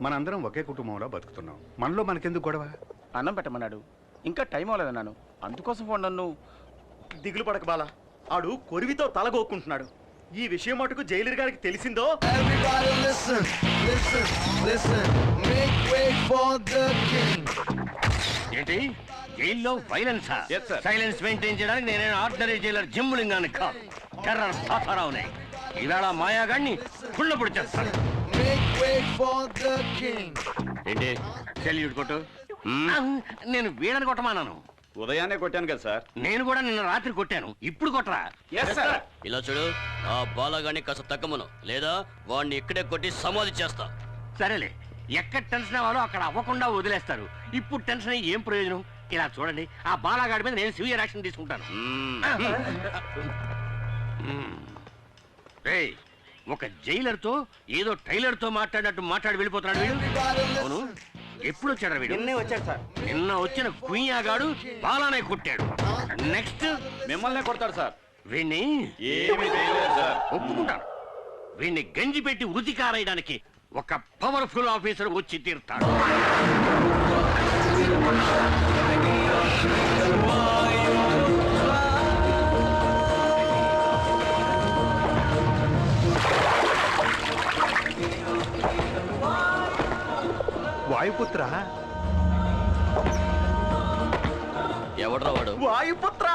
మనందరం ఒకే కుటుంబంలో బతుకుతున్నాం. మనలో మనకెందుకు గొడవ? అన్నం పెట్టమన్నాడు, ఇంకా టైం అవ్వలేదన్నాను, అందుకోసం ఫోన్. నన్ను దిగులు పడక బాలా, ఆడు కొరివితో తలగొక్కుంటున్నాడు. ఈ విషయం మటుకు జైలర్ గారికి తెలిసిందో ఏంటి జైల్లో వైలెన్సా? సైలెన్స్ మెయింటైన్ చేయడానికి నేనే ఆర్డినరీ జైలర్ జిమ్ములింగాన్ని కాదు, టెర్రర్ తాతారావునే. ఈవేళ మాయాగాడిని గుళ్ళపొడి చేస్తాను. ఏంటి సెల్యూట్ కొట్టు. నేను వీడని కొట్టమానాను. ఉదయాన్నే కొట్టాను కదా సార్. నేను కూడా నిన్న రాత్రి కొట్టాను, ఇప్పుడు కొట్టరా? ఇలా చూడు, ఆ బాలగాన్ని కాస్త తగ్గమను, లేదా వాడిని ఇక్కడే కొట్టి సమాధి చేస్తా. సరేలే, ఎక్కడ టెన్షన్ అవ్వాలో అక్కడ అవ్వకుండా వదిలేస్తారు. ఇప్పుడు టెన్షన్ అయ్యి ఏం ప్రయోజనం? ఇలా చూడండి, ఆ బాలగాడి మీద నేను సివియర్ యాక్షన్ తీసుకుంటాను. ఒక జైలర్ తో ఏదో టైలర్ తో మాట్లాడినట్టు మాట్లాడి వెళ్ళిపోతున్నాడు వీడు. అవును, ఎప్పుడు వచ్చాడు వీడు? నిన్నే వచ్చాడు సార్. నిన్న వచ్చిన కుయ్యాగాడు బాలానే కొట్టాడు. నెక్స్ట్ మిమ్మల్నే కొడతాడు సార్. వీణ్ణి ఒప్పుకుంటాను. వీణ్ణి గంజి పెట్టి వృత్తి కారేయడానికి ఒక పవర్ఫుల్ ఆఫీసర్ వచ్చి తీరుతాడు. వాయుపుత్ర? ఎవడ్రా వాడు? వాయుపుత్ర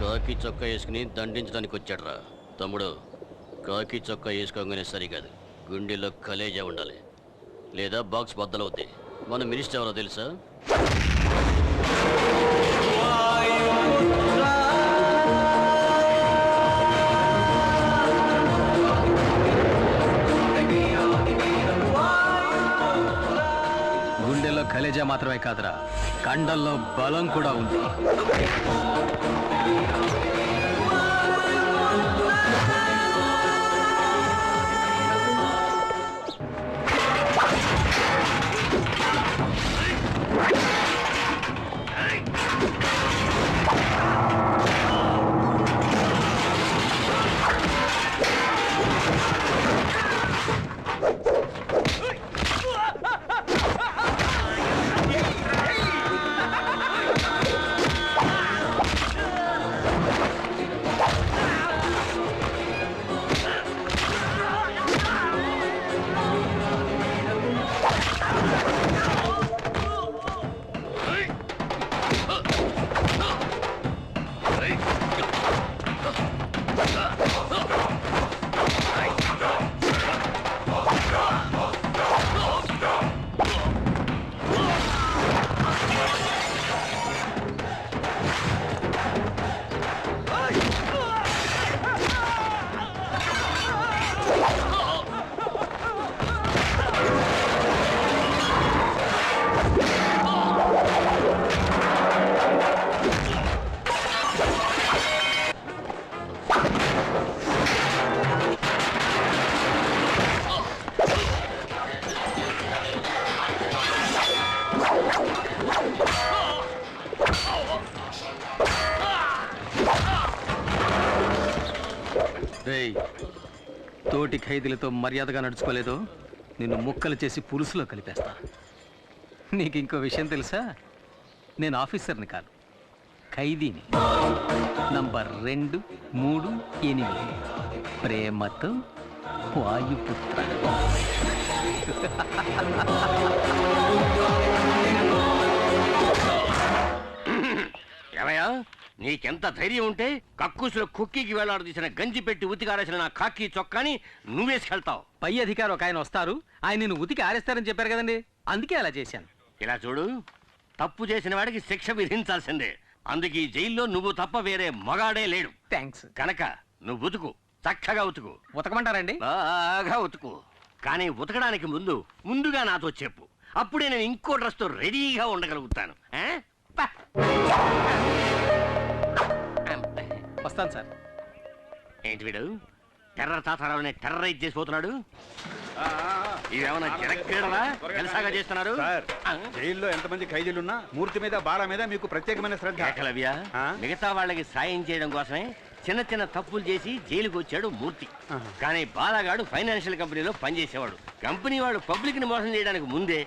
కాకి చొక్కా వేసుకుని దండించడానికి వచ్చాడ్రా. తమ్ముడు, కాకి చొక్కా వేసుకోగానే సరికాదు, గుండెలో కలేజా ఉండాలి, లేదా బాక్స్ బద్దలవుతాయి. మన మినిస్టర్ ఎవరో తెలుసా? గుండెల్లో కలేజా మాత్రమే కాదురా, కండల్లో బలం కూడా ఉంది. తోటి ఖైదీలతో మర్యాదగా నడుచుకోలేదో నిన్ను ముక్కలు చేసి పులుసులో కలిపేస్తా. నీకు ఇంకో విషయం తెలుసా? నేను ఆఫీసర్ని కాదు, ఖైదీని. నంబర్ 2, 3, 8. ప్రేమతో వాయుపుత్ర. నీకెంత ధైర్యం ఉంటే కక్కుసులో కుక్కీకి వేలాడదీసిన గంజి పెట్టి ఉతికారేసిన నా కాకి చొక్కాని నువ్వేసుకెళ్తావు. పై అధికారి ఒక ఆయన వస్తారు, ఆయన నిన్ను ఉతికి ఆరేస్తారని చెప్పారు కదండి, అందుకే అలా చేశాను. ఇలా చూడు, తప్పు చేసిన వాడికి శిక్ష విధించాల్సిందే. అందుకే ఈ జైల్లో నువ్వు తప్ప వేరే మగాడే లేడు. థ్యాంక్స్. కనుక నువ్వు ఉతుకు, చక్కగా ఉతుకు. ఉతకమంటారండి? బాగా ఉతుకు. కానీ ఉతకడానికి ముందుగా నాతో చెప్పు, అప్పుడే నేను ఇంకో డ్రెస్తో రెడీగా ఉండగలుగుతాను. వస్తాను సార్. ఏంటి వీడు టెర్రర్ తాతారావుని టెర్రరైజ్ చేసిపోతున్నాడు? ఇదేమన్నా జనక్రీడలా జలసాగా చేస్తున్నారు? సార్, జైల్లో ఎంతమంది ఖైదీలున్నా మూర్తి మీద బాల మీద మీకు ప్రత్యేకమైన శ్రద్ధ. ఏకలవ్య, మిగతా వాళ్ళకి సాయం చేయడం కోసమే చిన్న చిన్న తప్పులు చేసి జైలుకు వచ్చాడు మూర్తి. కానీ బాలగాడు ఫైనాన్షియల్ కంపెనీలో పనిచేసేవాడు. కంపెనీ వాడు పబ్లిక్ ని మోసం చేయడానికి ముందే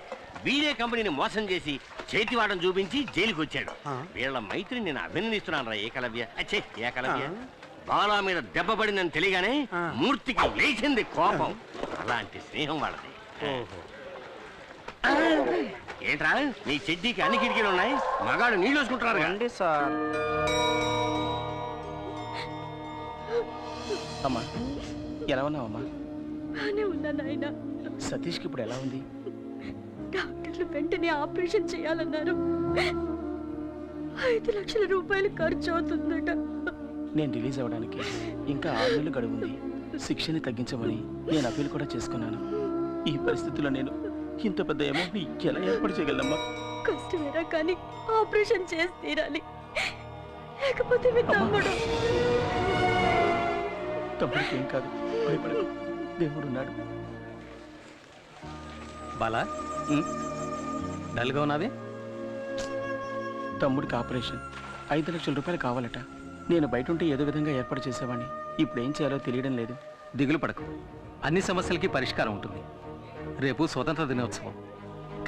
వీడే కంపెనీని మోసం చేసి చేతివాడం చూపించి జైలుకు వచ్చాడు. వీళ్ళ మైత్రిని నేను అభినందిస్తున్నాను రా ఏకలవ్య. అచ్చే ఏకలవ్య, బాలా మీద దెబ్బ పడిందని తెలియగానే మూర్తికి లేచింది కోపం. అలాంటి స్నేహం వాళ్ళది. ఏంట్రా నీ చెడ్డీకి అన్ని కిటికీలు ఉన్నాయి, మగాడు నీళ్ళు వేసుకుంటున్నారు రండి సార్. అమ్మా ఎలా ఉన్నావమ్మా? బానే ఉన్నా నాయన. సతీష్కి ఇప్పుడు ఎలా ఉంది? డాక్టర్లు వెంటనే ఆపరేషన్ చేయాలన్నారు. 5 లక్షల రూపాయలు ఖర్చు అవుతుందట. నేను రిలీజ్ అవ్వడానికి ఇంకా 6 నెలలు గడువు ఉంది. శిక్షని తగ్గించమని నేను అప్పీల్ కూడా చేసుకున్నాను. ఈ పరిస్థితుల్లో నేను ఇంత పెద్ద అమౌంట్ని ఎలా ఏర్పాటు చేయగలమ్మా? కష్టమేరా కానీ ఆపరేషన్ చేసి తీరాలి, లేకపోతే మీ తమ్ముడికి ఏం కాదు, భయపడకు, దేవుడున్నాడు. బాలా, డల్గా ఉన్నావే? తమ్ముడికి ఆపరేషన్ 5 లక్షల రూపాయలు కావాలట. నేను బయట ఉంటే ఏదో విధంగా ఏర్పాటు చేసేవాడిని. ఇప్పుడు ఏం చేయాలో తెలియడం లేదు. దిగులు పడకు, అన్ని సమస్యలకి పరిష్కారం ఉంటుంది. రేపు స్వతంత్ర దినోత్సవం.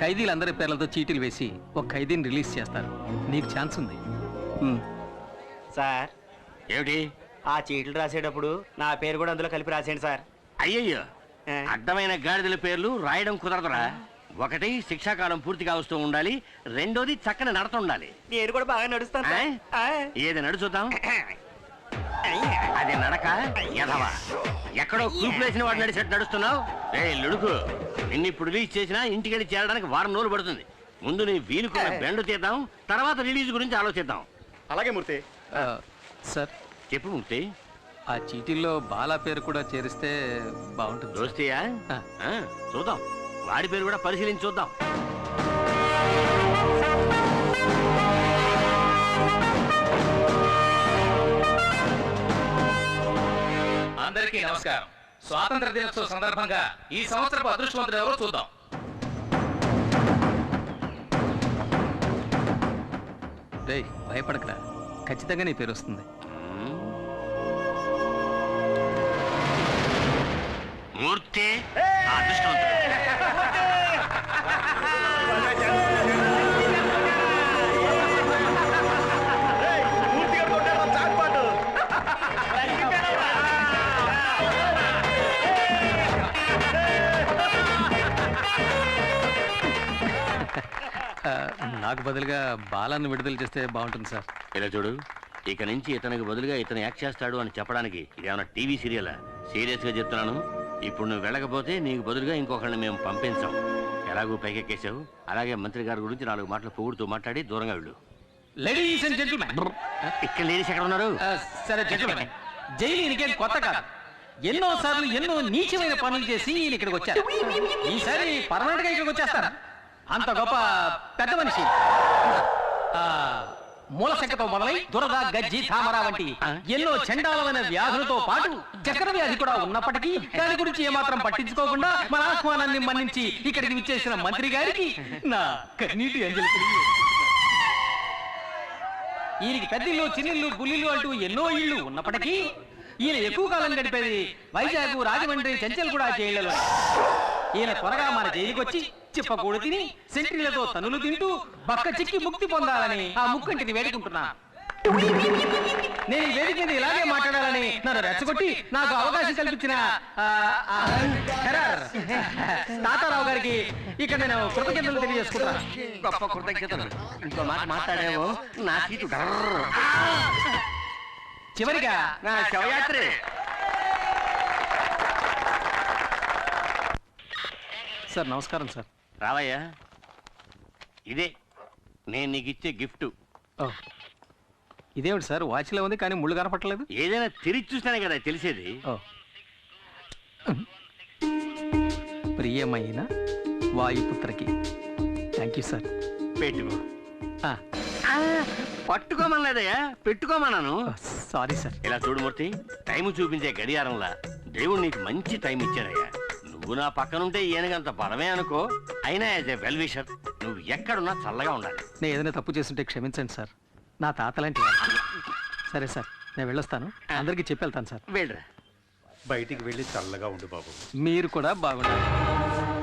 ఖైదీలందరి పేర్లతో చీటీలు వేసి ఒక ఖైదీని రిలీజ్ చేస్తారు. నీకు ఛాన్స్ ఉంది. సార్, ఏమిటి? ఆ చీట్లు రాసేటప్పుడు నా పేరు కూడా అందులో కలిపి రాసేయండి సార్. అయ్యయ్యో, అడ్డమైన గాడిదల పేర్లు రాయడం కుదరదురా. ఒకటి శిక్షాకాలం పూర్తిగా వస్తూ ఉండాలి, రెండోది చక్కని నడత ఉండాలి. నేను కూడా బాగా నడుస్తాను. ఏది నడుచుద్దాం? అది నడక ఎదవా, ఎక్కడో కూపులేసిన వాడు నడిచేట్టు నడుస్తున్నావు. లుడుకు, నిన్ను ఇప్పుడు రిలీజ్ చేసినా ఇంటికి వెళ్ళి చేరడానికి 1 వారం రోజులు పడుతుంది. ముందు నీ వీలుకున్న బెండు తీద్దాం, తర్వాత రిలీజ్ గురించి ఆలోచిద్దాం. అలాగే మూర్తి. సార్ చెప్పు మూర్తి. ఆ చీటీల్లో బాలా పేరు కూడా చేరిస్తే బాగుంటుంది. దోస్తీయా? చూద్దాం, వాడి పేరు కూడా పరిశీలించి చూద్దాం. అందరికీ నమస్కారం. స్వాతంత్ర దినోత్సవ సందర్భంగా ఈ సంవత్సరపు అదృష్టవంతుడు ఎవరో చూద్దాం. రేయ్, భయపడకరా, ఖచ్చితంగా నీ పేరు వస్తుంది. మూర్తి అదృష్టవంతుడు. నాకు బదులుగా బాలాన్ని విడుదల చేస్తే బాగుంటుంది సార్. ఇలా చూడు, ఇక నుంచి ఇతనికి బదులుగా ఇతను యాక్ట్ చేస్తాడు అని చెప్పడానికి ఇదేమన్నా టీవీ సీరియలా? సీరియస్ గా చెప్తున్నాను. ఇప్పుడు నువ్వు వెళ్ళకపోతే నీకు బదులుగా ఇంకొకరిని మేము పంపించాం. ఎలాగూ పైకెక్కేసావు, అలాగే మంత్రి గారి గురించి 4 మాటలు పొగుడుతూ మాట్లాడి దూరంగా వెళ్ళు. లేడీస్ అండ్ జెంటిల్మెన్, ఇక్కడ లేడీస్ ఎక్కడ ఉన్నారు? సరే జెంటిల్మెన్, జైలు ఈయనకేం కొత్త కాదు. ఎన్నో సార్లు ఎన్నో నీచమైన పనులు చేసి ఈయన ఇక్కడికి వచ్చారు. ఈసారి పర్మనెంట్ గా ఇక్కడికి వచ్చేస్తారా? అంత గొప్ప పెద్ద మనిషి. మూల శంకతో మొదలై దురద, గజ్జి, తామర వంటి ఎన్నో చండాలమైన వ్యాధులతో పాటు చక్కెర వ్యాధి కూడా ఉన్నప్పటికీ దాని గురించి ఏమాత్రం పట్టించుకోకుండా మన ఆహ్వానాన్ని మన్నించి ఇక్కడికి విచ్చేసిన మంత్రి గారికి నా కన్నీటి అంజలి. ఈయనకి పెద్దిల్లు, చిన్నిల్లు, బుల్లిల్లు అంటూ ఎన్నో ఇళ్ళు ఉన్నప్పటికీ ఈయన ఎక్కువ కాలం గడిపేది వైజాగ్, రాజమండ్రి, చెంచల్గూడ జైళ్లలో. ఈయన త్వరగా మన జైలుకి వచ్చి చిప్పకూడు తిని సెంట్రీలతో తనులు తింటూ బక్క చిక్కి ముక్తి పొందాలని ఆ ముక్కంటిని వేడుకుంటున్నా. నేను ఈ వేదిక మీద ఇలాగే మాట్లాడాలని నన్ను రెచ్చగొట్టి నాకు అవకాశం కల్పించిన హెరార్ తాతారావు గారికి ఇక్కడ నేను కృతజ్ఞతలు తెలియజేసుకుంటాను. గొప్ప కృతజ్ఞతలు. ఇంకో మాట మాట్లాడేమో నా సీటు చివరిగా నా శవయాత్రే. సార్ నమస్కారం సార్. రావయ్యా, ఇదే నేను నీకు ఇచ్చే గిఫ్ట్. ఇదేమిటి సార్ వాచ్లో ఉంది కానీ ముళ్ళు కనపట్టలేదు? ఏదైనా తిరిగి చూస్తానే కదా తెలిసేది. ప్రియమైన వాయుపుత్రకి థ్యాంక్ యూ సార్. పెట్టుకో. పట్టుకోమనలేదయ్యా, పెట్టుకోమన్నాను. Sorry sir. ఇలా చూడు మూర్తి, టైం చూపించే గడియారంలా దేవుడు నీకు మంచి టైం ఇచ్చాడయ్యా. నువ్వు నా పక్కనుంటే ఈయనకంత బలమే అనుకో. అయినా యాజ్ ఏ వెల్ విషర్ నువ్వు ఎక్కడున్నా చల్లగా ఉండాలి. నేను ఏదైనా తప్పు చేస్తుంటే క్షమించండి సార్. నా తాతలాంటి వాడు. సరే సార్, నేను వెళ్ళొస్తాను. అందరికీ చెప్పి వెళ్తాను సార్. వెళ్ళరా. బయటికి వెళ్ళి చల్లగా ఉండు బాబు. మీరు కూడా బాగుండాలి.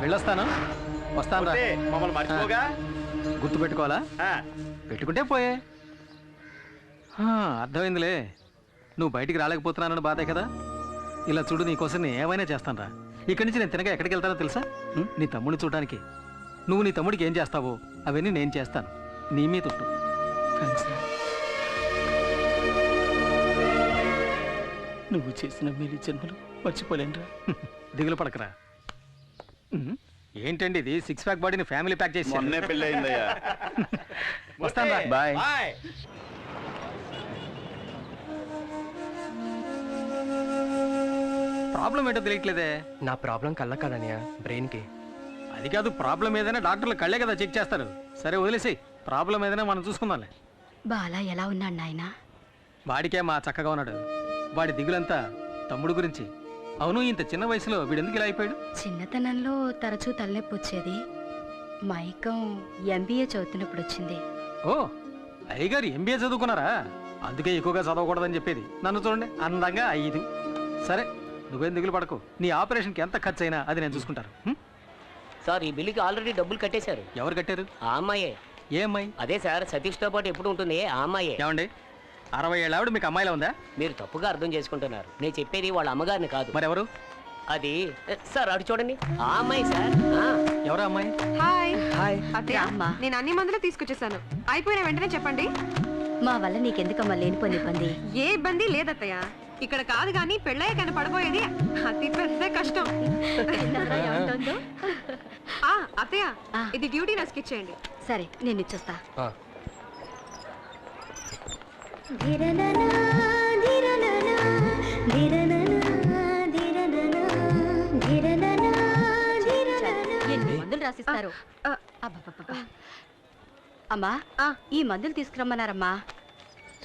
వెళ్ళొస్తాను. వస్తాను రా. మమ్మల్ని మర్చిపోగా. గుర్తు పెట్టుకోవాలా? పెట్టుకుంటే పోయే. అర్థమైందిలే. నువ్వు బయటికి రాలేకపోతున్నానని బాధే కదా. ఇలా చూడు, నీకోసం నేను ఏమైనా చేస్తాను రా. ఇక్కడి నుంచి నేను తినగా ఎక్కడికి వెళ్తానో తెలుసా? నీ తమ్ముడిని చూడడానికి. నువ్వు నీ తమ్ముడికి ఏం చేస్తావో అవన్నీ నేను చేస్తాను. నీ మీద ఉంటు. నువ్వు చేసిన మేలు జన్మలు మర్చిపోలేనురా. దిగులు పడకరా. ఏంటండి ఇది? 6 ప్యాక్ బాడీని ఫ్యామిలీ ప్యాక్ చేసి పెళ్ళయిందయ్యా. వస్తాను రా. బాయ్. ప్రాబ్లం ఏంటో తెలియట్లేదే. నా ప్రాబ్లం కళ్ళ కదనియా, బ్రెయిన్కి. అది కాదు, ప్రాబ్లం ఏదైనా డాక్టర్లు కళ్ళే కదా చెక్ చేస్తారు. సరే వదిలేసి, ప్రాబ్లం ఏదైనా మనం చూసుకుందాంలే. బాలా ఎలా ఉన్నాడు నాయన? వాడికే మా చక్కగా ఉన్నాడు. వాడి దిగులంతా తమ్ముడు గురించి. అవును, ఇంత చిన్న వయసులో వీడెందుకు ఇలా అయిపోయాడు? చిన్నతనంలో తరచూ తలనొప్పి వచ్చేది. మైకం MBA చదువుతున్నప్పుడు వచ్చింది. ఓ, అయ్యగారు MBA చదువుకున్నారా? అందుకే ఎక్కువగా చదవకూడదని చెప్పేది. నన్ను చూడండి, అందంగా 5. సరే, నువ్వేం దిగులు పడకు. నీ ఆపరేషన్కి ఎంత ఖర్చు అయినా అది నేను చూసుకుంటాను. సార్, ఈ బిల్లుకి ఆల్రెడీ డబ్బులు కట్టేశారు. ఎవరు కట్టారు? ఆ అమ్మాయే. ఏ అమ్మాయి? అదే సార్, సతీష్తో పాటు ఎప్పుడు ఉంటుంది ఆ అమ్మాయే. ఏమండి, 60 ఏళ్ళ ఆవిడ మీకు అమ్మాయిలా ఉందా? మీరు తప్పుగా అర్థం చేసుకుంటున్నారు. నేను చెప్పేది వాళ్ళ అమ్మగారిని కాదు. మరెవరు? అది సార్, అటు చూడండి, ఆ అమ్మాయి సార్. ఎవరా అమ్మాయి? హాయ్. హాయ్. అత్తయ్య, నేను అన్ని మందులు తీసుకొచ్చేసాను. అయిపోయిన వెంటనే చెప్పండి. మా వల్ల నీకెందుకమ్మా లేనిపోని ఇబ్బంది? ఏ ఇబ్బంది లేదత్తయ్య. ఇక్కడ కాదు కానీ పెళ్ళయ్య కానీ పడబోయేది అతి పెద్ద కష్టం. అత్తయ్య, ఇది డ్యూటీ నస్కి ఇచ్చేయండి. సరే, నేను ఇచ్చేస్తా. ఎన్ని మందులు రాసిస్తారు? అమ్మా, ఈ మందులు తీసుకురమ్మన్నారమ్మా.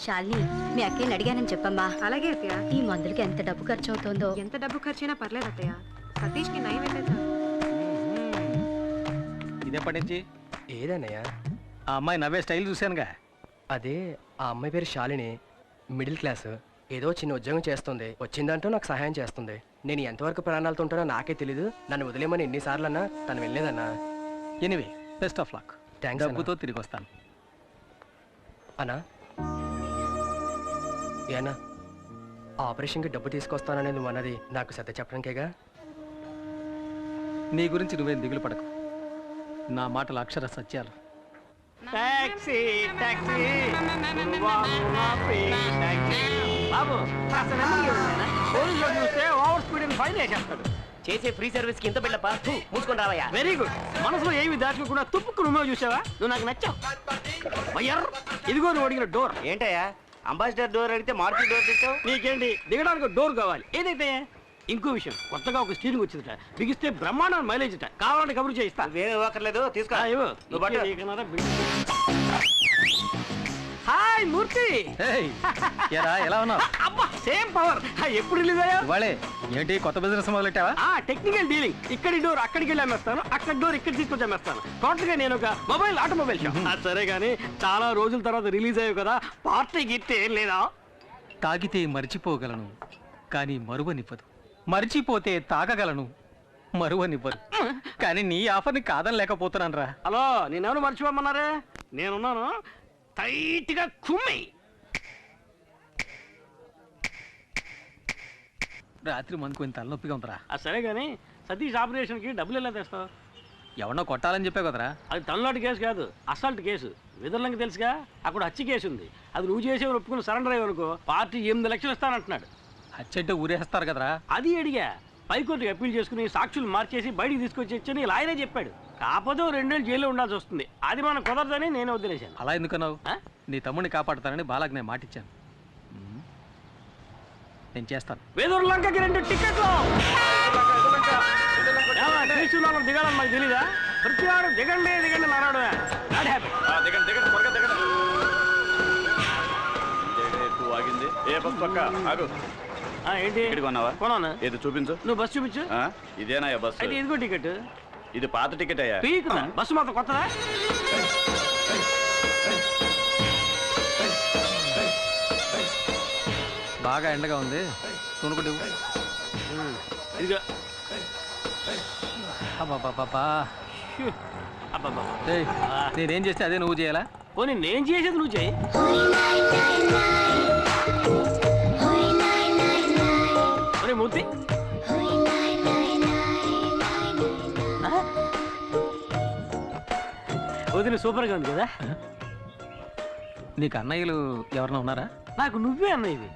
శాలిని, మీ అక్కని అడిగానని చెప్పమ్మా. అలాగే అత్తయ్య. ఈ మందులకి ఎంత డబ్బు ఖర్చు అవుతుందో? ఎంత డబ్బు ఖర్చైనా పర్లేదు అత్తయ్య. సతీష్కి నయం పెట్టేసా. ఇదెప్పటి నుంచి? ఏదన్నయ్యా? ఆ అమ్మాయి నవ్వే స్టైల్ చూశానుగా. అదే, ఆ అమ్మాయి పేరు శాలిని. Middle class. ఏదో చిన్న ఉద్యోగం చేస్తుంది. వచ్చిందంటూ నాకు సహాయం చేస్తుంది. నేను ఎంతవరకు ప్రాణాలతో ఉంటానో నాకే తెలీదు. నన్ను వదిలేమని ఎన్నిసార్లు అన్నా తను వెళ్ళలేదన్నా. Anyway, best of luck. Thanks. డబ్బుతో తిరిగి వస్తాను. అన్నా, ఏనా ఆపరేషన్కి డబ్బు తీసుకొస్తాననేది నువ్వు అన్నది నాకు సత్య చెప్పడానికేగా? నీ గురించి నువ్వేం దిగులు పడకు. నా మాటలు అక్షర సత్యాలు. టాక్సీ టాక్సీ బాబు, పోలీసులు చూస్తే ఓవర్ స్పీడ్ అని ఫైన్ వేసేస్తాడు. చేసే ఫ్రీ సర్వీస్ కి ఇంత బిళ్ళపా, మూసుకొని రావయ్యా. Very good. మనసులో ఏమి దాచుకోకుండా తుప్పుకు నువ్వు చూసావా? నువ్వు నాకు నచ్చావు. ఇదిగో నువ్వు అడిగిన డోర్. ఏంటయ్యా, అంబాసిడర్ డోర్ అడిగితే మార్కెట్ డోర్ తెచ్చావు? నీకేంటి, దిగడానికి డోర్ కావాలి. ఏదైతే ఇంకో విషయం, కొత్తగా ఒక స్టీరింగ్ వచ్చిందట. బిగిస్తే బ్రహ్మాండం మైలేజ్ అట. కావాలంటే కబురు చేయిస్తా. వేరే ఇవ్వక్కర్లేదు, తీసుకో. హాయ్ మూర్తి. ఎలా ఉన్నావు? అబ్బా, సేమ్ పవర్. ఎప్పుడు రిలీజ్ అయ్యా? వాళ్ళే ఏంటి కొత్త బిజినెస్ మొదలెట్టావా? Technical dealing. ఇక్కడి డోర్ అక్కడికి వెళ్ళి అమ్మేస్తాను, అక్కడ డోర్ ఇక్కడ తీసుకొచ్చి అమ్మేస్తాను. టోటల్ గా నేను ఒక ఆటోమొబైల్ షాప్. సరే కానీ చాలా రోజుల తర్వాత రిలీజ్ అయ్యావు కదా, పార్టీ గిట్టే ఏం లేదా? తాగితే మర్చిపోగలను, కానీ మరువనివ్వదు. మర్చిపోతే తాగగలను, మరువనివ్వరు. కానీ నీ ఆఫర్ని కాదని లేకపోతున్నాను రా. హలో, నేనెవరు మర్చిపోమన్నారే? నేనున్నాను. టైట్ గా కుమ్మి. రాత్రి మందుకు కొంచెం తలనొప్పిగా ఉందిరా. సరే కానీ సతీష్ ఆపరేషన్కి డబ్బులు ఎలా తెస్తావు? ఎవడో కొట్టాలని చెప్పే కదరా. అది తనలాంటి కేసు కాదు, అసల్ట్ కేసు. విదర్లంకి తెలుసుగా, అక్కడ హత్య కేసు ఉంది. అది నువ్వు చేసేవారు ఒప్పుకుని సరెండర్ అయ్యనుకో పార్టీ 8 లక్షలు ఇస్తానంటున్నాడు. హత్య అంటే ఊరేస్తారు కదరా. అది అడిగా. పైకోర్టుకి అప్పీల్ చేసుకుని సాక్షులు మార్చేసి బయటికి తీసుకొచ్చి లాయరే చెప్పాడు. కాకపోతే 2 ఏళ్ళు జైల్లో ఉండాల్సి వస్తుంది. అది మనం కుదరదని నేను వదిలేశాను. అలా ఎందుకన్నావు? నీ తమ్ముడిని కాపాడుతానని బాలాకి నేను మాటిచ్చాను. నేను చేస్తాను. వేదూరులంకకి 2 టికెట్లు. దిగాలని మాకు తెలీదా? ప్రతి వాడు దిగండి దిగండి నారాడు. ఆగింది. ఏ బస్ పక్క ఆగు. ఏంటి కొన్నావా? కొన్నాను. ఏది చూపించు. నువ్వు బస్సు చూపించు. ఇదేనా బస్సు? అయితే ఇదిగో టికెట్. ఇది పాత టికెట్ అయ్యా. బస్సు మాత్రం కొత్తదా? బాగా ఎండగా ఉంది, కొనుక్కుంటు. ఇదిగో. నేనేం చేస్తే అదే నువ్వు చేయాలా? పోనీ నేను చేసేది నువ్వు చేయి. మూర్తి వదిన సూపర్గా ఉంది కదా. నీకు అన్నయ్యలు ఎవరన్నా ఉన్నారా? నాకు నువ్వే అన్నయ్యవి.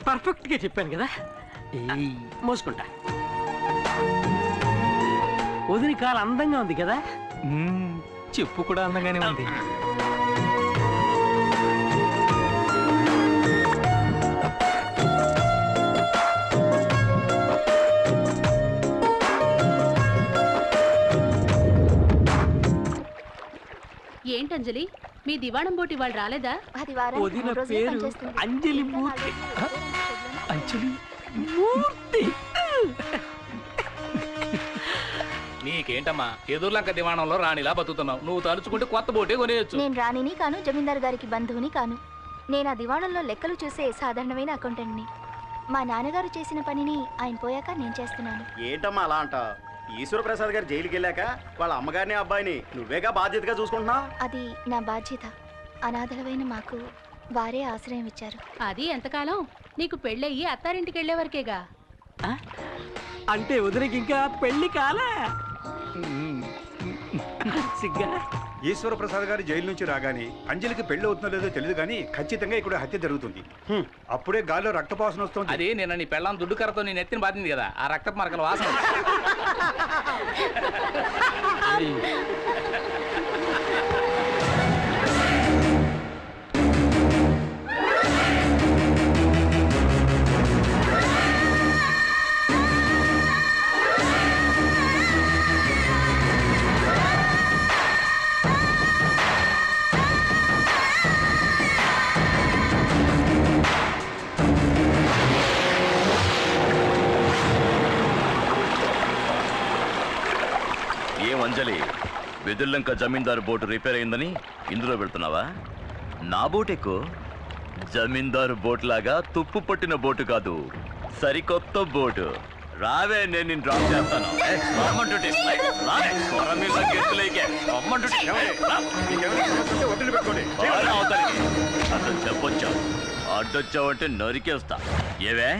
పర్ఫెక్ట్గా చెప్పాను కదా. మోసుకుంటా. వదిన కాలు అందంగా ఉంది కదా. చెప్పు కూడా అందంగానే ఉంది. ఏంటంజలి, మీ దివాణం బోటి వాళ్ళు రాలేదా? వదిన పేరు అంజలి మూర్తి. అంజలి మూర్తి. నీకేంటమ్మా ఎదుర్లంక దివాణంలో రాణిలా బతుకుతున్నావు. నువ్వు తలుచుకుంటే కొత్త బోటే కొనేయచ్చు. నేను రాణిని కాను, జమీందారు గారికి బంధువుని కాను. నేను ఆ దివాణంలో లెక్కలు చూసే సాధారణమైన అకౌంటెంట్ని. మా నాన్నగారు చేసిన పనిని ఆయన పోయాక నేను చేస్తున్నాను. ఏంటమ్మా అలా అంట? ఈశ్వర ప్రసాద్ గారు జైలుకి వెళ్ళాక వాళ్ళ అమ్మగారిని అబ్బాయిని నువ్వేగా బాధ్యతగా చూసుకుంటున్నా? అది నా బాధ్యత. అనాథలమైన మాకు వారే ఆశ్రయం ఇచ్చారు. అది ఎంతకాలం? నీకు పెళ్ళయ్యి అత్తారింటికి వెళ్లే వరకేగా. అంటే వదినకి ఇంకా పెళ్లి కాలే. సిగ్గా. ఈశ్వర ప్రసాద్ గారు జైలు నుంచి రాగానే అంజలికి పెళ్లి అవుతుందో లేదో తెలియదు కానీ ఖచ్చితంగా ఇక్కడ హత్య జరుగుతుంది. అప్పుడే గాల్లో రక్తపాసన వస్తుంది. అది నిన్న నీ పెళ్ళాం దుడ్డు కర్రతో నీ నెత్తిని బాధింది కదా, ఆ రక్తపు మరకల వాసన. అంజలి, వెదుర్లంక జమీందారు బోటు రిపేర్ అయిందని ఇందులో వెళ్తున్నావా? నా బోట్ ఎక్కువ. జమీందారు బోట్ లాగా తుప్పు పట్టిన బోటు కాదు, సరికొత్త బోటు. రావే, నేను నిన్ను డ్రాప్ చేస్తాను. అసలు చెప్పొచ్చా? అడ్డొచ్చావంటే నరికేస్తా. ఏవే,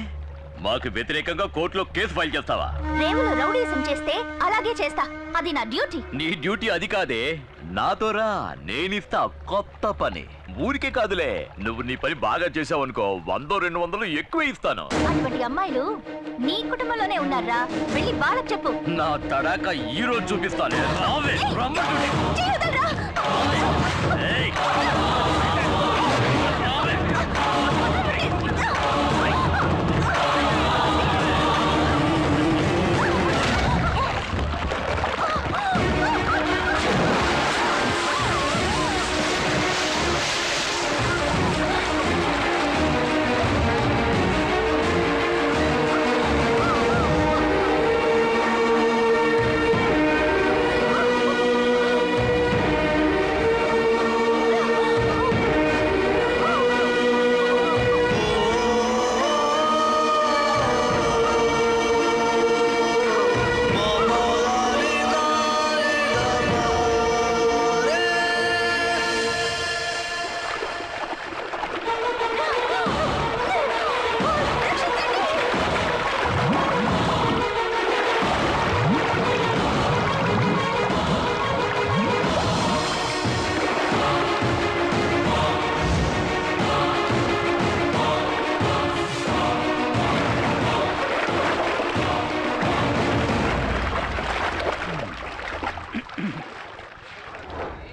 మాకు వ్యతిరేకంగా కోర్టులో కేసు ఫైల్ చేస్తావా? రేవులో రౌడీసం చేస్తే అలాగే చేస్తా. అది నా డ్యూటీ. నీ డ్యూటీ అది కాదే, నాతో రా, నేనిస్తా కొత్త పని. ఊరికే కాదులే, నువ్వు నీ పని బాగా చేసావనుకో 100-200 ఎక్కువ ఇస్తాను. అటువంటి అమ్మాయిలు నీ కుటుంబంలోనే ఉన్నారా? వెళ్ళి బాలకు చెప్పు. నా తడాక ఈ రోజు చూపిస్తాను. రావే,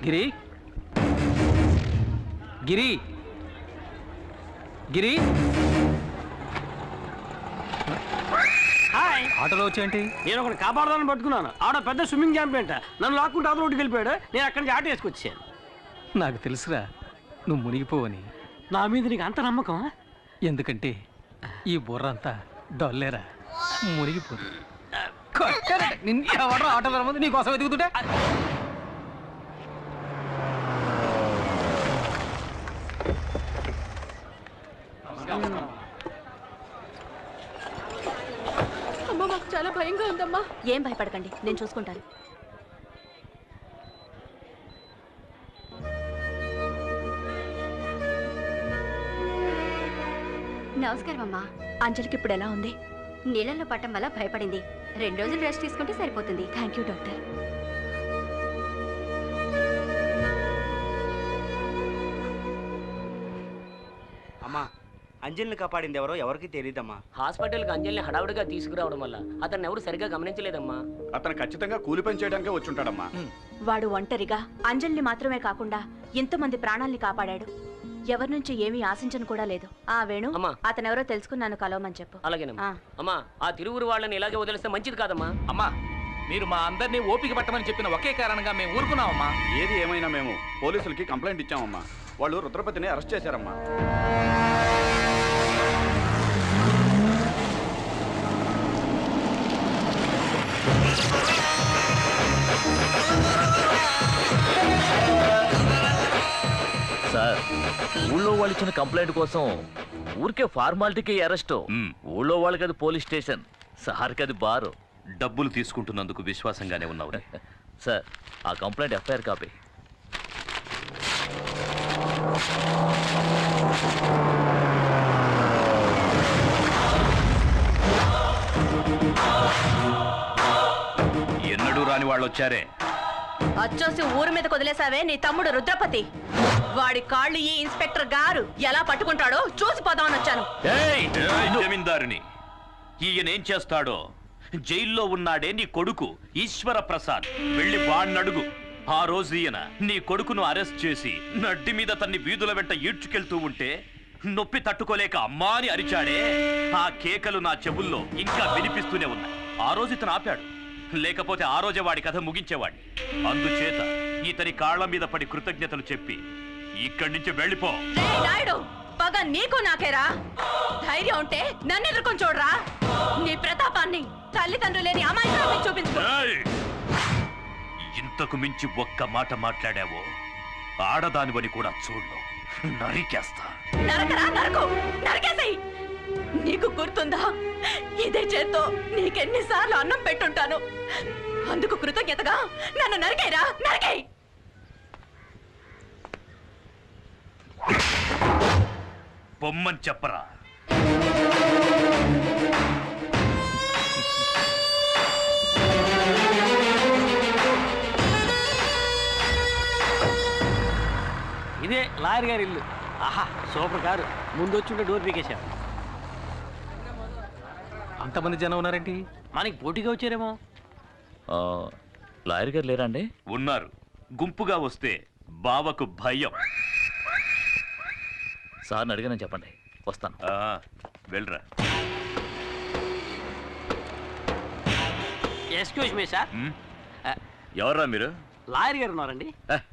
గిరి గిరి గిరి హాయ్ ఆటోలో వచ్చేంటి? నేను ఒకటి కాపాడదాన్ని పట్టుకున్నాను. ఆడ పెద్ద స్విమ్మింగ్ ఛాంపియన్ నన్ను లాక్కుంటే అవతల రోడ్డుకి వెళ్ళిపోయాడు. నేను అక్కడి నుంచి ఆటో వేసుకొచ్చాను. నాకు తెలుసురా నువ్వు మునిగిపోవని. నా మీద నీకు అంత నమ్మకం? ఎందుకంటే ఈ బుర్ర అంతా డొల్లేరా, మునిగిపోదు. ఎవడో ఆటోలో రమ్మంది నీకోసం ఎదుగుతుంటే. అమ్మా మాకు చాలా భయంగా ఉందమ్మా. ఏం భయపడకండి, నేను చూసుకుంటాను. నమస్కారం అమ్మా. అంజలికి ఇప్పుడు ఎలా ఉంది? నీళ్ళల్లో పట్టం వల్ల భయపడింది. 2 రోజులు రెస్ట్ తీసుకుంటే సరిపోతుంది. Thank you doctor. అమ్మా, అంజలిని కాపాడింది ఎవరికి తెలియదమ్మా. హాస్పిటల్కి అంజలిని హడావుడిగా తీసుకురావడం వల్ల అతన్ని ఎవరు సరిగ్గా గమనించలేదమ్మా. అతను ఖచ్చితంగా కూలి పని చేయడానికే వచ్చుంటాడమ్మా. వాడు ఒంటరిగా అంజలిని మాత్రమే కాకుండా ఎంతమంది ప్రాణాల్ని కాపాడాడు. ఎవరి నుంచి ఏమీ ఆశించను కూడా లేదు. ఆ వేణు, అతనెవరో తెలుసుకుని నన్ను కలవమని చెప్పు. అలాగేనమ్మా. అమ్మా, ఆ తిరుగురు వాళ్ళని ఇలాగే వదిలేస్తే మంచిది కాదమ్మా. అమ్మా, మీరు మా అందరినీ ఓపిక పట్టమని చెప్పిన ఒకే కారణంగా మేము ఊరుకున్నామమ్మా. ఏది ఏమైనా మేము పోలీసులకి కంప్లైంట్ ఇచ్చామమ్మా. వాళ్ళు రుద్రపతిని అరెస్ట్ చేశారమ్మా. సార్, ఊళ్ళో వాళ్ళు ఇచ్చిన కంప్లైంట్ కోసం ఊరికే ఫార్మాలిటీకి అరెస్ట్. ఊళ్ళో వాళ్ళకి అది పోలీస్ స్టేషన్, సార్కి అది బారు. డబ్బులు తీసుకుంటున్నందుకు విశ్వాసంగానే ఉన్నావు సార్. ఆ కంప్లైంట్ ఎఫ్ఐఆర్ కాపీ. ఎన్నడూ రాని వాళ్ళు వచ్చారే. అచ్చోసి ఊరి మీద వదిలేసావే నీ తమ్ముడు రుద్రపతి. వాడి కాళ్ళు ఈ ఇన్స్పెక్టర్ గారు ఎలా పట్టుకుంటాడో చూసిపోదామని వచ్చాను. జమీందారుని ఈయనేం చేస్తాడో. జైల్లో ఉన్నాడే నీ కొడుకు ఈశ్వర ప్రసాద్, వెళ్ళి వాణ్ణడుగు. ఆ రోజు ఈయన నీ కొడుకును అరెస్ట్ చేసి నడ్డి మీద తన్ని వీధుల వెంట ఈడ్చుకెళ్తూ ఉంటే నొప్పి తట్టుకోలేక అమ్మా అని అరిచాడే. ఆ కేకలు నా చెవుల్లో ఇంకా వినిపిస్తూనే ఉన్నాయి. ఆ రోజు ఇతను ఆపాడు, లేకపోతే ఆ రోజే వాడి కథ ముగించేవాడిని. అందుచేత ఇతని కాళ్ల మీద పడి కృతజ్ఞతలు చెప్పి ఇక్కడి నుంచి వెళ్ళిపో. నాయుడు, పగ నీకు నాకేరా? ధైర్యం ఉంటే నన్ను ఎదుర్కొని చూడరా. నీ ప్రతాపాన్ని తల్లిదండ్రులు లేని అమాయకురాల్ని చూపించు. ఇంతకు మించి ఒక్క మాట మాట్లాడావో ఆడదానివని కూడా చూడు, నరికేస్తా. నరకరా, నరకు, నరికేసేయ్. నీకు గుర్తుందా, ఇదే చేత్తో నీకెన్నిసార్లు అన్నం పెట్టుంటాను. అందుకు కృతజ్ఞతగా నన్ను నరికేరా, నరికేయ్. బొమ్మని చెప్పరా. ఇదే లాయర్ గారి ఇల్లు. ఆహా, సూపర్ కారు. ముందు వచ్చి డోర్ పీకేశారు. అంతమంది జనం ఉన్నారేంటి? మనకి పోటీగా వచ్చారేమో. లాయర్ గారు లేరా అండి? ఉన్నారు. గుంపుగా వస్తే బావకు భయం. సార్ని అడిగానని చెప్పండి, వస్తాను. వెళ్ళరా. Excuse me sir. ఎవర్రా మీరు? లాయర్ గారు ఉన్నారండి.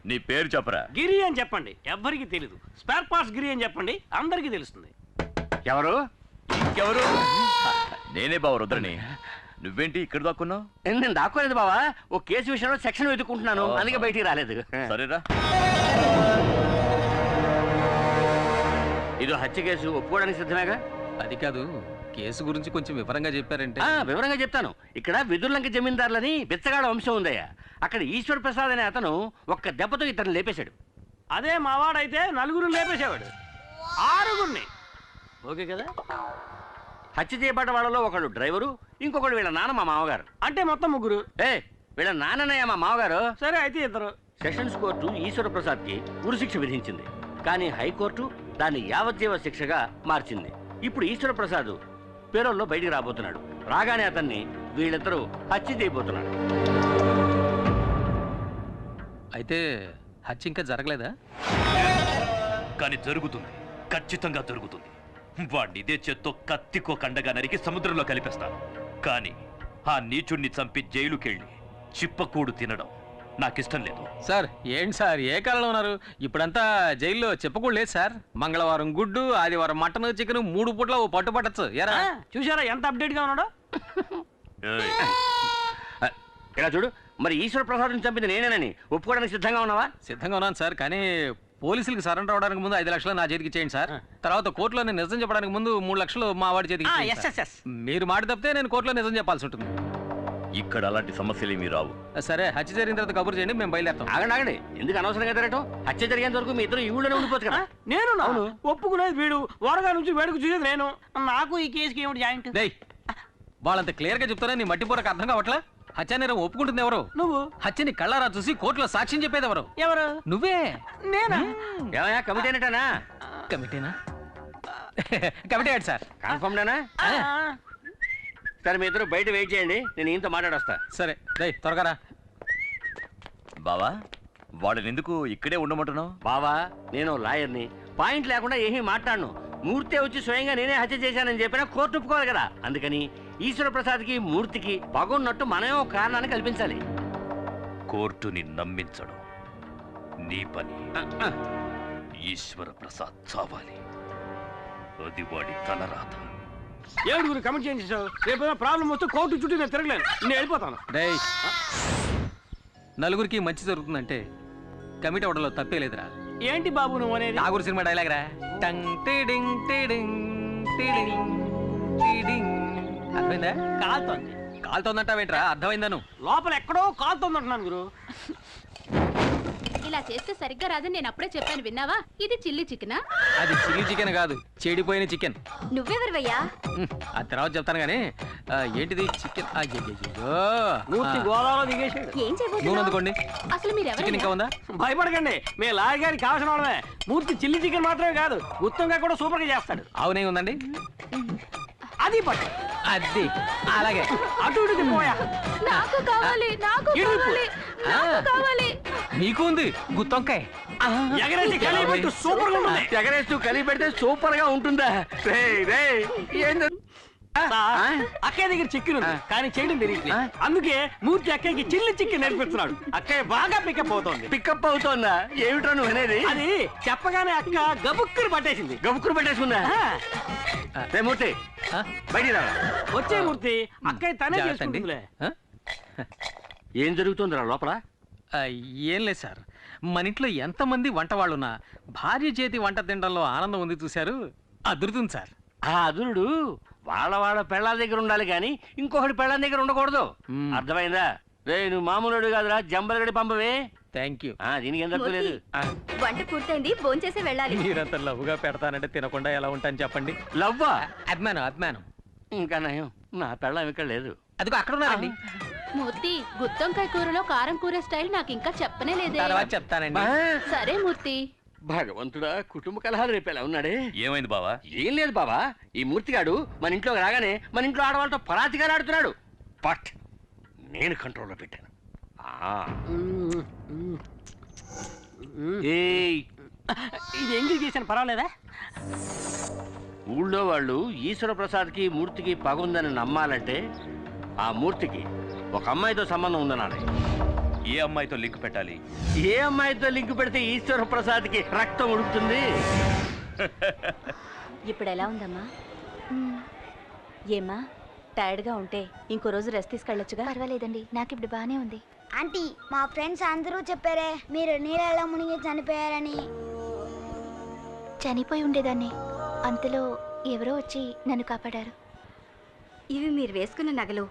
నీ పేరు చెప్పరా. గిరి అని చెప్పండి, ఎవ్వరికి తెలీదు. స్పేర్ పార్ట్స్ గిరి అని చెప్పండి, అందరికీ తెలుస్తుంది. ఎవరు? ఇంకెవరు? నేనే బావ రుద్రని. నువ్వేంటి ఇక్కడ దాక్కున్నావు? నేను దాక్కోలేదు బావా, ఓ కేసు విషయంలో సెక్షన్ వెతుక్కుంటున్నాను, అందుకే బయటికి రాలేదు. సరేరా. ఇది హత్య కేసు, ఒప్పుకోవడానికి సిద్ధమేగా? అది కాదు, కేసు గురించి కొంచెం వివరంగా చెప్పారంటే. వివరంగా చెప్తాను. ఇక్కడ విదుర్లంక జమీందారులని బిచ్చగాడ వంశం ఉందయ్యా. అక్కడ ఈశ్వర ప్రసాద్ అనే అతను ఒక్క దెబ్బతో ఇతను లేపేశాడు. అదే మావాడైతే 4 లేపేసేవాడు, 6. ఓకే కదా? హత్య చేయబడ్డ వాళ్ళలో ఒకడు డ్రైవరు, ఇంకొకడు వీళ్ళ నాన్న మా మామగారు. అంటే మొత్తం 3. వీళ్ళ నాన్ననయ్య మా మామగారు. సరే అయితే 2. సెషన్స్ కోర్టు ఈశ్వర ప్రసాద్ కి ఉరిశిక్ష విధించింది, కానీ హైకోర్టు దాన్ని యావజ్జీవ శిక్షగా మార్చింది. ఇప్పుడు ఈశ్వర ప్రసాద్ పేరోల్లో బయటికి రాబోతున్నాడు. రాగానే అతన్ని వీళ్ళిద్దరూ హత్య చేయబోతున్నాడు. అయితే హత్య ఇంకా జరగలేదా? కానీ జరుగుతుంది, ఖచ్చితంగా జరుగుతుంది. వాడిని ఇదే చేత్తో కత్తికో కండగా నరికి సముద్రంలో కలిపేస్తాను. కానీ ఆ నీచుణ్ణి చంపి జైలుకెళ్ళి చిప్పకూడు తినడం నాకిష్టం లేదు. సార్ ఏంటి సార్ ఏ కాలంలో ఉన్నారు? ఇప్పుడంతా జైల్లో చెప్పకూడదు లేదు సార్. మంగళవారం గుడ్డు, ఆదివారం మటన్, చికెన్ 3 పూట్ల ఓ పట్టు పట్టచ్చు. ఎరా చూసారా ఎంత అప్డేట్ గా ఉన్నాడో? ఇలా చూడు, మరి ఈశ్వర ప్రసాద్ చంపింది నేనేనని ఒప్పుకోవడానికి సిద్ధంగా ఉన్నావా? సిద్ధంగా ఉన్నాను సార్, కానీ పోలీసులకు సరెండర్ అవడానికి ముందు 5 లక్షలు నా చేతికి ఇచ్చేయండి సార్. తర్వాత కోర్టులో నేను నిజం చెప్పడానికి ముందు 3 లక్షలు మా వాడి చేతికి ఇచ్చేయండి సార్. మీరు మాట తప్పితే నేను కోర్టులో నిజం చెప్పాల్సి ఉంటుంది. ఇక్కడ అలాంటి సమస్యలు ఏమీ రావు. సరే, హత్య జరిగిన తర్వాత కబురు చేయండి, మేము బయలుదేరుతాం. ఆగండి, ఎందుకు అనవసరంగా తిరగటం? హత్య జరిగేంత వరకు మీ ఇద్దరు ఈ ఊళ్ళోనే ఉండిపోతుంది కదా. నేను ఒప్పుకునేది వీడు, వరగా నుంచి వేడుకు చూసేది నేను. నాకు ఈ కేసుకి ఏమిటి జాయింట్? వాళ్ళంత క్లియర్ గా చెప్తారా? నీ మట్టిపోరకు అర్థం కావట్లా? హత్య నేరం ఒప్పుకుంటుంది ఎవరు? నువ్వు. హత్యని కళ్ళారా చూసి కోర్టులో సాక్ష్యం చెప్పేది ఎవరు? ఎవరు? నువ్వే. నేనా? కమిటీ అనేటానా? కమిటీనా? కమిటీ ఏంటి సార్? కన్ఫర్మ్డేనా? సరే, మీ ఇద్దరు బయట వెయిట్ చేయండి, నేను ఈయంతో మాట్లాడొస్తా. సరే త్వరగా రా. బావా, వాడిని ఎందుకు ఇక్కడే ఉండమంటున్నావు? బావా, నేను లాయర్ని, పాయింట్ లేకుండా ఏమీ మాట్లాడను. మూర్తి వచ్చి స్వయంగా నేనే హత్య చేశానని చెప్పినా కోర్టు ఒప్పుకోవాలి కదా. అందుకని ఈశ్వర ప్రసాద్కి మూర్తికి పగున్నట్టు మనమే ఒక కారణాన్ని కల్పించాలి. కోర్టుని నమ్మించడం నీ పని. ఈశ్వర ప్రసాద్ చావాలి, అది వాడి తలరాత. ఏడుగురు కమిట్ చేయించావు, రేపు ప్రాబ్లం వస్తే కోర్టు చుట్టూ నేను తిరగలేను, నేను వెళ్ళిపోతాను. నలుగురికి మంచి జరుగుతుందంటే కమిటీ అవడంలో తప్పే లేదురా. ఏంటి బాబు నువ్వు అనేది? నాగూరు సినిమా డైలాగ్ రా. టంగ్ టిడింగ్ టిడింగ్ టిడింగ్ టిడింగ్. అర్థమైందా? కాలుతోందంటావేంట్రా? అర్థమైందా? నువ్వు లోపల ఎక్కడో కాలుతోందంటున్నాను గురు. ఇలా చేస్తే సరిగ్గా రాదని నేను అప్పుడే చెప్పాను, విన్నావా? ఇది చిల్లీ చికెనా? అది చిల్లీ చికెన్ కాదు, చెడిపోయిన చికెన్. నువ్వెవరివయ్యా? ఆ తర్వాత చెప్తాను గానీ ఏంటిది చికెన్? ఏం నూనె అందుకోండి. అసలు మీరు చికెన్ ఇంకా ఉందా? భయపడకండి, మీ లాయర్ గారికి కావాల్సిన వాళ్ళమే. మూర్తి చిల్లీ చికెన్ మాత్రమే కాదు, గుత్తంగా కూడా సూపర్ గా చేస్తాడు. అవునే ఉందండి, అది పట్టు. అది అలాగే అటు ఇటు పోయా. నాకు కావాలి, నాకు కావాలి, నాకు కావాలి. నీకు ఉంది గుత్తొంకాయ. ఎగరేసి కలిపెట్టు, సూపర్ గా ఉంటుంది. ఎగరేస్తూ కలిపి పెడితే సూపర్ గా ఉంటుందా? అక్కయ్య దగ్గర చికెన్ ఉంది, కానీ చేయడం తెలియదు. అందుకే మూర్తి అక్కయ్యకి చిల్లి చికెన్ నేర్పిస్తున్నాడు. అక్కయ్య బాగా పికప్ అవుతోంది. పికప్ అవుతోందా? ఏమిటో నువ్వు అనేది? అది చెప్పగానే అక్క గబుక్కుని పట్టేసింది. గబుక్కుని పట్టేసుకుందా? మూర్తి బయటికి రా. వచ్చే మూర్తి, అక్కయ్య తనే చేసుకుంటుందిలే. ఏం జరుగుతుందిరా లోపల? ఏం లేదు సార్, మన ఇంట్లో ఎంతమంది వంట వాళ్ళున్నా భార్య చేతి వంట తినడంలో ఆనందం ఉంది చూశారు, అదురుతుంది సార్. ఆ అదురుడు వాళ్ళ పెళ్ళాల దగ్గర ఉండాలి కానీ ఇంకొకటి పెళ్ళాల దగ్గర ఉండకూడదు. అర్థమైందా? రే, నువ్వు మామూలుడు కాదురా, జంబలగడి పంపవే. Thank you. దీనికి ఏం తక్కువ లేదు. వంట పూర్తయింది, భోంచేసి వెళ్ళాలి. మీరంత లవ్వుగా పెడతానంటే తినకుండా ఎలా ఉంటాను చెప్పండి. లవ్వా? అభిమానం. ఇంకా నయం, నా పెళ్ళం ఇక్కడ లేదు. అదిగో అక్కడ ఉన్నారండి. మూర్తి, గుత్తొంకాయ కూరలో కారం కూర స్టైల్ నాకు ఇంకా చెప్పనే లేదే. తర్వాత చెప్తానండి. సరే మూర్తి. భగవంతుడా, కుటుంబ కలహాలు రేపేలా ఉన్నాడే. ఏమైంది బావా? ఏం లేదు బావా, ఈ మూర్తిగాడు మన ఇంట్లోకి రాగానే మన ఇంట్లో ఆడవాళ్ళతో పరాతిగా ఆడుతున్నాడు. బట్ నేను కంట్రోల్లో పెట్టాను. ఇది ఎంగిల్ చేశాను, పర్వాలేదా? ఊళ్ళో వాళ్ళు ఈశ్వర ప్రసాద్కి మూర్తికి పగుందని నమ్మాలంటే ఆ మూర్తికి ఒక అమ్మాయితో సంబంధం ఉందనాలి. ఏ అమ్మాయితో లింక్ పెట్టాలి? ఏ అమ్మాయితో లింక్ పెడితే ఈశ్వర ప్రసాద్కి రక్తం ఉడుకుతుంది? ఇప్పుడు ఎలా ఉందమ్మా? ఏమ్మా, టైర్డ్గా ఉంటే ఇంకో రోజు రెస్ట్ తీసుకెళ్ళొచ్చుగా. పర్వాలేదండి, నాకు ఇప్పుడు బాగానే ఉంది. ఆంటీ, మా ఫ్రెండ్స్ అందరూ చెప్పారే మీరు నీళ్ళలో మునిగి చనిపోయారని. చనిపోయి ఉండేదాన్ని, అంతలో ఎవరో వచ్చి నన్ను కాపాడారు. ఇవి మీరు వేసుకున్న నగలు.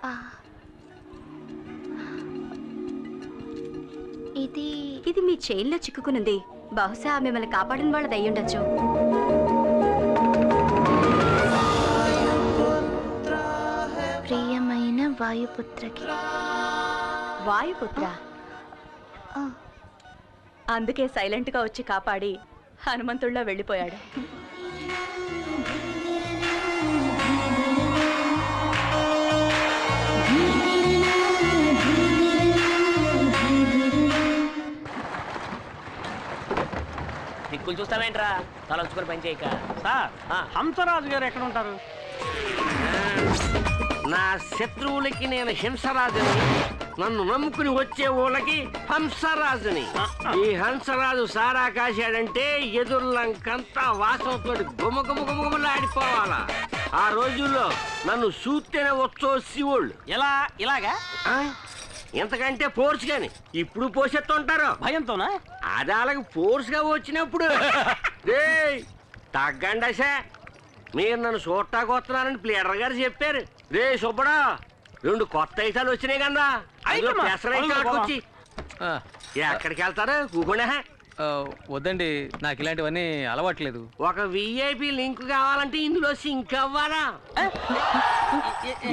ఇది మీ చైన్లో చిక్కుకునుంది. బహుశా మిమ్మల్ని కాపాడిన వాళ్ళది అయ్యుండొచ్చు. ప్రియమైన వాయుపుత్రకి. వాయుపుత్ర? అందుకే సైలెంట్గా వచ్చి కాపాడి హనుమంతుడిలో వెళ్ళిపోయాడు. దిక్కులు చూస్తావేంట్రా తలంచుకొని పని చేయక. సార్ హంసరాజు గారు ఎక్కడ ఉంటారు? నా శత్రువులకి నేను హింసరాజుని, నన్ను నమ్ముకుని వచ్చే ఊళ్ళకి హంసరాజుని. ఈ హంసరాజు సారా కాశాడంటే ఎదుర్లంకంతా వాసనతో గుమగుమగుమగుమలాడిపోవాలా. ఆ రోజుల్లో నన్ను చూస్తేనే వచ్చో శివుళ్ళు. ఎలా ఇలాగా? ఎంతకంటే ఫోర్స్ గాని ఇప్పుడు పోషెత్తుంటారు భయంతోనా? అది అలాగ ఫోర్స్ గా వచ్చినప్పుడు తగ్గండసా. మీరు నన్ను చూడటానికి వస్తున్నారని ప్లేడర్ గారు చెప్పారు. రే సుబ్బడా, 2 కొత్త ఐసాలు వచ్చినాయి కదా, వచ్చి ఎక్కడికి వెళ్తారు? కూకుండా వద్దండి, నాకు ఇలాంటివన్నీ అలవాట్లేదు. ఒక విఐపి లింక్ కావాలంటే ఇందులో సింక్ అవ్వాలా?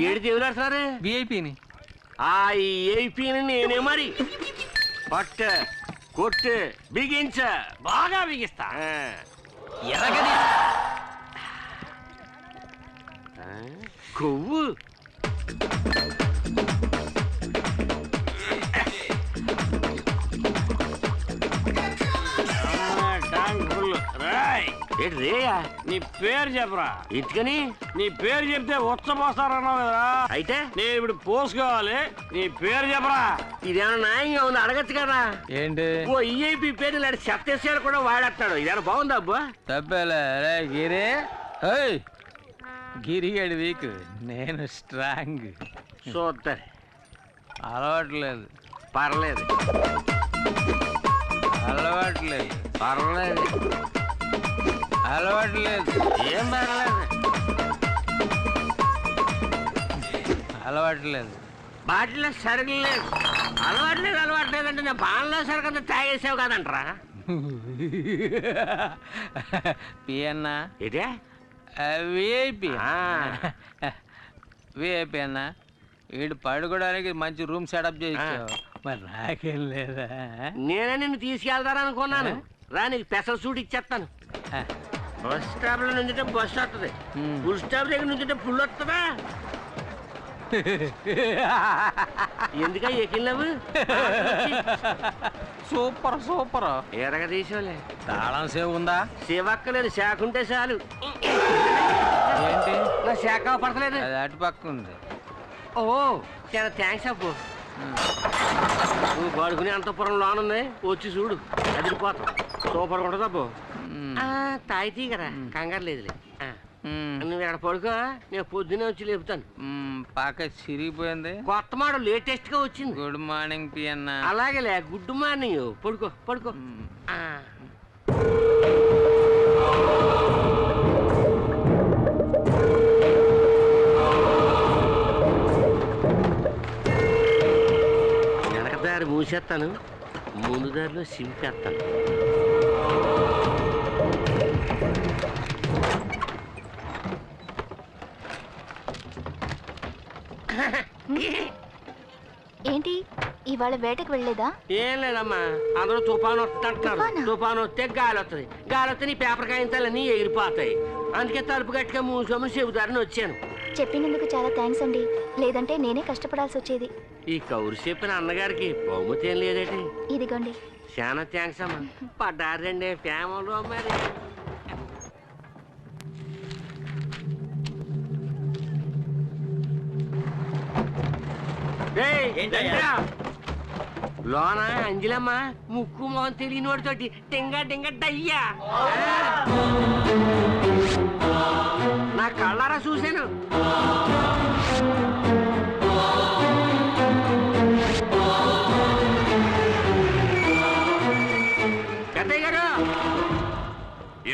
ఏడు దేవులాడుతున్నారు విఐపిని. ఆ విఐపిని నేనే మరి పట్టు కొట్టు బిగించ బాగా బిగిస్తా. ఎరగది కొవ్వు. రేయా నీ పేరు చెప్పరా? ఇటుకని నీ పేరు చెప్తే ఉచ్చపోస్తారన్నావు కదా, అయితే నేను ఇప్పుడు పోసుకోవాలి. నీ పేరు చెప్పరా? ఇదేమన్నా న్యాయంగా ఉంది? అడగచ్చు కదా. ఏంటి? ఓ ఈఐపి పేరు ఇలాంటి సత్యశాలు కూడా వాడేస్తాడు. ఇదేనా బాగుందా అబ్బా? తప్పేలే గిరి. గిరిగాడి వీక్, నేను స్ట్రాంగ్. చూద్దాం. అలవాట్లేదు. పర్లేదు. అలవాట్లేదు. పర్లేదు. అలవాట్లేదు. ఏం పర్లేదు. అలవాట్లేదు. బాటిలో సరుకు లేదు. అలవాట్లేదు అలవాట్లేదు అంటే నేను బాణలో సరుకు అంతా తాగేసావు కదంటరా. పియన్నా ఇదే విఐపి. విఐపి అన్నా, వీడు పడుకోవడానికి మంచి రూమ్ సెటప్ చేయించావు, మరి నాకేం లేదా? నేనే నిన్ను తీసుకెళ్తారనుకున్నాను. రా, నీకు స్పెషల్ సూట్ ఇచ్చేస్తాను. బస్ స్టాప్ లో నుంచుంటే బస్సు వస్తుంది, ఫుల్ స్టాప్ దగ్గర నుంచుంటే ఫుల్ వస్తుందా? ఎందుక ఎక్కినవు? Super super. ఎరగ తీసుకోలే. తాళం సేవ్ ఉందా? సేవక్కలేదు, శాఖ ఉంటే చాలు. ఏంటి? నా శాఖ పడతలేదు. అది అటు పక్క ఉంది. ఓ చాలా థ్యాంక్స్ అప్పు. నువ్వు పడుకునే అంతపురం లోనుంది, వచ్చి చూడు, అదిరిపోతాం. సూపర్ ఉంటుంది అప్పు. తాగితీ కదా, కంగారు లేదులే. నువ్వు ఇక్కడ పడుకో, నేను పొద్దునే వచ్చి లేపుతాను. పాక చిరిగిపోయింది. కొత్త మోడల్ లేటెస్ట్ గా వచ్చింది. గుడ్ మార్నింగ్ పియన్న. అలాగేలే, గుడ్ మార్నింగ్. పడుకో పడుకో. వెనక దారి మూసేస్తాను, ముందు దారిలో సింపేస్తాను. ఏంటి ఇవాళ వేటకు వెళ్ళలేదా? ఏం లేదమ్మా, అందరూ తుఫాను వస్తుంటారు. తుఫాను వస్తే గాలి వస్తుంది, గాలి వస్తే నీ పేపర్ కాయించాలన్నీ ఎగిరిపోతాయి. అందుకే తలుపు గట్టిగా మూసోమని చెబుతారని వచ్చాను. చెప్పినందుకు చాలా థ్యాంక్స్ అండి, లేదంటే నేనే కష్టపడాల్సి వచ్చేది. ఈ కౌరు చెప్పిన అన్నగారికి బహుమతి ఏం లేదేటి? ఇదిగోండి. చాలా థ్యాంక్స్ అమ్మా. పడ్డారండి ఫ్యామిలీలో మరి. లోన అంజలమ్మ ముక్కు మొహం తెలియని వాడితోటి టింగ టింగ డయ్యా. నా కళ్ళారా చూశాను. పెద్దయ్య గారు,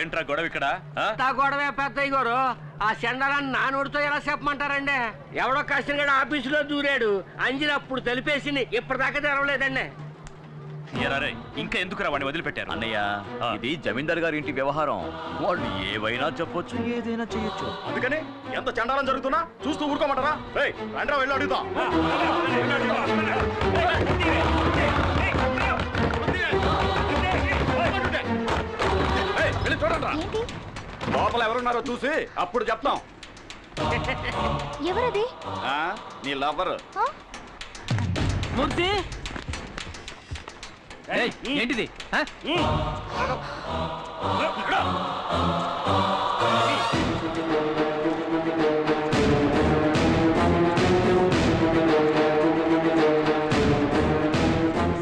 ఏంట్రా గొడవ ఇక్కడ? గొడవే పెద్దయ్య గారు. ఆ చెండాలని నా నోటితో ఎలా చెప్పమంటారండి? ఎవడో కష్టంగా ఆఫీసులో దూరాడు, అంజలి అప్పుడు తెలిపేసింది, ఇప్పటిదాకా తెరవలేదండి. ఇంకా ఎందుకు వాడిని వదిలిపెట్టారు? అన్నయ్య, ఇది జమీందార్ గారి ఇంటి వ్యవహారం. వాళ్ళు ఏవైనా చెప్పొచ్చు, ఏదైనా చేయొచ్చు. అందుకని ఎంత చండాలం జరుగుతున్నా చూస్తూ ఊరుకోమంటారా? రండ్రా, వెళ్ళి అడుగుతాం. లోపల ఎవరున్నారో చూసి అప్పుడు చెప్తాం. ఎవరది? నీ లవర్. మూర్తి, ఏంటిది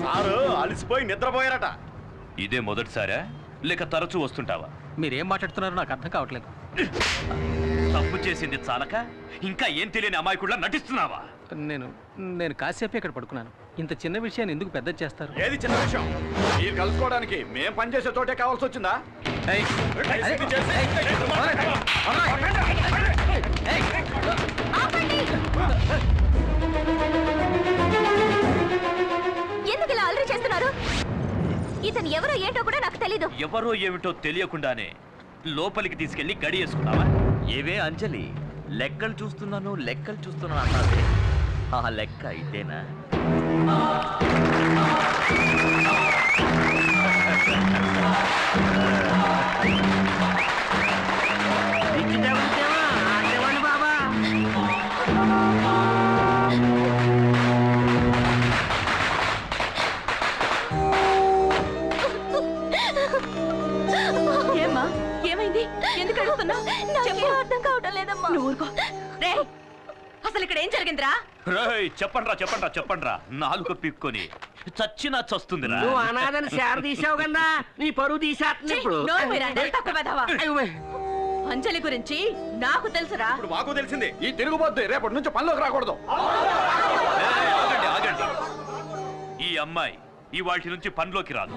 సారు అలసిపోయి నిద్రపోయారట. ఇదే మొదటిసారా లేక తరచూ వస్తుంటావా? మీరేం మాట్లాడుతున్నారో నాకు అర్థం కావట్లేదు. తప్పు చేసింది చాలక ఇంకా ఏం తెలియని అమాయకుడిలా నటిస్తున్నావా? నేను కాసేపే ఇక్కడ పడుకున్నాను. ఇంత చిన్న విషయాన్ని ఎందుకు పెద్ద చేస్తారు? ఏది చిన్న విషయం? మీరు కలుసుకోవడానికి మేం పనిచేసే చోటే కావాల్సి వచ్చిందా? ఎందుకు ఇలా అల్లరి చేస్తున్నారు? ఇతను ఎవరో ఏంటో కూడా నాకు తెలీదు. ఎవరో ఏమిటో తెలియకుండానే లోపలికి తీసుకెళ్లి గడి వేసుకున్నావా? ఏవే అంజలి, లెక్కలు చూస్తున్నాను అన్నది ఆ లెక్క ఇదేనా? ఏమ్మా ఏమైంది? ఎందుకు అడుగుతున్నావు? నాకేం అర్థం కావటం లేదమ్మా. నువ్వు ఊరుకో. రే, అసలు ఇక్కడ ఏం జరిగిందిరా? రేయ్, చెప్పండ్రా నాలుగు పిక్కొని చచ్చినా చస్తుందిరా. నువ్వు అనాథని శార తీసావు కదా, నీ పరువు తీసేస్తుంది ఇప్పుడు. అంజలి గురించి నాకు తెలుసురా. ఇప్పుడు మాకు తెలిసింది. ఈ తిరుగుబోద్దు రేపటి నుంచి పనిలోకి రాకూడదు. ఆగండి. ఈ అమ్మాయి ఇవాటి నుంచి పనిలోకి రాదు.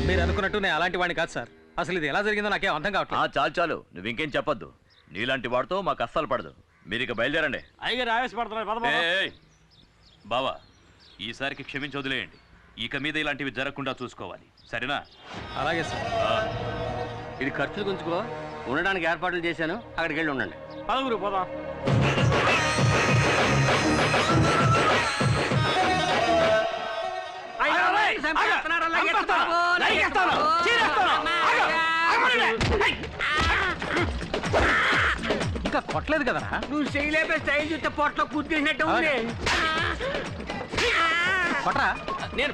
మీరు అనుకున్నట్టు నేను అలాంటి వాడిని కాదు సార్. అసలు ఇది ఎలా జరిగిందో నాకేం అర్థం కావట్లేదు. చాలు నువ్వు ఇంకేం చెప్పొద్దు. నీలాంటి వాడితో మాకు అస్సలు పడదు. మీరు ఇక బయలుదేరండి. అయ్యగారు ఆవేశపడుతున్నారు. బావా, ఈసారికి క్షమించి వదిలేయండి. ఇక మీద ఇలాంటివి జరగకుండా చూసుకోవాలి, సరేనా? అలాగే సార్. ఇది ఖర్చులు గుంచుకో. ఉండడానికి ఏర్పాట్లు చేశాను, అక్కడికి వెళ్ళి ఉండండి. పదగురు పోదాం. ఇంకా కొట్టలేదు కదా. నువ్వు చేయలేపే స్టైల్ చూస్తే పొట్టలో కుద్దేసినట్టు ఉంది. కొట్రా. నేను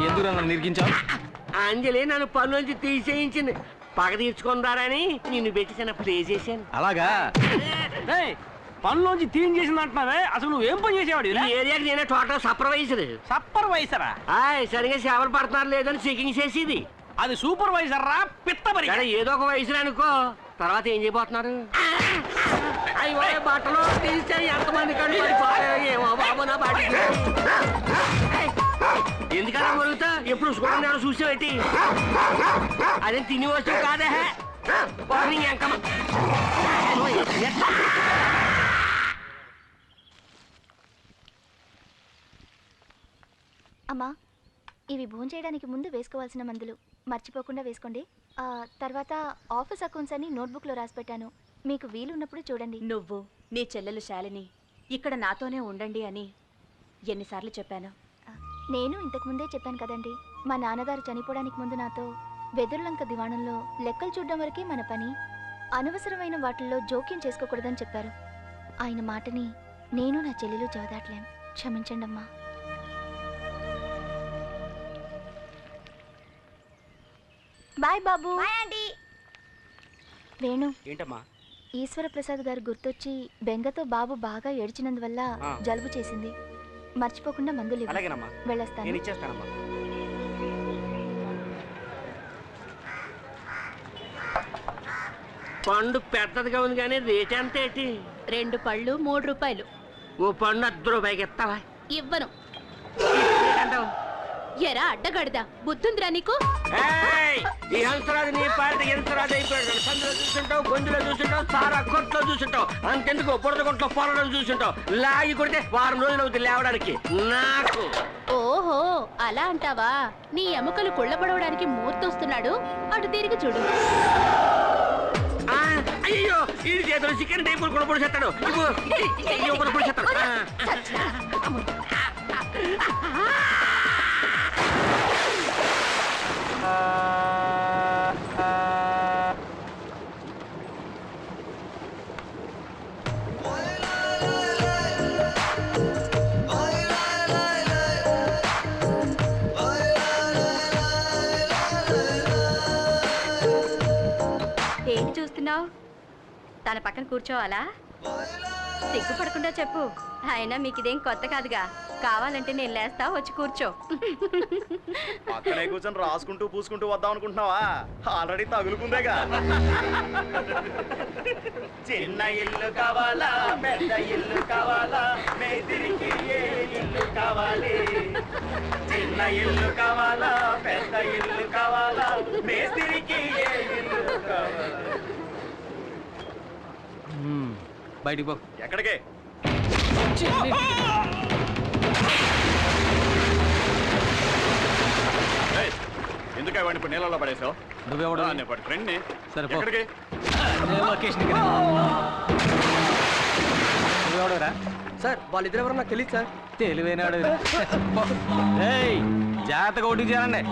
ఎందుకు నన్ను నిరికించావు? అంజలి నన్ను పనులోంచి తీసేయించింది. పగ తీర్చుకుందారని నిన్ను పెట్టి చిన్న ప్లే చేశాను. అలాగా? పనులోంచి తీన్ చేసింది అంటున్నావే, అసలు నువ్వేం పని చేసేవాడు? ఈ ఏరియాకి నేనే టోటల్ సూపర్వైజరా? సరిగా సేవలు పడుతున్నారు లేదని చెకింగ్ చేసేది. అది సూపర్వైజర్ రా, పిత్తబరి. ఏదో ఒక వయసులో అనుకో. తర్వాత ఏం చేయబోతున్నారు? అయ్యో బట్టలు తీస్తే ఎంతమంది కంటే ఏమో బాబు నా బాడీ. ఎందుకలా మొరుగుతా? ఎప్పుడు చూడండి చూసేవేటి? అదే తిని వస్తువు కాదే. అమ్మా, ఇవి భోజనం చేయడానికి ముందు వేసుకోవాల్సిన మందులు మర్చిపోకుండా వేసుకోండి. తర్వాత ఆఫీస్ అకౌంట్స్ అని నోట్బుక్లో రాసి పెట్టాను. మీకు వీలున్నప్పుడు చూడండి. నువ్వు నీ చెల్లెలు శాలిని ఇక్కడ నాతోనే ఉండండి అని ఎన్నిసార్లు చెప్పాను? నేను ఇంతకుముందే చెప్పాను కదండి. మా నాన్నగారు చనిపోవడానికి ముందు నాతో వెదురులంక దివాణంలో లెక్కలు చూడడం వరకే మన పని, అనవసరమైన వాటిల్లో జోక్యం చేసుకోకూడదని చెప్పారు. ఆయన మాటని నేను నా చెల్లెలు జవదాట్లేం. క్షమించండి అమ్మా. బాయ్ బాబు. వేణు, ఏంటమ్మా? ఈశ్వర ప్రసాద్ గారు గుర్తొచ్చి బెంగతో బాబు బాగా ఏడ్చినందువల్ల జలుబు చేసింది. మర్చిపోకుండా మందులు ఇవ్వు. వెళ్ళొస్తాను. పండు పెద్దదిగా ఉంది కానీ రేట్ ఎంత ఏంటి? 2 పళ్ళు 3 రూపాయలు. ఓ పండు 10 రూపాయకి ఇస్తావా? ఇవ్వను. ఎరా అడ్డగడదా, బుద్ధుందిరా నీకు? ఈ హంసరాజు నీ పాట హంసరాజు అయిపోయాడు. సందులో చూసుంటావు, గొంతులో చూసుంటావు, సారా కొట్లో చూసుంటావు, అంతెందుకు బురద కొట్లో పొరడం చూసుంటావు. లాగి కొడితే వారం రోజులు అవుతుంది లేవడానికి నాకు. ఓహో, అలా అంటావా? నీ ఎముకలు కుళ్ళబడవడానికి మూర్తొస్తున్నాడు, అటు తిరిగి చూడు. అయ్యో ఈ చేతులు చికెన్ టైపులు కూడా పొడి చేస్తాడు. పొడి చేస్తాడు. ఏంటి చూస్తున్నావు? తన పక్కన కూర్చోవాలా? సిగ్గుపడకుండా చెప్పు. అయినా మీకు ఇదేం కొత్త కాదుగా. కావాలంటే నేను లేస్తా, వచ్చి కూర్చో. పక్కనే కూర్చొని రాసుకుంటూ పూసుకుంటూ వద్దాం అనుకుంటున్నావా? ఆల్రెడీ తగులుకుందేగా. చిన్న ఇల్లు కావాలా, పెద్ద ఇల్లు కావాలా, మేస్త్రికి ఏ ఇల్లు కావాలి? చిన్న ఇల్లు కావాలా, పెద్ద ఇల్లు కావాలా, మేస్త్రికి ఏ ఇల్లు కావాలి? బయటికి పో. ఎక్కడికి? ఎందుకే వాడిని ఇప్పుడు నీళ్ళలో పడేసావు? నువ్వెవడు? ఫ్రెండ్ని. సరే పో. ఎక్కడికి? నువ్వెవడరా? సార్ వాళ్ళిద్దరు ఎవరో నాకు తెలియదు సార్. తెలివైనాడు. జాగ్రత్తగా ఒడ్డు చేయాలండి.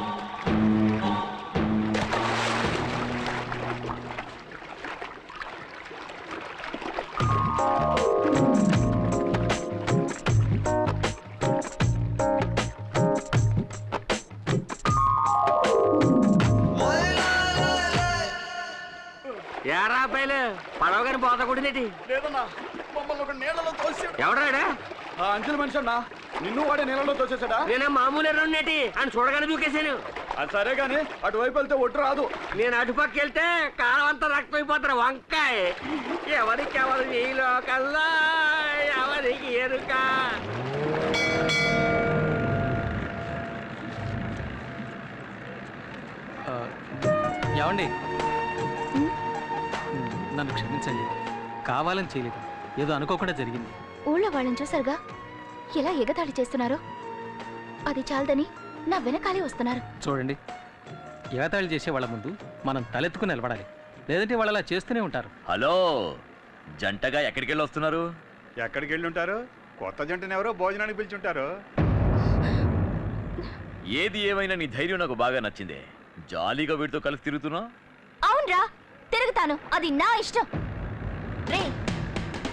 ఏరా అబ్బాయిలు పడవ గారి పోత కొట్టిందేటి? లేదన్నా, మమ్మల్ని ఒక నీళ్ళలో తోసాడు. ఎవడాడా? అంచెల మనిషి అన్నా. నిన్ను వాడే నీళ్ళలో తోసేసాడా? నేను మామూలు ఎర్రనేటి అని చూడగానే దూకేశాను. అది సరే గానీ అటువైపు వెళ్తే ఒట్టు రాదు. నేను అటుపక్క వెళ్తే కాలం అంతా రక్తం అయిపోతారు. వంకాయ ఎవరికి ఎవరు ఈ లోకల్లా ఎవరికి ఎరుక? ఏమండి, నన్ను క్షమించండి. కావాలని చేయలేదు, ఏదో అనుకోకుండా జరిగింది. ఊళ్ళో వాళ్ళని చూసారుగా ఎలా ఎగతాళి చేస్తున్నారో. అది చాలదని నా వెనకాలే వస్తున్నారు. చూడండి, ఎగతాళి చేసే వాళ్ళ ముందు మనం తలెత్తుకుని నిలబడాలి, లేదంటే వాళ్ళు అలా చేస్తూనే ఉంటారు. హలో, జంటగా ఎక్కడికి వెళ్ళి వస్తున్నారు? ఎక్కడికి వెళ్ళి ఉంటారు? కొత్త జంటను ఎవరో భోజనానికి పిలుచుంటారు. ఏది ఏమైనా నీ ధైర్యం నాకు బాగా నచ్చింది. జాలీగా వీడితో కలిసి తిరుగుతున్నావు. అవునరా, తిరుగుతాను, అది నా ఇష్టం. రే,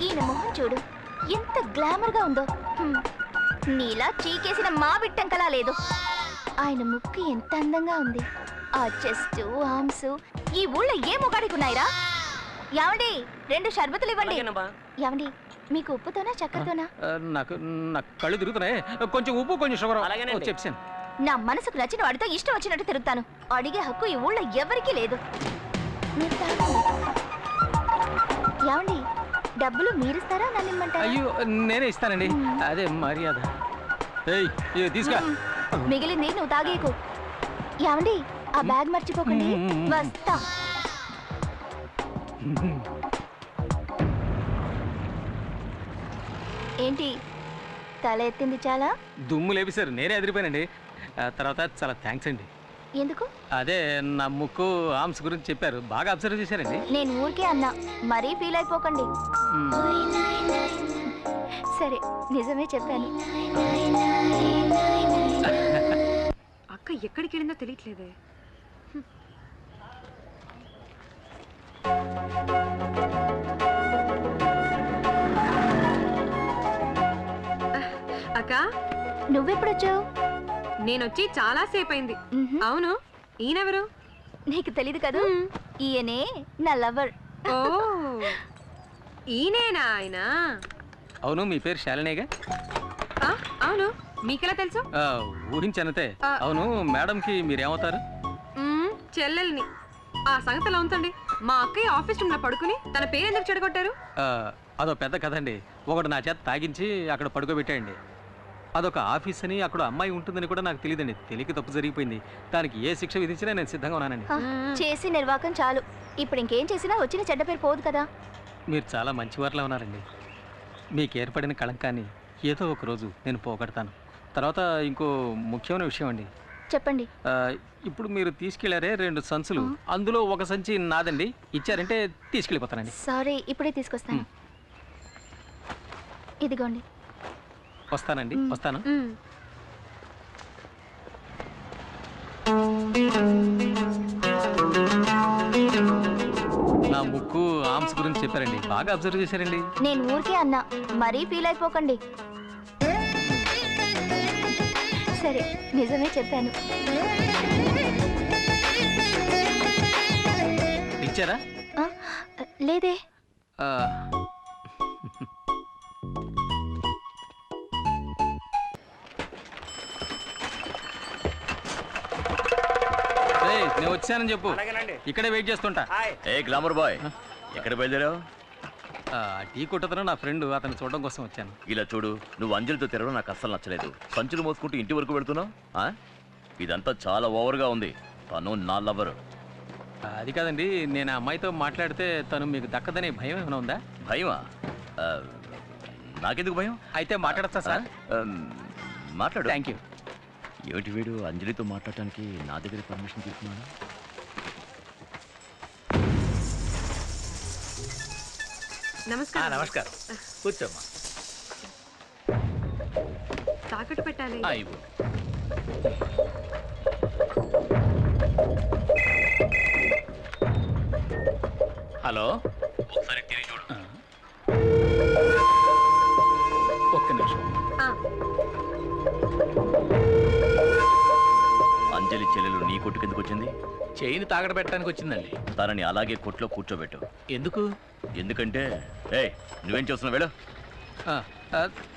ఈయన మొహం చూడు, ఎంత గ్లామర్ గా ఉందో. నీలా చీకేసిన మా బిట్టంకలా లేదు. ఆయన ముక్కు ఎంత అందంగా ఉంది. ఆ చెస్ట్, ఆర్మ్స్ ఈ ఊళ్ళో ఏ మొగాడికి ఉన్నాయిరా? యావండి, 2 షర్బతులు ఇవ్వండి. యావండి, మీకు ఉప్పుతోనా చక్కెరతోనా? నాకు కళ్ళు తిరుగుతున్నాయి. కొంచెం ఉప్పు, కొంచెం షుగర్ చెప్పాను. నా మనసుకు నచ్చిన వాడితో ఇష్టం వచ్చినట్టు తిరుగుతాను. అడిగే హక్కు ఈ ఊళ్ళో ఎవరికీ లేదు. మీరు తాగండి. యావండి, డబ్బులు మీరిస్తారా నన్ను ఇమ్మంటారా? అయ్యో, నేనే ఇస్తానండి, అదే మర్యాద. తీసుకా. మిగిలింది నువ్వు తాగేకు. యావండి, ఆ బ్యాగ్ మర్చిపోకండి. వస్తా. ఏంటి తల ఎత్తింది చాలా? దుమ్ము లేపిసారు, నేనే ఎదిరిపోయానండి. తర్వాత చాలా థ్యాంక్స్ అండి. ఎందుకు? అదే నా ముక్కు ఆర్మ్స్ గురించి చెప్పారు, బాగా అబ్జర్వ్ చేశారండి. నేను ఊరికే అన్నా, మరీ ఫీల్ అయిపోకండి. సరే, నిజమే చెప్పాను. అక్క ఎక్కడికి వెళ్ళిందో తెలియట్లేదే. అక్క, నువ్వెప్పుడొచ్చావు? నేనొచ్చి చాలా సేపు అయింది. అవును, ఈయనెవరు? నీకు తెలీదు కదా, ఈయనే నా లవర్. ఓ, ఈయనేనా ఆయన? అవును, మీ పేరు శాలినేగా? అవును, మీకెలా తెలుసు? ఊహించనతే. అవును, మేడంకి మీరేమవుతారు? చెల్లెల్ని. ఆ సంగతిలో ఉంచండి. మా అక్కయ్య ఆఫీస్ రూమ్ లో పడుకుని తన పేరు ఎందుకు చెడగొట్టారు? అదో పెద్ద కదండి. ఒకడు నా చేత తాగించి అక్కడ పడుకోబెట్టాయండి. అదొక ఆఫీస్ అని, అక్కడ అమ్మాయి ఉంటుందని కూడా నాకు తెలియదండి. తెలియక తప్పు జరిగిపోయింది. దానికి ఏ శిక్ష విధించినా నేను సిద్ధంగా ఉన్నానండి. చేసి నిర్వాకం చాలు. ఇప్పుడు ఇంకేం చేసినా వచ్చిన చెడ్డ పేరు పోదు కదా. మీరు చాలా మంచివారిలా ఉన్నారండి. మీకు ఏర్పడిన కళంకాన్ని ఏదో ఒక రోజు నేను పోగొడతాను. తర్వాత ఇంకో ముఖ్యమైన విషయం అండి. చెప్పండి. ఇప్పుడు మీరు తీసుకెళ్లారే 2 సంచులు, అందులో ఒక సంచి నాదండి. ఇచ్చారంటే తీసుకెళ్ళిపోతానండి. సారీ, ఇప్పుడే తీసుకొస్తాను. ఇదిగోండి. వస్తానండి, వస్తాను. నా ముక్కు ఆర్మ్స్ గురించి చెప్పారండి, బాగా అబ్జర్వ్ చేశారండి. నేను ఊరికే అన్నా, మరీ ఫీల్ అయిపోకండి. సరే, నిజమే చెప్పాను. ఇచ్చారా? లేదే. నేను వచ్చానని చెప్పు, ఇక్కడే వెయిట్ చేస్తుంటా. ఏ గ్లామర్ బాయ్, ఎక్కడ బయలుదేరావు? టీ కొట్టతను నా ఫ్రెండ్, అతను చూడడం కోసం వచ్చాను. ఇలా చూడు, నువ్వు అంజలితో తిరగడం నాకు అస్సలు నచ్చలేదు. సంచులు మోసుకుంటూ ఇంటి వరకు వెళ్తున్నావు. ఇదంతా చాలా ఓవర్గా ఉంది. తను నా లవర్. అది కాదండి, నేను ఆ అమ్మాయితో మాట్లాడితే తను మీకు దక్కదనే భయం ఏమైనా ఉందా? భయమా? నాకెందుకు భయం? అయితే మాట్లాడతా సార్. మాట్లాడు. Thank you. ఏమిటి వీడు అంజలితో మాట్లాడటానికి నా దగ్గర పర్మిషన్ తీసుకున్నాను? నమస్కారం. నమస్కారం, కూర్చోమ్మా. తాకట్టు పెట్టాలి. హలో, ఒకసారి తిరిగి చూడు. ఒక్క నిమిషం. అంజలి చెల్లెలు నీ కొట్టుకు ఎందుకు వచ్చింది? చైన్ తాకట్టు పెట్టడానికి వచ్చిందండి. తనని అలాగే కొట్లో కూర్చోబెట్టు. ఎందుకు? ఎందుకంటే నువ్వేం చేస్తున్నావు? వెళ్ళు.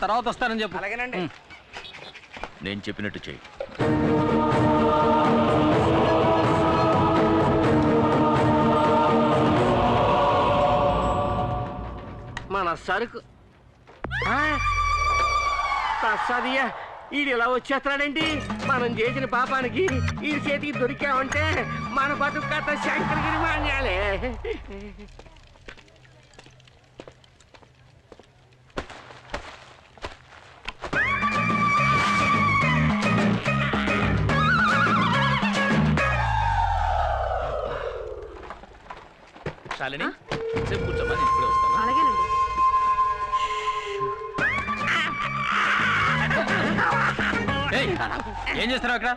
తర్వాత వస్తానని చెప్పు. అలాగేనండి. నేను చెప్పినట్టు చెయ్యి. మన సరుకు ప్రసాదియా, ఈడు ఇలా వచ్చేస్తాడండి. మనం చేసిన పాపానికి ఈ చేతికి దొరికామంటే మన బతుకు కథ శంకరగిరి మాన్యాలే. శాలిని, సేపు కూర్చోమ్మా, నేను ఇప్పుడే వస్తాను. అలాగేనండి. ఏం చేస్తున్నావు అక్కడ?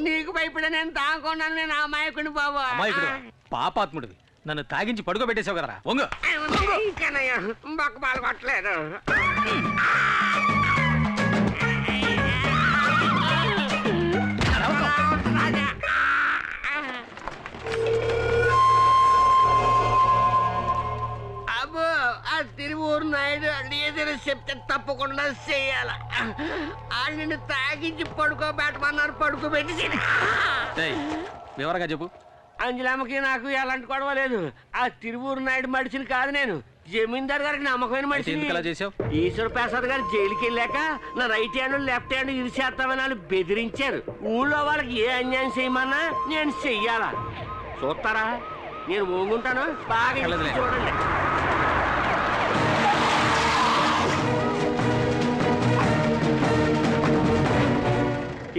నీకు భయపడే నేను తాగుకున్నాను. నేను అమాయకుని బాబు. అమాయకుడు? పాపాత్ముడివి. నన్ను తాగించి పడుకోబెట్టేసావు కదరా. వంగు. బొక్క పాలు కొట్టలేదు. అబ్బో, ఆ తిరువూరు నాయుడు ఏదైనా చెప్తే తప్పకుండా చెయ్యాల. ఆ నిన్ను తాగించి పడుకోబెట్టమన్నారు, పడుకోబెట్టి. వివరంగా చెప్పు. అంజలమ్మకి నాకు ఎలాంటి గొడవ లేదు. ఆ తిరువూరు నాయుడు మడిచిని కాదు నేను, జమీందార్ గారికి నమ్మకమైన మనిషి. ఈశ్వర ప్రసాద్ గారు జైలుకి వెళ్ళాక నా రైట్ హ్యాండ్ లెఫ్ట్ హ్యాండ్ ఇరిచేస్తామని వాళ్ళు బెదిరించారు. ఊళ్ళో వాళ్ళకి ఏ అన్యాయం చేయమన్నా నేను చెయ్యాలా. చూస్తారా? నేను ఓంగుంటాను, బాగా చూడండి.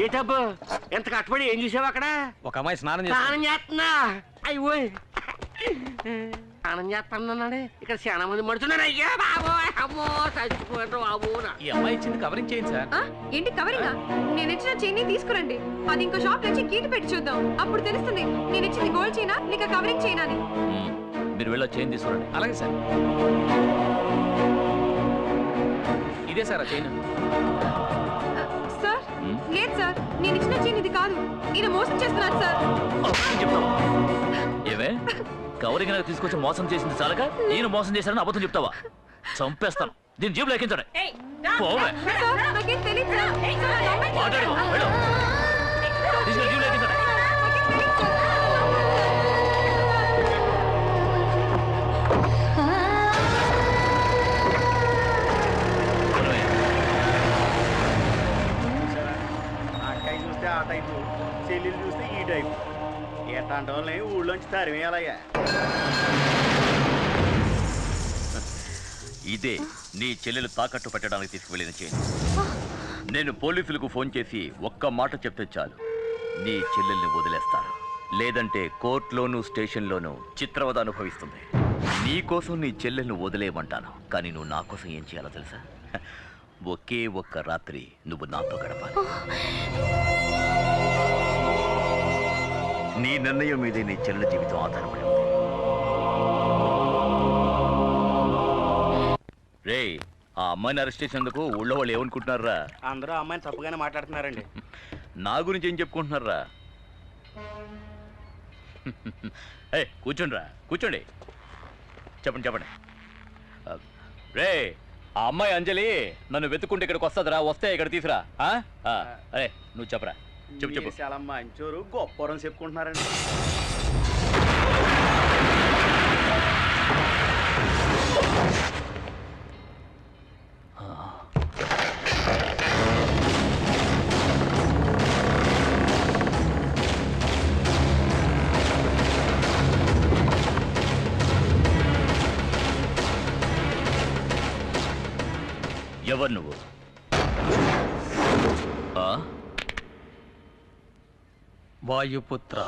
ఏటబ్బు, ఎంత కష్టపడి ఏం చూసావు అక్కడ? ఒక అమ్మాయి స్నానం చేస్తున్నా. అయ్యో, స్నానం చేస్తానన్నాడే. ఇక్కడ చాలా మంది మడుతున్నారు. అయ్యా బాబో, అమ్మో చచ్చిపోయారు బాబు. ఈ అమ్మాయి ఇచ్చింది కవరింగ్ చేయండి సార్. ఏంటి కవరింగా? నేను ఇచ్చిన చైన్ తీసుకురండి. అది ఇంకో షాప్ నుంచి గీటు పెట్టి చూద్దాం, అప్పుడు తెలుస్తుంది నేను ఇచ్చింది గోల్డ్ చైనా లేక కవరింగ్ చైనా అని. మీరు వెళ్ళి చైన్ తీసుకురండి. అలాగే సార్. ఇదే సార్ ఆ చైన్. సార్ లేదు సార్, నేను ఇచ్చిన చైన్ ఇది కాదు. ఈయన మోసం చేస్తున్నాను సార్. ఏమే, కవరింగ్ తీసుకొచ్చి మోసం చేసింది చాలక నేను మోసం చేశానని అబద్ధం చెప్తావా? చంపేస్తాను. దీని జీబులో ఎక్కించండి. పోవే. మాట్లాడు. వెళ్ళు. తీసుకెళ్ళి జీబులో ఎక్కించండి. అక్కయ్య చూస్తే ఆ టైపు, చెల్లెలు చూస్తే ఈ టైపు. ఎట్లాంటి వాళ్ళని ఊళ్ళోంచి తరిమేయాలయ్యా. ఇదే నీ చెల్లెలు తాకట్టు పెట్టడానికి తీసుకువెళ్ళిన చైన్. నేను పోలీసులకు ఫోన్ చేసి ఒక్క మాట చెప్తే చాలు, నీ చెల్లెల్ని వదిలేస్తారు. లేదంటే కోర్టులోనూ స్టేషన్లోనూ చిత్రవద అనుభవిస్తుంది. నీకోసం నీ చెల్లెల్ని వదిలేయమంటాను, కానీ నువ్వు నా కోసం ఏం చేయాలో తెలుసా? ఒకే ఒక్క రాత్రి నువ్వు నాతో గడపాలి. నీ నిర్ణయం మీదే నీ చెల్లెల జీవితం ఆధారపడి ఉంది. రే, ఆ అమ్మాయిని అరెస్ట్ చేసేందుకు ఊళ్ళో వాళ్ళు ఏమనుకుంటున్నారా? అందరూ అమ్మాయిని తప్పుగానే మాట్లాడుతున్నారండి. నా గురించి ఏం చెప్పుకుంటున్నారా? కూర్చోండిరా, కూర్చోండి. చెప్పండి. రే, ఆ అమ్మాయి అంజలి నన్ను వెతుక్కుంటే ఇక్కడికి వస్తుందిరా, వస్తే ఇక్కడ తీసురా. అరే నువ్వు చెప్పరా, చెప్పు. చాలా మంచోరు గొప్పరం చెప్పుకుంటున్నారండి. ఎవరు నువ్వు? వాయుపుత్ర.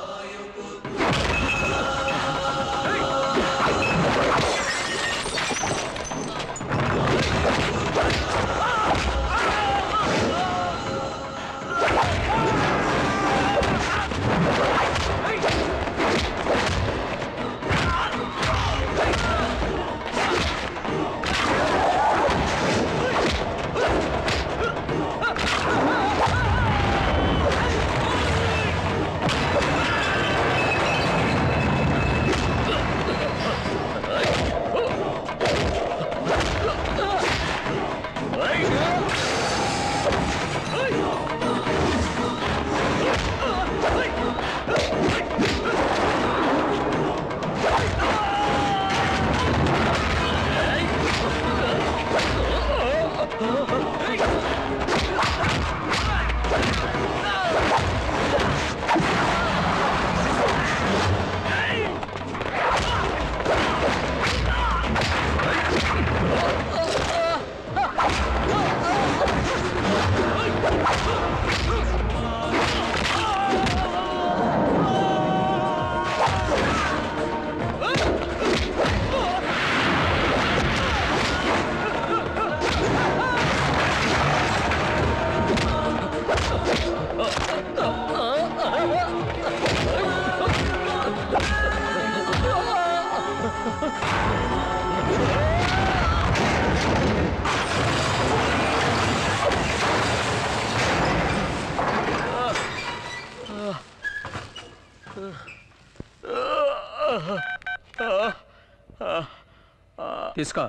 తీసుకో.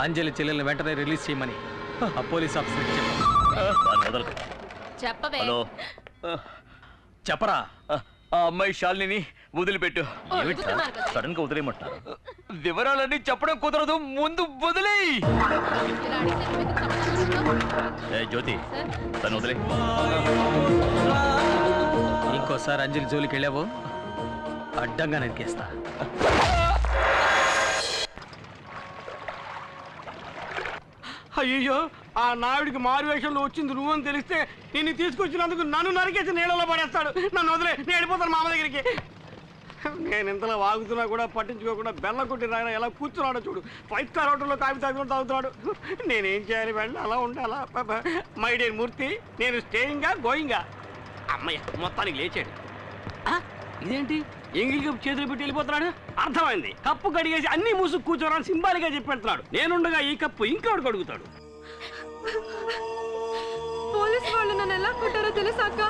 అంజలి చెల్లెల్ని వెంటనే రిలీజ్ చేయమని ఆ పోలీస్ ఆఫీసర్కి చెప్పవే. హలో, చెప్పరా. ఆ అమ్మాయి శాలిని వదిలిపెట్టు. సడన్ గా వదిలేయమంటున్నారు. వివరాలన్నీ చెప్పడం కుదరదు, ముందు వదిలేయ్. జ్యోతి, తను వదిలే. ఇంకోసారి అంజలి జోలికి వెళ్ళావు, అడ్డంగా నరికేస్తా. అయ్యో, ఆ నాయుడికి మారు వేషంలో వచ్చింది నువ్వని తెలిస్తే నిన్ను తీసుకొచ్చినందుకు నన్ను నరికేసి నీళ్ళలో పడేస్తాడు. నన్ను వదిలే, నేను వెళ్ళిపోతాను మామ దగ్గరికి. నేను ఇంతలో వాగుతున్నా కూడా పట్టించుకోకుండా బెల్లం కొట్టి రాయన ఎలా కూర్చున్నాడో చూడు. 5 స్టార్ హోటల్లో కాఫీ తాగుతున్నాడు. నేనేం చేయాలి? వెళ్ళి అలా ఉండాలా? మై డియర్ మూర్తి, నేను స్టేయింగా గోయింగా? అమ్మయ్య, మొత్తానికి లేచాడు. ఇదేంటి ఎంగిల్ కప్పు చేతులు పెట్టి వెళ్ళిపోతున్నాడు? అర్థమైంది, కప్పు కడిగేసి అన్ని మూసుకు కూర్చోరని సింబాలిగా చెప్పి పెడుతున్నాడు. నేనుండగా ఈ కప్పు ఇంకోటి కడుగుతాడు. పోలీసు వాళ్ళు నన్ను ఎలా కొట్టారో తెలుసా అక్క?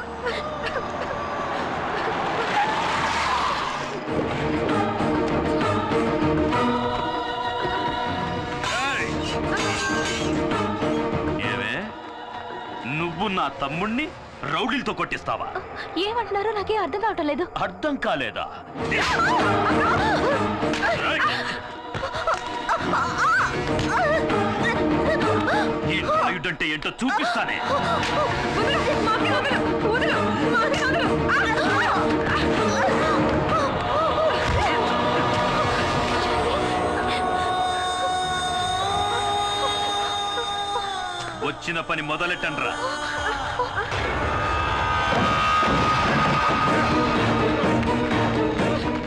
ఏమే, నువ్వు నా తమ్ముణ్ణి రౌడీలతో కొట్టిస్తావా? ఏమంటున్నారో నాకే అర్థం కావటం లేదు. అర్థం కాలేదా? ఈ నాయుడంటే ఏంటో చూపిస్తానే. వచ్చిన పని మొదలెట్టండ్రా.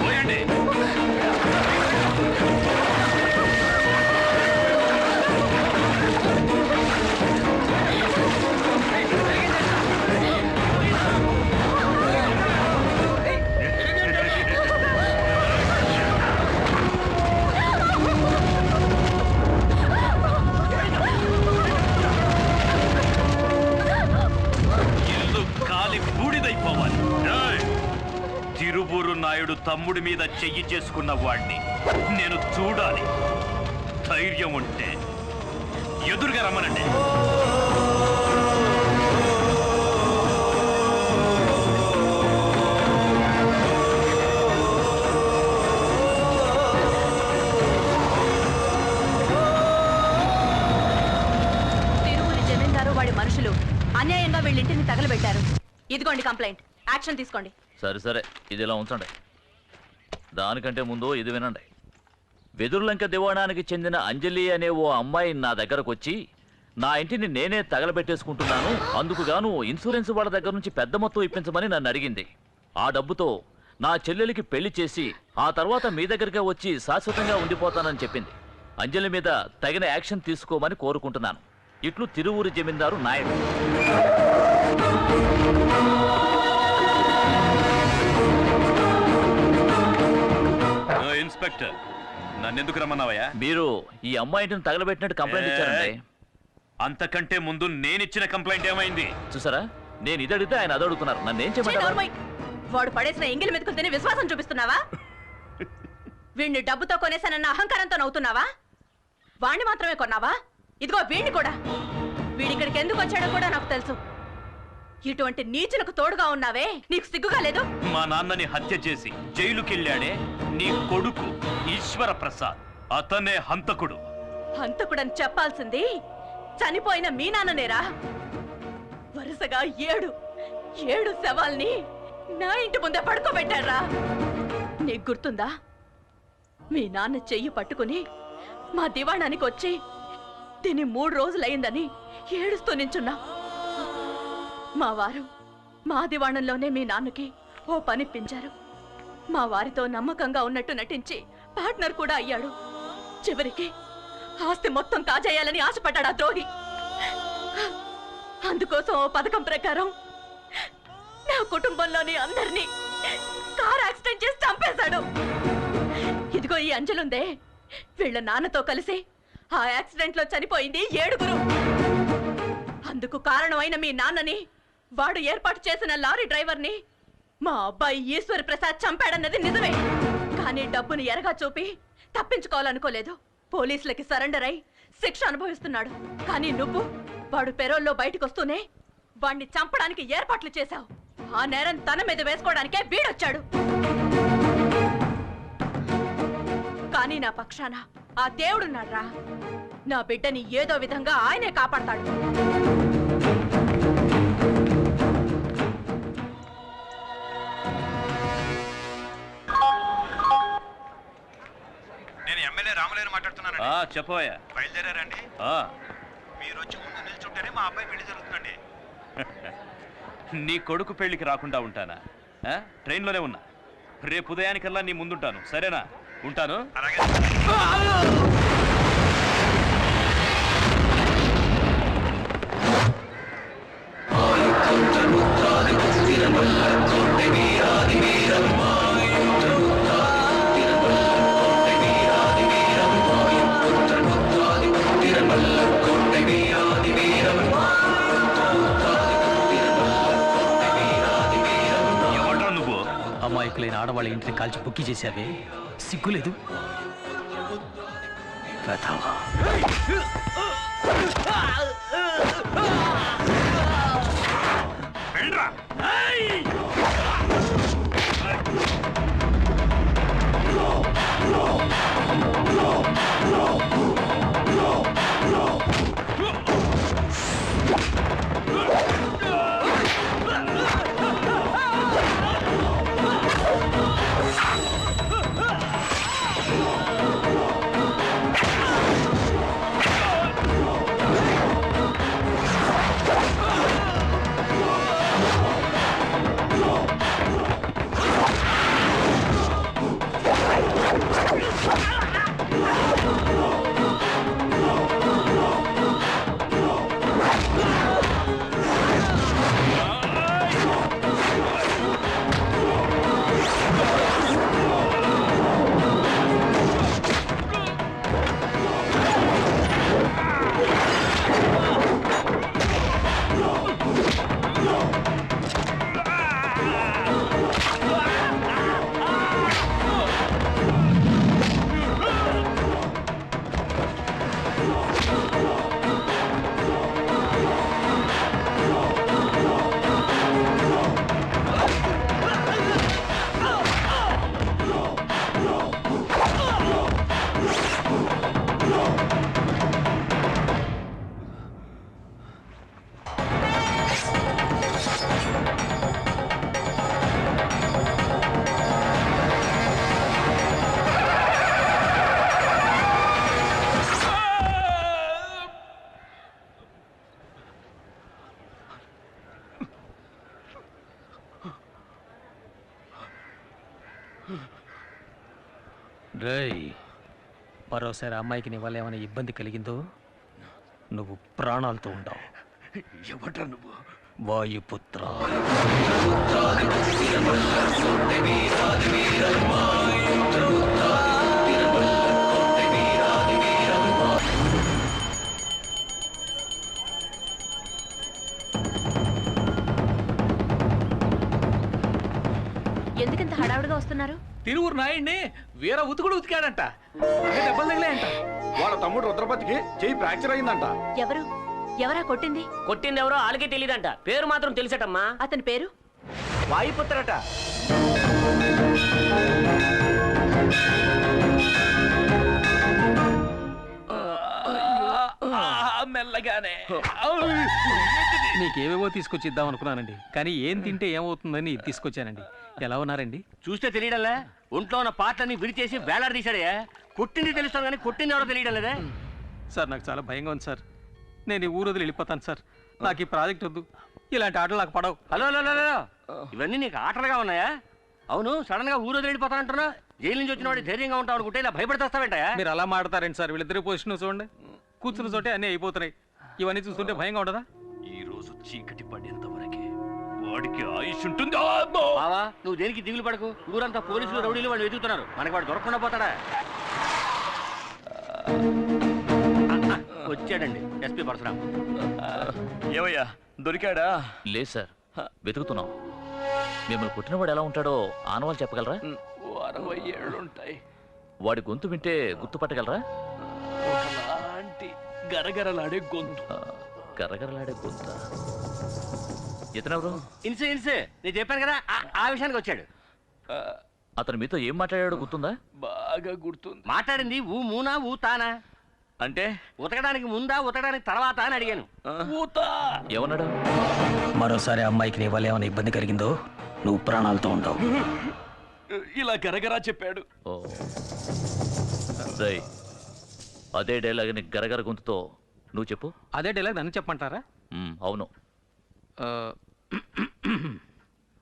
పోయండి. తిరువూరు నాయుడు తమ్ముడి మీద చెయ్యి చేసుకున్న వాడిని నేను చూడాలి. ధైర్యం ఉంటే ఎదురుగా రమ్మనండి. తిరువురి జమీందారు వాడి మనుషులు అన్యాయంగా వీళ్ళింటిని తగలబెట్టారు. ఇదిగోండి కంప్లైంట్, యాక్షన్ తీసుకోండి. సరే సరే, ఇది ఇలా ఉంచండి. దానికంటే ముందు ఇది వినండి. వెదురులంక దివాణానికి చెందిన అంజలి అనే ఓ అమ్మాయి నా దగ్గరకు వచ్చి నా ఇంటిని నేనే తగలబెట్టేసుకుంటున్నాను, అందుకు గాను ఇన్సూరెన్స్ వాళ్ళ దగ్గర నుంచి పెద్ద మొత్తం ఇప్పించమని నన్ను అడిగింది. ఆ డబ్బుతో నా చెల్లెలికి పెళ్లి చేసి ఆ తర్వాత మీ దగ్గరకే వచ్చి శాశ్వతంగా ఉండిపోతానని చెప్పింది. అంజలి మీద తగిన యాక్షన్ తీసుకోమని కోరుకుంటున్నాను. ఇట్లు తిరువూరి జమీందారు నాయుడు. ఇన్స్పెక్టర్, నన్నెందుకు రమ్మన్నావయ్యా? మీరు ఈ అమ్మాయిని తగలబెట్టినట్టు కంప్లైంట్ ఇచ్చారండి. అంతకంటే ముందు నేనిచ్చిన కంప్లైంట్ ఏమైంది చూసారా? నేను ఇది అడిగితే ఆయన అది అడుగుతున్నారు. నన్ను ఏం చేయమంటారు? వాడు పడేసిన ఎంగిలి మెతుకులు తిని విశ్వాసం చూపిస్తున్నావా? వీడిని డబ్బుతో కొనేసానన్న అహంకారంతో నవ్వుతున్నావా? వాణ్ణి మాత్రమే కొన్నావా? ఇదిగో వీడిని కూడా. వీడిక్కడికి ఎందుకు వచ్చాడో కూడా నాకు తెలుసు. ఇటువంటి నీచులకు తోడుగా ఉన్నావే, నీకు సిగ్గుగా లేదు? మా నాన్నని హత్య చేసి జైలుకెళ్ళాడే నీ కొడుకు ఈశ్వర ప్రసాద్, అతనే హంతకుడు. హంతకుడని చెప్పాల్సింది చనిపోయిన మీ నాన్ననేరా. వరుసగా ఏడు శవాల్ని నా ఇంటి ముందే పడుకోబెట్టారా. నీకు గుర్తుందా? మీ నాన్న చెయ్యి పట్టుకుని మా దివాణానికి వచ్చి తిని 3 రోజులయ్యిందని ఏడుస్తూ నించున్నా. మా వారు మా దివాణంలోనే మీ నాన్నకి ఓ పనిప్పించారు. మా వారితో నమ్మకంగా ఉన్నట్టు నటించి పార్ట్నర్ కూడా అయ్యాడు. చివరికి ఆస్తి మొత్తం కాజేయాలని ఆశపడ్డాడు ఆ ద్రోహి. అందుకోసం ఓ పథకం ప్రకారం నా కుటుంబంలోని అందరినీ కార్ యాక్సిడెంట్ చేసి చంపేశాడు. ఇదిగో ఈ అంజలుందే, వీళ్ళ నాన్నతో కలిసి ఆ యాక్సిడెంట్ లో చనిపోయింది 7. అందుకు కారణమైన మీ నాన్నని, వాడు ఏర్పాటు చేసిన లారీ డ్రైవర్ని మా అబ్బాయి ఈశ్వర్ ప్రసాద్ చంపాడన్నది నిజమే. కానీ డబ్బుని ఎరగా చూపి తప్పించుకోవాలనుకోలేదు. పోలీసులకి సరెండర్ అయి శిక్ష అనుభవిస్తున్నాడు. కానీ నువ్వు వాడు పెరోల్లో బయటకు వస్తూనే వాణ్ణి చంపడానికి ఏర్పాట్లు చేశావు. ఆ నేరం తన మీద వేసుకోవడానికే వీడొచ్చాడు. కానీ నా పక్షాన ఆ దేవుడున్నాడ్రా. నా బిడ్డని ఏదో విధంగా ఆయనే కాపాడతాడు. నేను ఎమ్మెల్యే రామలేని మాట్లాడుతున్నాను. చెప్పవయ్యా. బయలుదేరారండి? మీరు వచ్చి ముందు నిల్చుంటేనే మా అబ్బాయి పెళ్లి జరుగుతుందండి. నీ కొడుకు పెళ్లికి రాకుండా ఉంటానా? ట్రైన్లోనే ఉన్నా. రేపు ఉదయానికల్లా నీ ముందుంటాను, సరేనా? ఉంటాను. అమాయకులైన ఆడవాళ్ళ ఇంటిని కాల్చి బుక్కి చేశావే, సిగ్గులేదు? మరోసారి అమ్మాయికి నీ వల్ల ఏమైనా ఇబ్బంది కలిగిందో నువ్వు ప్రాణాలతో ఉండవు. ఎవట్రా నువ్వు? వాయుపుత్ర. ఎందుకంత హడావుడిగా వస్తున్నారు? తిరువురు నాయుడిని వీర ఉతుకుడు ఉతికాడంట. దెబ్బలు తగిలాయంట. వాళ్ళ తమ్ముడు రుద్రపతికి చెయ్యి ఫ్రాక్చర్ అయిందంట. ఎవరా కొట్టింది? కొట్టింది ఎవరో వాళ్ళకే తెలియదంట. పేరు మాత్రం తెలిసటమ్మా. అతని పేరు వాయుపుత్రట. మెల్లగానే నీకేవేవో తీసుకొచ్చి ఇద్దాం అనుకున్నానండి, కానీ ఏం తింటే ఏమవుతుందని ఇది తీసుకొచ్చానండి. ఎలా ఉన్నారండి? చూస్తే తెలియడంలే. ఒంట్లో ఉన్న పాటలన్నీ విడిచేసి వేలాడదీశాడే. కొట్టింది తెలుస్తాను కానీ కొట్టింది ఎవరో తెలియడం లేదే. సార్ నాకు చాలా భయంగా ఉంది సార్. నేను ఈ ఊరు వదిలి వెళ్ళిపోతాను సార్. నాకు ఈ ప్రాజెక్ట్ వద్దు. ఇలాంటి ఆటలు నాకు పడవు. హలో ఇవన్నీ నీకు ఆటలుగా ఉన్నాయా? అవును, సడన్ గా ఊరు వదిలి వెళ్ళిపోతానంటున్నా. జైలు నుంచి వచ్చిన వాడు ధైర్యంగా ఉంటావు అనుకుంటే ఇలా భయపడతావేంటయా? మీరు అలా మాడతారండి సార్. వీళ్ళిద్దరి పొజిషన్ చూడండి. కూర్చున్న చోటే అన్నీ అయిపోతున్నాయి. ఇవన్నీ చూస్తుంటే భయంగా ఉండదా? ఈ రోజు చీకటి పడేంత వరకే వాడికి ఆయుష్ ఉంటుంది. బావా, నువ్వు దేనికి దిగులు పడకు. ఊరంతా పోలీసులు రౌడీలు వాడు వెతుకుతున్నారు. మనకి వాడు దొరకకుండా పోతాడా? వచ్చాడండి ఎస్పీ పరశురాం. ఏమయ్యా దొరికాడా? లేదు సార్, వెతుకుతున్నాం. మిమ్మల్ని పుట్టినవాడు ఎలా ఉంటాడో ఆనవాళ్ళు చెప్పగలరా? 60 ఏళ్ళుంటాయి. వాడి గొంతు వింటే గుర్తుపట్టగలరా? ఒకలాంటి గరగరలాడే గొంతు. గరగరలాడే గొంత. ఇతనెవరు? ఇన్సే నేను చెప్పాను కదా, ఆ విషయానికి వచ్చాడు. అతను మీతో ఏం మాట్లాడాడో గుర్తుందా? బాగా గుర్తుంది. మాట్లాడింది ఊ మూనా ఊ తానా అంటే ఉతకడానికి ముందా ఉతకడానికి తర్వాత అని అడిగాను. ఏమన్నాడు? మరోసారి అమ్మాయికి నీ వల్ల ఏమైనా ఇబ్బంది కలిగిందో నువ్వు ప్రాణాలతో ఉండవు. ఇలా గరగరా చెప్పాడు. అదే డైలాగ్ గరగర గొంతుతో నువ్వు చెప్పు. అదే డైలాగ్ నన్ను చెప్పమంటారా? అవును.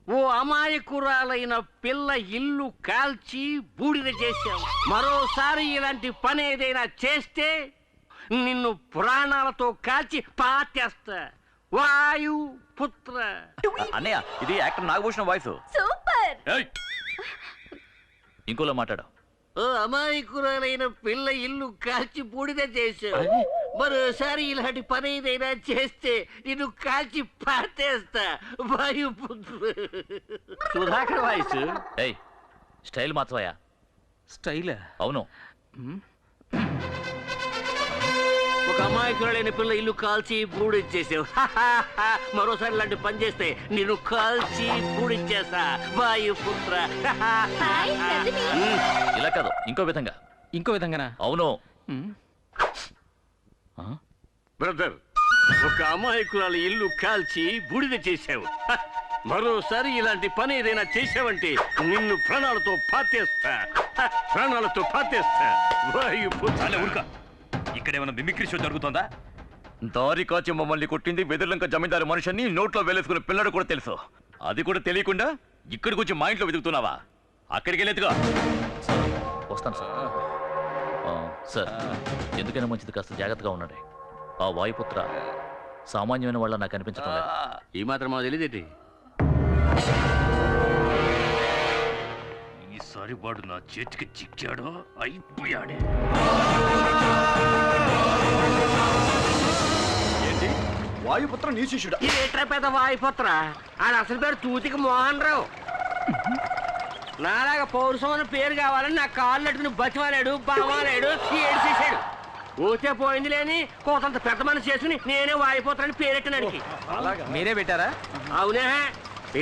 ఓ అమాయకురాలైన పిల్ల ఇల్లు కాల్చి బూడిద చేశావు. మరోసారి ఇలాంటి పని ఏదైనా చేస్తే నిన్ను ప్రాణాలతో కాల్చి పాతేస్తా. వాయు పుత్ర. అన్నయ్య, ఇది యాక్టర్ నాగభూషణ వాయిస్. సూపర్. ఇంకోలా మాట్లాడు. ఓ అమాయకురాలైన పిల్ల ఇల్లు కాల్చి బూడిద చేశావు. మరోసారి ఇలాంటి పని ఏదైనా చేస్తే నిన్ను కాల్చి పాతేస్తా. వాయుపుత్ర. సుధాకర్ వాయిస్. స్టైల్ మార్చవయ్యా. స్టైల్? అవును. ఒక అమాయకురాలైన పిల్ల ఇల్లు కాల్చి బూడిచ్చేసావు. మరోసారి ఇలాంటి పని చేస్తే నిన్ను కాల్చి బూడిచ్చేస్తా. వాయుపుత్ర. ఇలా కాదు, ఇంకో విధంగా. అవును. బ్రదర్, ఒక అమాయకురాలు ఇల్లు కాల్చి బూడిద చేశావు. మరోసారి ఇలాంటి పని ఏదైనా చేశావంటే నిన్ను ప్రాణాలతో పాతేస్తా. ఊరుక. ఇక్కడేమైనా మిమిక్రీ షో జరుగుతుందా? దారి కాచి మమ్మల్ని కొట్టింది వెదుర్లంక జమీందారు మనుషుల్ని నోట్లో వేలేసుకున్న పిల్లడు కూడా తెలుసు. అది కూడా తెలియకుండా ఇక్కడికి వచ్చి మా ఇంట్లో వెతుకుతున్నావా? అక్కడికి వెళ్ళేదిగా. వస్తాను సార్. సార్, ఎందుకైనా మంచిది కాస్త జాగ్రత్తగా ఉండండి. ఆ వాయుపుత్ర సామాన్యమైన వాళ్ళ నాకు అనిపించడం లేదు. ఈ మాత్రం మాకు తెలియదేంటి? ఈసారి వాడు నా చేతికి చిక్కాడో అయిపోయాడే. ఏంటి వాయుపుత్ర నీ శిష్యుడా? ఏట్రా పెద్ద వాయుపుత్ర? ఆడ అసలు పేరు తూతికి మోహన్ రావు. నాలాగా పౌరుషం అన్న పేరు కావాలని నా కాళ్ళు అట్టుకుని బతివాలాడు, బావాలాడు, ఏడ్చేసాడు. పోతే పోయింది లేని కోతంత పెద్ద మనసు చేసుకుని నేనే వాయిపోతానని పేరెట్టినానికి. మీరే పెట్టారా? అవునే,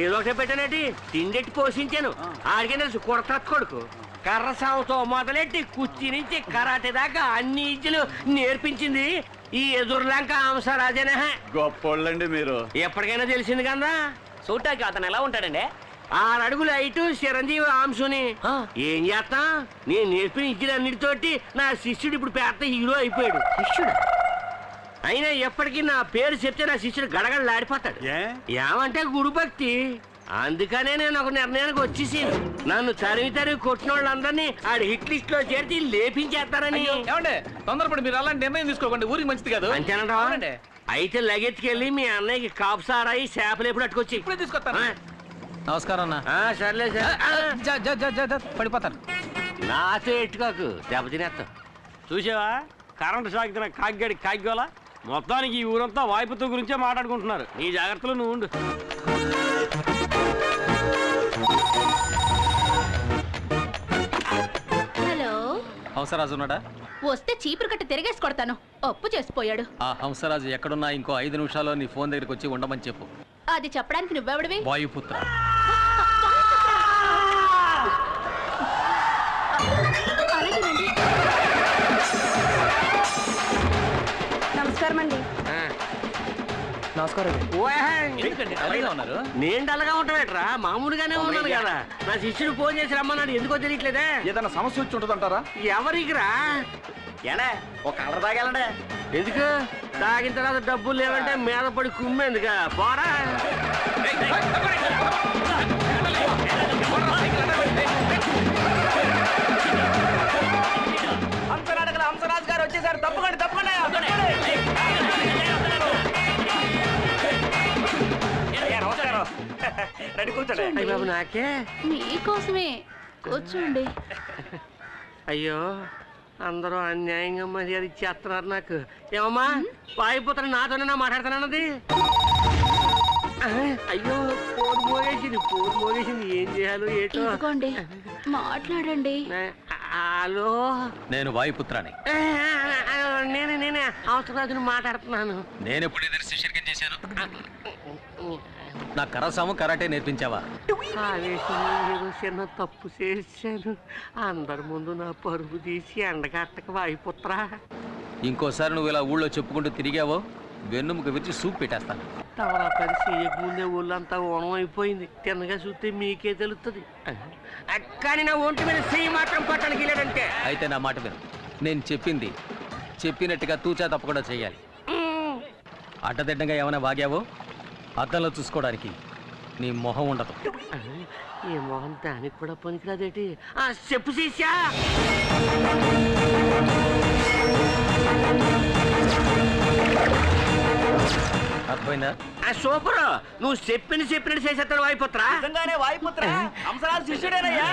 ఏదో ఒకటే పెట్టానండి. తిండెట్టి పోషించాను. ఆడికే తెలుసు కొడత కొడుకు. కర్ర సాగుతో మొదలెట్టి కుర్చీ నుంచి కరాటే దాకా అన్ని ఇజ్జలు నేర్పించింది ఈ ఎదురులంక అంశరాజనే. గొప్పోళ్ళండి మీరు. ఎప్పటికైనా తెలిసింది కదా. చూడటానికి అతను ఎలా ఉంటాడండి? 6 అడుగులు హైటు, చిరంజీవి అంశుని. ఏం చేస్తా, నేను నేర్పిన ఇజ్జలన్నిటితోటి నా శిష్యుడు ఇప్పుడు పెద్ద హీరో అయిపోయాడు. శిష్యుడు అయినా ఎప్పటికీ నా పేరు చెప్తే నా శిష్యుడు గడగడలాడిపోతాడు. ఏమంటే గురు భక్తి. అందుకనే నేను ఒక నిర్ణయానికి వచ్చేసాను. నన్ను తరిమి కొట్టిన వాళ్ళందరినీ ఆడి హిట్ లిస్ట్ లో చేర్చి లేపించేస్తారని. ఏమంటే తొందరపడి మీరు అలాంటి నిర్ణయం తీసుకోకండి, ఊరికి మంచిది కాదు. అంతేనంటావా? అయితే లగెత్తుకెళ్ళి మీ అన్నయ్యకి కాపు సారాయి చేపలు ఎప్పుడు అట్టుకొచ్చి ఇప్పుడే తీసుకొస్తాను. నమస్కారం అన్న. సర్లే సార్. పడిపోతాను. నాతో ఎట్టుకోకు, దెబ్బతినేస్తా. చూసావా కరెంటు సాగుతున్న కాగ్గాడి కాగ్గోలా. మొత్తానికి ఈ ఊరంతా వాయిపుతో గురించే మాట్లాడుకుంటున్నారు. నీ జాగ్రత్తలో నువ్వు ఉండు. హలో, హంసరాజు ఉన్నాడా? వస్తే చీపురు కట్ట తిరిగేసి కొడతాను. అప్పు చేసిపోయాడు. ఆ హంసరాజు ఎక్కడున్నా ఇంకో 5 నిమిషాల్లో నీ ఫోన్ దగ్గరికి వచ్చి ఉండమని చెప్పు. అది చెప్పడానికి నువ్వెవడివి? వాయుపుత్ర. నమస్కారం అండి. నమస్కారం. నేను డల్గా ఉంటావేట్రా? మామూలుగానే ఉన్నాను కదా. నా శిష్యుడు ఫోన్ చేసి రమ్మన్నాడు, ఎందుకో తెలియట్లేదే. ఏదైనా సమస్య వచ్చి ఉంటుందంటారా? ఎవరికిరా? ఎడే ఒక కలర్ తాగాలంటే ఎందుకు? తాగిన తర్వాత డబ్బులు లేవంటే మీద పడి కుమ్మేందుక? పోరా. హంసరాజు గారు వచ్చేసారు. తప్పకండి తప్పకండి. రెడీ కూర్చోండి. అయ్య బాబు నాకే మీకోసమే. కూర్చోండి. అయ్యో అందరూ అన్యాయంగా మర్యాద ఇచ్చేస్తున్నారు నాకు. ఏమమ్మా వాయిపోతాను, నాతోనే మాట్లాడుతానన్నది. అయ్యో ఫోన్ మోగేసింది. ఏం చేయాలో ఏటో. ఇదిగోండి, మాట్లాడండి. హలో, నేను వాయుపుత్రాని. నేనే అవసరాజును మాట్లాడుతున్నాను. నేను ఎప్పుడు ఎదురు శిష్యర్గం చేశాను? నా కరసాము కరాటే నేర్పించావా? ఆవేశంలో ఏదో చిన్న తప్పు చేశాను. అందరి ముందు నా పరుగు తీసి ఎండగట్టక వాయుపుత్రా. ఇంకోసారి నువ్వు ఇలా ఊళ్ళో చెప్పుకుంటూ తిరిగావో వెన్నుముక విరిచి సూప్ పెట్టేస్తాను. తవరా పని చేయకముందే ఊళ్ళంతా ఓనం అయిపోయింది. తిన్నగా చూస్తే మీకే తెలుస్తుంది. కానీ నా ఒంటి మీద చెయ్యి మాత్రం పట్టడానికి లేదంటే. అయితే నా మాట విను. నేను చెప్పినట్టుగా తూచా తప్పకుండా చెయ్యాలి. అడ్డదిడ్డంగా ఏమైనా వాగావో అద్దంలో చూసుకోవడానికి నీ మొహం ఉండదు. ఏ మొహం దానికి కూడా పనికిరాదేటి? చెప్పు శిష్యా. అర్థమైందా? సూపర్. నువ్వు చెప్పినట్టు చేసేస్తాడు వాయుపుత్ర. నిజంగానే వాయుపుత్ర హంసరాజు శిష్యుడేనయ్యా.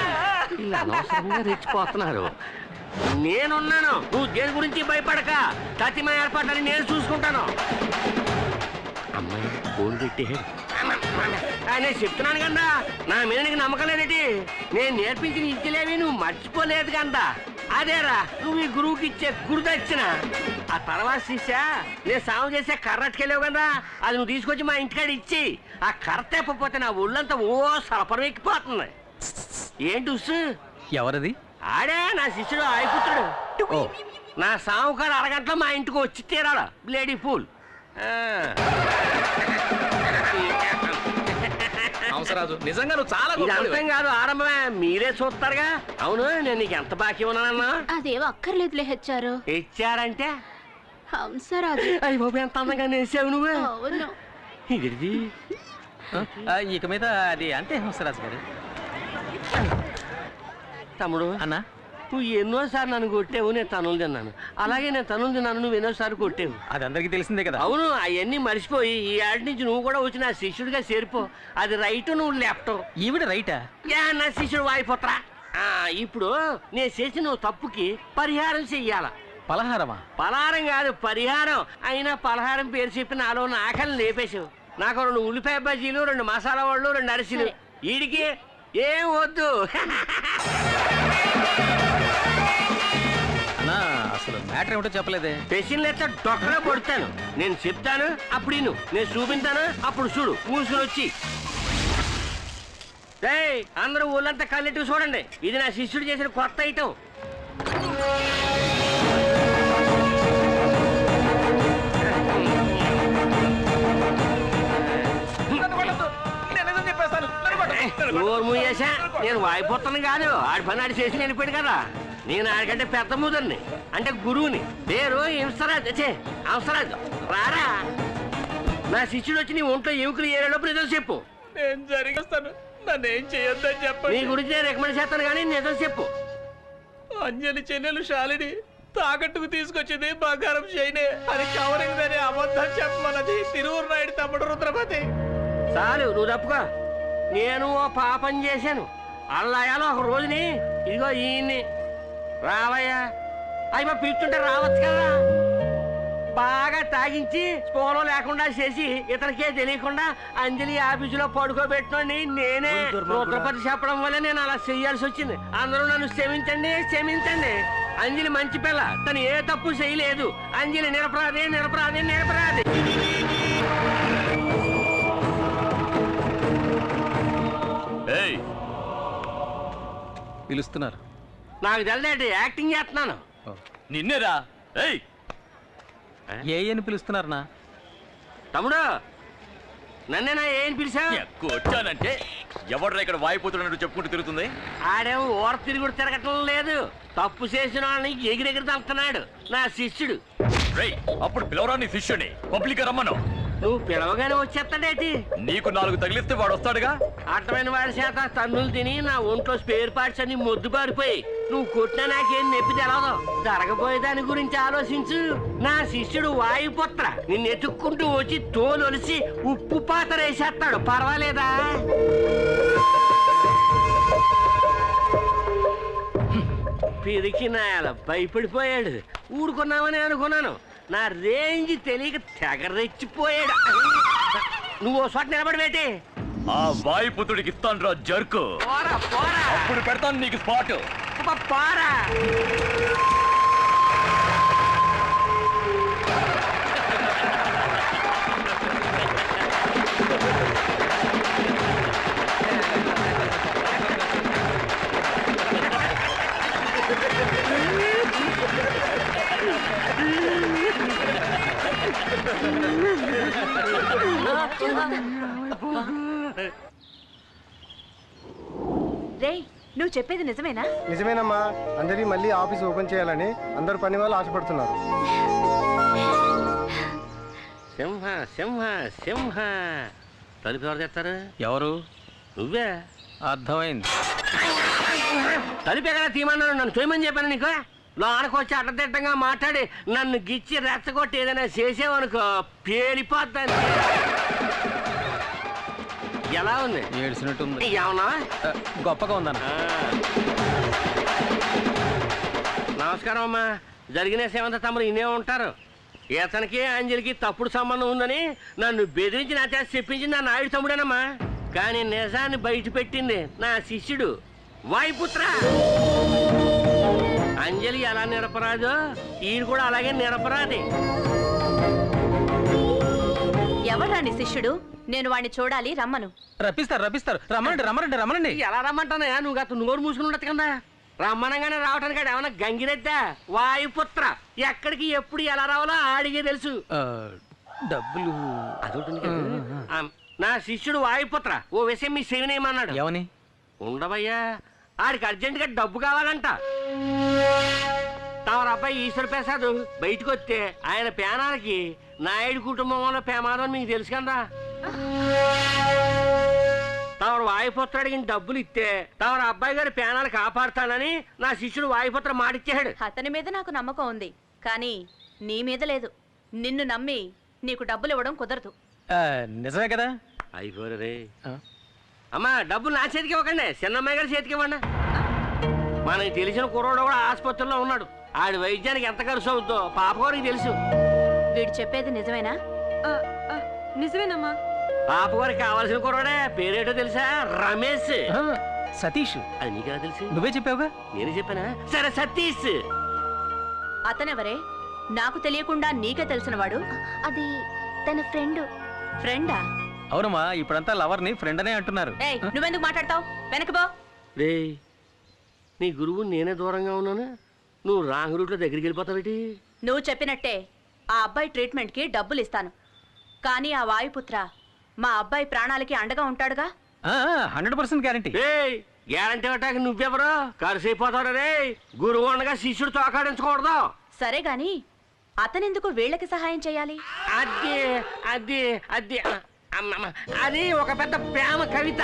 ఇలా అనవసరంగా రెచ్చిపోతున్నారు. నేనున్నాను, నువ్వు దేని గురించి భయపడక. తతిమ ఏర్పాట్లని నేను చూసుకుంటాను. అమ్మాయి ఫోన్ పెట్టేడు. నేను చెప్తున్నాను కదా, నా మీద నీకు నమ్మకం లేదేటి? నేను నేర్పించిన ఇచ్చలేవి నువ్వు మర్చిపోలేదు కదా. అదేరా నువ్వు ఈ గురువుకి ఇచ్చే గురుదక్షిణ. ఆ తర్వాత శిష్య నేను సాగు చేసే కర్ర అట్టుకెళ్ళావు కదా, అది నువ్వు తీసుకొచ్చి మా ఇంటికాడ ఇచ్చి ఆ కర్ర తెప్పపోతే నా ఒళ్ళంతా సలపరం ఎక్కిపోతుంది. ఏంటి ఉస్సు? ఎవరది? ఆడే నా శిష్యుడు ఆయుపుత్రుడు. నా సాముకారు అరగంటలో మా ఇంటికి వచ్చి తీరాడు. బ్లేడీ ఫూల్. హంసరాజు నిజంగా నువ్వు చాలా అర్థం కాదు, ఆరంభమే. మీరే చూస్తారుగా. అవును, నేను నీకు ఎంత బాకీ ఉన్నానన్నా? అదేవో అక్కర్లేదులే హెచ్చారు. ఇచ్చారంటే హంసరాజు. అయ్య బాబు ఎంత అందంగా నేసావు నువ్వు. అవును. ఇది ఇక మీద అది అంతే హంసరాజు గారు. తమ్ముడు అన్నా, నువ్వు ఎన్నోసార్లు నన్ను కొట్టావు, నేను తనులు తిన్నాను. అలాగే నేను తనులు తిన్నాను, నువ్వు ఎన్నోసార్లు కొట్టావు. అది అందరికీ తెలిసిందే కదా. అవును, అవన్నీ మర్చిపోయి ఈ ఆడి నుంచి నువ్వు కూడా వచ్చి నా శిష్యుడిగా చేరిపో. అది రైట్, నువ్వు లెఫ్ట్. ఈవిడ రైటా? నా శిష్యుడు వాయిపోతరా. ఇప్పుడు నేను చేసిన తప్పుకి పరిహారం చెయ్యాల. పలహారమా? పలహారం కాదు, పరిహారం. అయినా పలహారం పేరు చెప్పి నాలో ఆకలిని లేపేశావు. నాకు 2 ఉల్లిపాయ బజ్జీలు, 2 మసాలా వాళ్ళు, 2 అరిసెలు. వీడికి ఏం వద్దు. అన్నా అసలు మ్యాటర్ ఏమిటో చెప్పలేదే. పెసిన్లు ఎత్తా డొక్కగా పడుతాను. నేను చెప్తాను అప్పుడు నేను చూపించాను అప్పుడు చూడు. మూసుకుని వచ్చి అందరూ ఊళ్ళంతా కళ్ళెట్టుకు చూడండి. ఇది నా శిష్యుడు చేసిన కొత్త ఐటమ్. నేను వాయిపోతాను కాదు, ఆడి పని ఆడి చేసి వెళ్ళిపోయాడు కదా. నేను ఆడికంటే పెద్ద ముదర్ని, అంటే గురువుని. పేరు హంసరాజు. రారా, నా శిష్యుడు వచ్చి నీ ఒంట్లో ఎముకలు ఏరేలోపు నిజం చెప్పు. నేను జరిగిస్తాను, నన్ను ఏం చేయొద్దని నీ చెప్పండి. గురించి నేను రికమెండ్ చేస్తాను కానీ నిజం చెప్పు. అంజలి చెల్లెలు శాలిని తాకట్టుకు తీసుకొచ్చింది బంగారం చేయనే అది కవరింగ్ దాని అబద్ధం చెప్పమన్నది తిరువురు నాయుడు తమ్ముడు రుద్రపతి. చాలు నువ్వు తప్పుకో. నేను ఓ పాపం చేశాను. అల్లాయాలో ఒక రోజుని ఇదిగో ఈయన్ని రావయ్యా అయ్యో పిలుస్తుంటే రావచ్చు కదా. బాగా తాగించి స్పోలో లేకుండా చేసి ఇతనికే తెలియకుండా అంజలి ఆఫీసులో పడుకోబెట్టుకోండి నేనే. రుద్రపతి చెప్పడం వల్ల నేను అలా చెయ్యాల్సి వచ్చింది. అందరూ నన్ను క్షమించండి క్షమించండి. అంజలి మంచి పిల్ల, తను ఏ తప్పు చేయలేదు. అంజలి నిరపరాధి నిరపరాధి నిరపరాధి. పిలుస్తున్నారు. నాకు తెలియదు, యాక్టింగ్ చేస్తున్నాను. నిన్నేరా? ఏని పిలుస్తున్నారనా? తమ్ముడు నన్నేనా ఏం పిలిచా? వచ్చానంటే ఎవడ్రా ఇక్కడ వాయిపోతున్నట్టు చెప్పుకుంటూ తిరుగుతుంది? ఆడేమో ఓర తిరుగుడు తిరగటం లేదు, తప్పు చేసిన వాళ్ళని ఎగిరెగిరి తప్పుతున్నాడు. నా శిష్యుడు. అప్పుడు పిలవరా నీ శిష్యుని? పబ్లిక్ రమ్మను. నువ్వు పిలవగానే వచ్చేస్తాడేటి? నీకు 4 తగిలిస్తే వాడు వస్తాడుగా. అర్థమైన వాడి చేత తన్నులు తిని నా ఒంట్లో స్పేర్ పార్ట్స్ అన్ని మొద్దు పారిపోయి నువ్వు కొట్టినా నాకేం నొప్పి తెలవదు. జరగబోయే దాని గురించి ఆలోచించు. నా శిష్యుడు వాయుపుత్ర నిన్ను ఎత్తుక్కుంటూ వచ్చి తోలొలిసి ఉప్పు పాత్ర వేసేస్తాడు. పర్వాలేదా? పిరికి నాయాల భయపడిపోయాడు. ఊరుకున్నామని అనుకున్నాను. నా రేంజ్ తెలియక తెగ రెచ్చిపోయాడు. నువ్వు చోట నిలబడి పెట్టి ఆ వాయుపుత్రుడికి ఇస్తాను రా జర్కు. అప్పుడు పెడతాను నీకు స్పాట్. పారా రే, నువ్వు చెప్పేది నిజమేనా? నిజమేనమ్మా. అందరి మళ్ళీ ఆఫీస్ ఓపెన్ చేయాలని అందరు పని వాళ్ళు ఆశపడుతున్నారు. సింహ సింహ సింహ. తలుపు ఎవరు తెస్తారు? ఎవరు? నువ్వే. అర్థమైంది. తలుపు ఎక్కడ తీయమన్నాను? నన్ను చూయమని చెప్పాను నీకు. లోనకొచ్చి అడ్డదిడ్డంగా మాట్లాడి నన్ను గిచ్చి రెచ్చగొట్టి ఏదైనా చేసేవనుకో పేలిపోద్దాన్ని. ఎలా ఉంది? ఏడ్చినట్టుంది. ఏమన్నా గొప్పగా ఉందన్న. నమస్కారం అమ్మా. జరిగిన సేవంత తమరు ఇన్నే ఉంటారు. ఇతనికి అంజలికి తప్పుడు సంబంధం ఉందని నన్ను బెదిరించి నా చేత చెప్పించింది నా నాయుడు తమ్ముడేనమ్మా. కానీ నిజాన్ని బయట పెట్టింది నా శిష్యుడు వాయుపుత్ర. అంజలి ఎలా నిరపరాదో ఈయన కూడా అలాగే నిరపరాది. ఎవరా నీ శిష్యుడు? నేను వాడిని చూడాలి, రమ్మను. రప్పిస్తారు రప్పిస్తారు. రమ్మనండి రమ్మనండి రమ్మనండి. ఎలా రమ్మంటానా? నువ్వు గత నోరు మూసుకుని ఉండదు కదా. రమ్మనంగానే రావటానికి ఏమన్నా గంగిరెద్దా? వాయుపుత్ర ఎక్కడికి ఎప్పుడు ఎలా రావాలో ఆడిగే తెలుసు. డబ్బులు అదొకటి. నా శిష్యుడు వాయుపుత్ర ఓ విషయం మీ శివనేమన్నాడు. ఏమని? ఉండవయ్యా, ఆడికి అర్జెంటుగా డబ్బు కావాలంట. తమరు అబ్బాయి ఈశ్వర ప్రసాద్ బయటకు వస్తే ఆయన పేనాలకి నాయుడు కుటుంబంలో ప్రమాదం మీకు తెలుసు కదా. తమరు వాయుపుత్ర అడిగిన డబ్బులు ఇస్తే తమరు అబ్బాయి గారి పేనాలు కాపాడుతానని నా శిష్యుడు వాయుపుత్ర మాటిచ్చాడు. అతని మీద నాకు నమ్మకం ఉంది, కానీ నీ మీద లేదు. నిన్ను నమ్మి నీకు డబ్బులు ఇవ్వడం కుదరదు. నిజమే కదా? అయిపోరు రే. అమ్మా, డబ్బులు నా చేతికి ఇవ్వకండి, చిన్నమ్మాయి గారి చేతికి ఇవ్వండి. మనకి తెలిసిన కుర్రోడు కూడా ఆసుపత్రిలో ఉన్నాడు. ఆడి వైద్యానికి ఎంత ఖర్చు అవుతుందో పాపగారికి తెలుసు. వీడు చెప్పేది నిజమేనా? నిజమేనమ్మా. పాపగారికి కావాల్సిన కుర్రోడే. పేరేటో తెలుసా? రమేష్. సతీష్. అది నీకెలా తెలుసు? నువ్వే చెప్పావుగా. నేనే చెప్పానా? సరే, సతీష్. అతనెవరే? నాకు తెలియకుండా నీకే తెలిసినవాడు? అది తన ఫ్రెండ్. ఫ్రెండా? అవునమ్మా, ఇప్పుడంతా లవర్ ని ఫ్రెండ్ అనే అంటున్నారు. నువ్వెందుకు మాట్లాడతావు? వెనకబో. రే, నీ గురువు నేనే దూరంగా ఉన్నాను, నువ్వు రాంగ్ రూట్లో దగ్గరికి వెళ్ళిపోతావేటి? నువ్వు చెప్పినట్టే ఆ అబ్బాయి ట్రీట్మెంట్కి డబ్బులు ఇస్తాను, కానీ ఆ వాయుపుత్ర మా అబ్బాయి ప్రాణాలకి అండగా ఉంటాడుగా. 100% గ్యారంటీ. గ్యారంటీ ఇవ్వటానికి నువ్వెవరో? కరిసైపోతాడు రే. గురువు ఉండగా శిష్యుడు తోకాడించకూడదు. సరే గాని అతనెందుకు వీళ్ళకి సహాయం చేయాలి? అది అది అది అది ఒక పెద్ద ప్రేమ కవిత.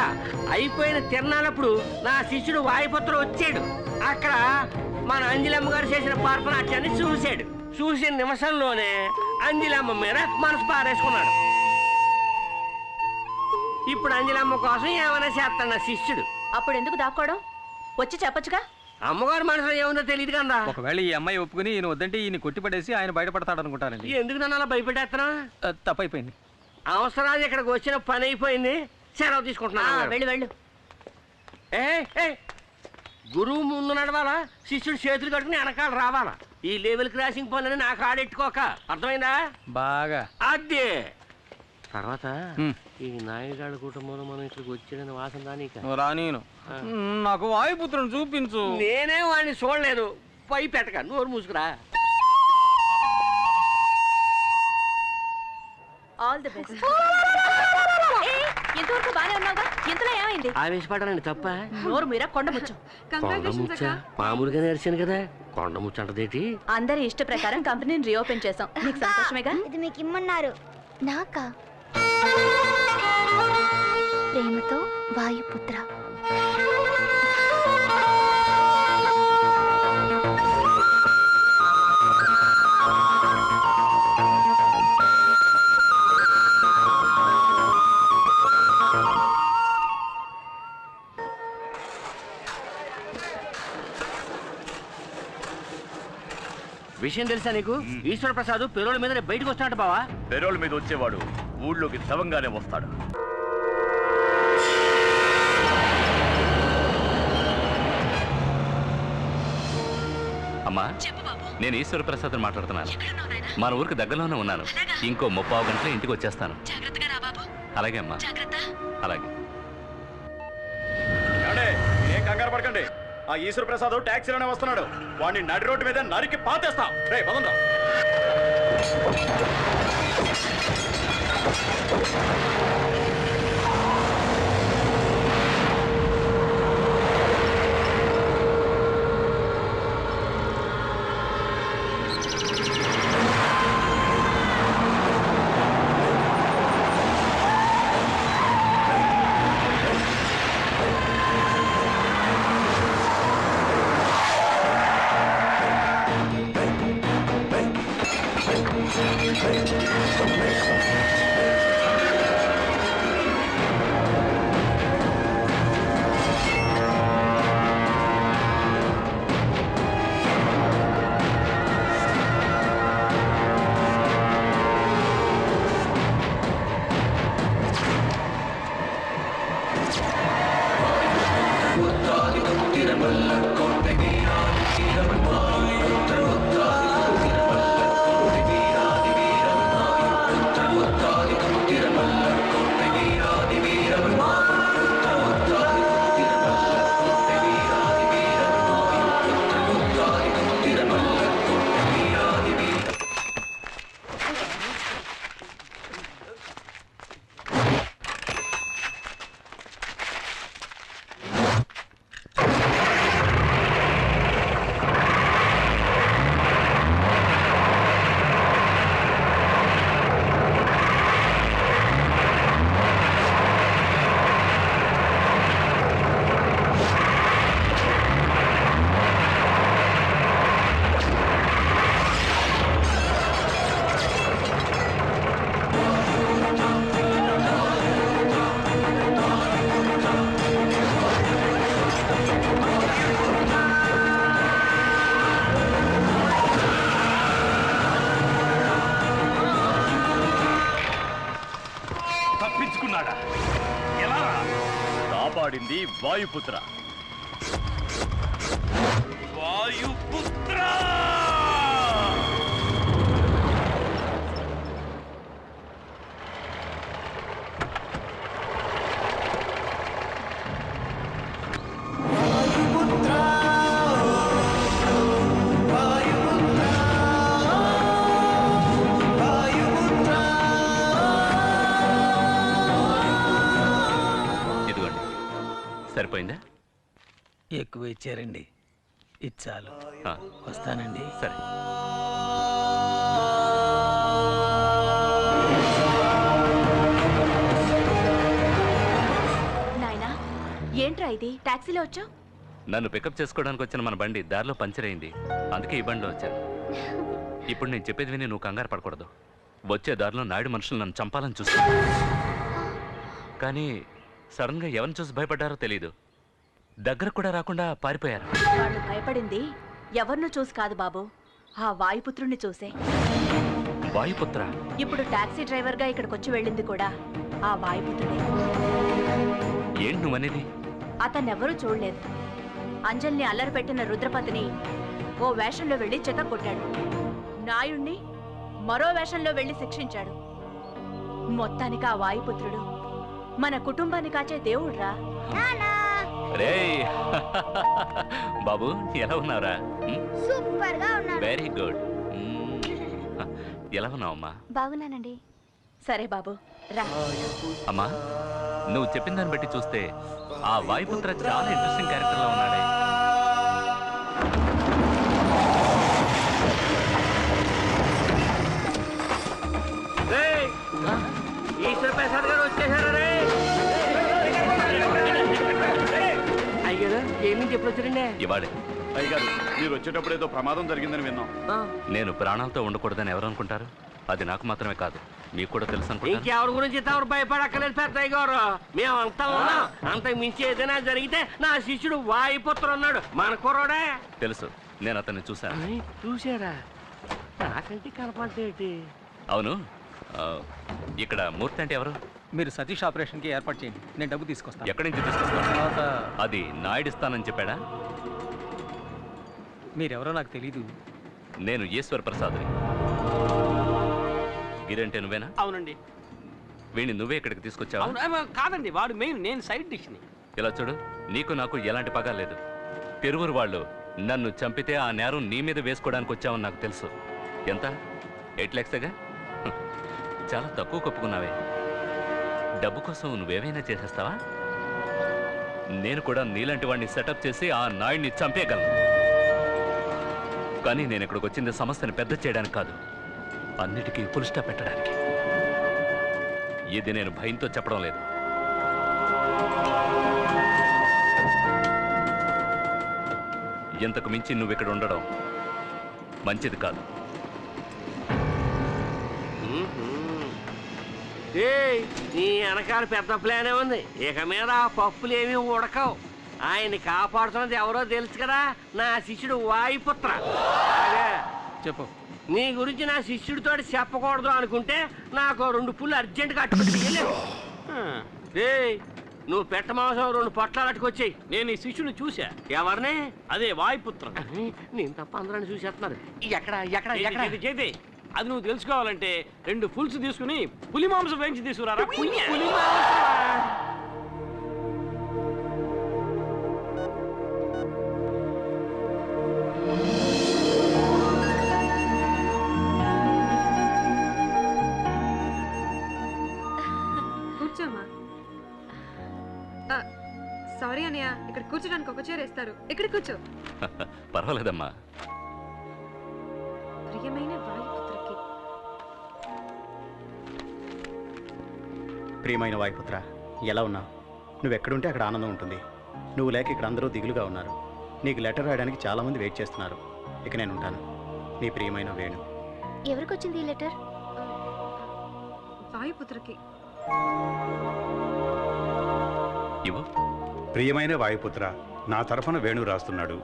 అయిపోయిన తిరణాలప్పుడు నా శిష్యుడు వాయుపుత్రుడు వచ్చాడు. అక్కడ మన అంజలమ్మ గారు చేసిన పార్పనాట్యాన్ని చూశాడు. చూసిన నిమిషంలోనే అంజలమ్మ మీద మనసు పారేసుకున్నాడు. ఇప్పుడు అంజలమ్మ కోసం ఏమైనా చేస్తాడు నా శిష్యుడు. అప్పుడు ఎందుకు దాక్కోవడం? వచ్చి చెప్పొచ్చుగా. అమ్మగారు మనసులో ఏముందో తెలియదు కదా. ఒకవేళ ఈ అమ్మాయి ఒప్పుకుని ఈయన వద్దంటే ఈయన కొట్టిపడేసి ఆయన బయటపడతాడు అనుకుంటానండి. ఎందుకు నన్ను అలా భయపెట్టేస్తున్నా? తప్పైపోయింది. అవసరాలు ఇక్కడికి వచ్చిన పని అయిపోయింది. సెలవు తీసుకుంటున్నాను. వెళ్ళు వెళ్ళు. గురువు ముందు నడవాలా, శిష్యుడు చేతులు కట్టుకుని వెనకాల రావాలా. ఈ లెవెల్ క్రాసింగ్ పనులని నాకు ఆడెట్టుకోక. అర్థమైందా? బాగా. అదే తర్వాత ఈ నాయుడు కుటుంబంలో మనం ఇక్కడికి వచ్చాడని వాసన రానీను. నాకు వాయుపుత్రుని చూపించు. నేనే వాడిని చూడలేదు. పై పెట్టక నోరు మూసుకురా. All the best. ఇంతవరకు బానే ఉన్నావుగా, ఇంతలో ఏమైంది? ఆవేశపడాలండి తప్ప. నోరు మీరా కొండముచ్చు. మామూలుగా నేర్చాను కదా, కొండముచ్చు అంటదేటి. అందరి ఇష్ట ప్రకారం కంపెనీని రీఓపెన్ చేసాం. నీకు సంతోషమేగా? ఇది మీకు ఇమ్మన్నారు. నాకా? ప్రేమతో వాయుపుత్ర. విషయం తెలుసా నీకు? ఈశ్వర ప్రసాద్ పెరోల్ మీద బయటకు వస్తాడు బావా. పెరోల్ మీద వచ్చేవాడు ఊళ్ళోకి సవంగానే వస్తాడు. అమ్మా, నేను ఈశ్వర ప్రసాద్ మాట్లాడుతున్నాను. మన ఊరికి దగ్గరలోనే ఉన్నాను. ఇంకో 30 గంటల ఇంటికి వచ్చేస్తాను. అలాగే అమ్మా, అలాగే. ఏం కంగారు పడకండి. ఆ ఈశ్వర ప్రసాద్ ట్యాక్సీలోనే వస్తున్నాడు. వాడిని నడి రోడ్డు మీద నరికి పాతేస్తాం. రే పదండ్రా. కాపాడింది వాయుపుత్ర. వాయుపుత్ర! సరిపోయిందా? ఎక్కువ ఇచ్చారండి. ఇచ్చాలు. వస్తానండి. సరే. ఏంట్రా ఇది టాక్సీలో వచ్చావు? నన్ను పికప్ చేసుకోవడానికి వచ్చిన మన బండి దారిలో పంచర్ అయింది, అందుకే ఈ బండిలో వచ్చాను. ఇప్పుడు నేను చెప్పేది విని నువ్వు కంగారు పడకూడదు. వచ్చే దారిలో నాయుడు మనుషులు నన్ను చంపాలని చూస్తాను, కానీ సడన్గా ఎవరిని చూసి భయపడ్డారో తెలీదు. దగ్గర కూడా రాకుండా పారిపోయారు. వాళ్ళు భయపడింది ఎవరినో చూసి కాదు బాబు, ఆ వాయుపుత్రుణ్ణి చూసే. వాయుపుత్ర? ఇప్పుడు టాక్సీ డ్రైవర్ గా ఇక్కడికి వచ్చి వెళ్ళింది కూడా ఆ వాయుపుత్రుడే. ఏంటి నువ్వనేది? అతన్నెవరూ చూడలేదు. అంజల్ని అల్లరి పెట్టిన రుద్రపతిని ఓ వేషంలో వెళ్లి చెత్త కొట్టాడు. నాయుణ్ణి మరో వేషంలో వెళ్లి శిక్షించాడు. మొత్తానికి ఆ వాయుపుత్రుడు మన కుటుంబాన్ని కాచే దేవుడ్రా. రే బాబు, ఎలా ఉన్నావురా? సూపర్ గా ఉన్నా. Very good. ఎలా ఉన్నావమ్మా? బాగున్నానండి. సరే బాబు రా. అమ్మా, నువ్వు చెప్పిన దాన్ని బట్టి చూస్తే ఆ వాయుపుత్ర చాలా ఇంట్రెస్టింగ్ క్యారెక్టర్ లో ఉన్నాడే. ఈశ్వర ప్రసాద్ గారు వచ్చేసారు. అయ్యారు ఏం నుంచి ఎప్పుడు వచ్చారండి? ఇవాళే. అయ్యగారు, మీరు వచ్చేటప్పుడు ఏదో ప్రమాదం జరిగిందని విన్నాం. నేను ప్రాణాలతో ఉండకూడదని ఎవరు అనుకుంటారు? అది నాకు మాత్రమే కాదు, మీకు కూడా తెలుసు అనుకుంటా. ఇంకెవరి గురించి ఎవరు భయపడక్కలేదు పెద్దయ్య గారు. మేమంతా ఉన్నాం. అంతకు మించి ఏదైనా జరిగితే నా శిష్యుడు వాయుపుత్ర ఉన్నాడు, మన కుర్రోడే. తెలుసు, నేను అతన్ని చూశాను. చూసారా? నాకంటే కనపడేటి. అవును, ఇక్కడ మూర్తి అంటే ఎవరు? మీరు సతీష్ ఆపరేషన్కి ఏర్పాటు చేయండి, నేను డబ్బు తీసుకొస్తాను. ఎక్కడి నుంచి తీసుకొస్తాను? అది నాయుడు ఇస్తానని చెప్పాడా? మీరెవరో నాకు తెలీదు. నేను ఈశ్వర ప్రసాద్ని. గిరంటే నువ్వేనా? అవునండి. వీడిని నువ్వే ఇక్కడికి తీసుకొచ్చావా? కాదండి, వాడు మెయిన్, నేను సైడ్ డిష్ని. ఇలా చూడు, నీకు నాకు ఎలాంటి పగ లేదు. తిరువురు వాళ్ళు నన్ను చంపితే ఆ నేరం నీ మీద వేసుకోవడానికి వచ్చావని నాకు తెలుసు. ఎంత? 8 lakhsగా? చాలా తక్కువ కప్పుకున్నావే. డబ్బు కోసం నువ్వేమైనా చేసేస్తావా? నేను కూడా నీలాంటి వాడిని సెటప్ చేసి ఆ నాయుడిని చంపేయగలను. కానీ నేను ఇక్కడికి వచ్చింది సమస్యను పెద్ద చేయడానికి కాదు, అన్నిటికీ ఫుల్ స్టాప్ పెట్టడానికి. ఇది నేను భయంతో చెప్పడం లేదు. ఇంతకు మించి నువ్వు ఇక్కడ ఉండడం మంచిది కాదు. నీ వెనకాల పెద్ద ప్లానే ఉంది. ఇక మీద ఆ పప్పులేమీ ఉడకవు. ఆయన్ని కాపాడుతున్నది ఎవరో తెలుసు కదా, నా శిష్యుడు వాయుపుత్ర. చెప్పు. నీ గురించి నా శిష్యుడితో చెప్పకూడదు అనుకుంటే నాకు 2 పుల్లు అర్జెంటుగా అట్టుకుని నువ్వు పెట్ట మాంసం 2 పొట్లాలు అట్టుకొచ్చాయి. నేను ఈ శిష్యుని చూసా. ఎవరిని? అదే వాయుపుత్ర. నేను తప్ప అందరూ చూసేస్తున్నారు. చేతి అది నువ్వు తెలుసుకోవాలంటే 2 ఫుల్స్ తీసుకుని పులి మాంసం వేయించి తీసుకురారా. పులి కూర్చోమా. సారీ అన్నయ్య, ఇక్కడ కూర్చోడానికి ఒక చైర్ వేస్తారు. ఇక్కడ కూర్చో. పర్వాలేదమ్మా. ప్రియమైన వాయుపుత్రకి. ప్రియమైన వాయుపుత్ర, ఎలా ఉన్నావు? నువ్వెక్కడుంటే అక్కడ ఆనందం ఉంటుంది. నువ్వు లేక ఇక్కడ అందరూ దిగులుగా ఉన్నారు. నీకు లెటర్ రాయడానికి చాలామంది వెయిట్ చేస్తున్నారు. ఇక నేను ఉంటాను. నీ ప్రియమైన వేణు. ఎవరికి వచ్చింది ఈ లెటర్? వాయుపుత్రకి. ప్రియమైన వాయుపుత్ర, నా తరఫున వేణు రాస్తున్నాడు.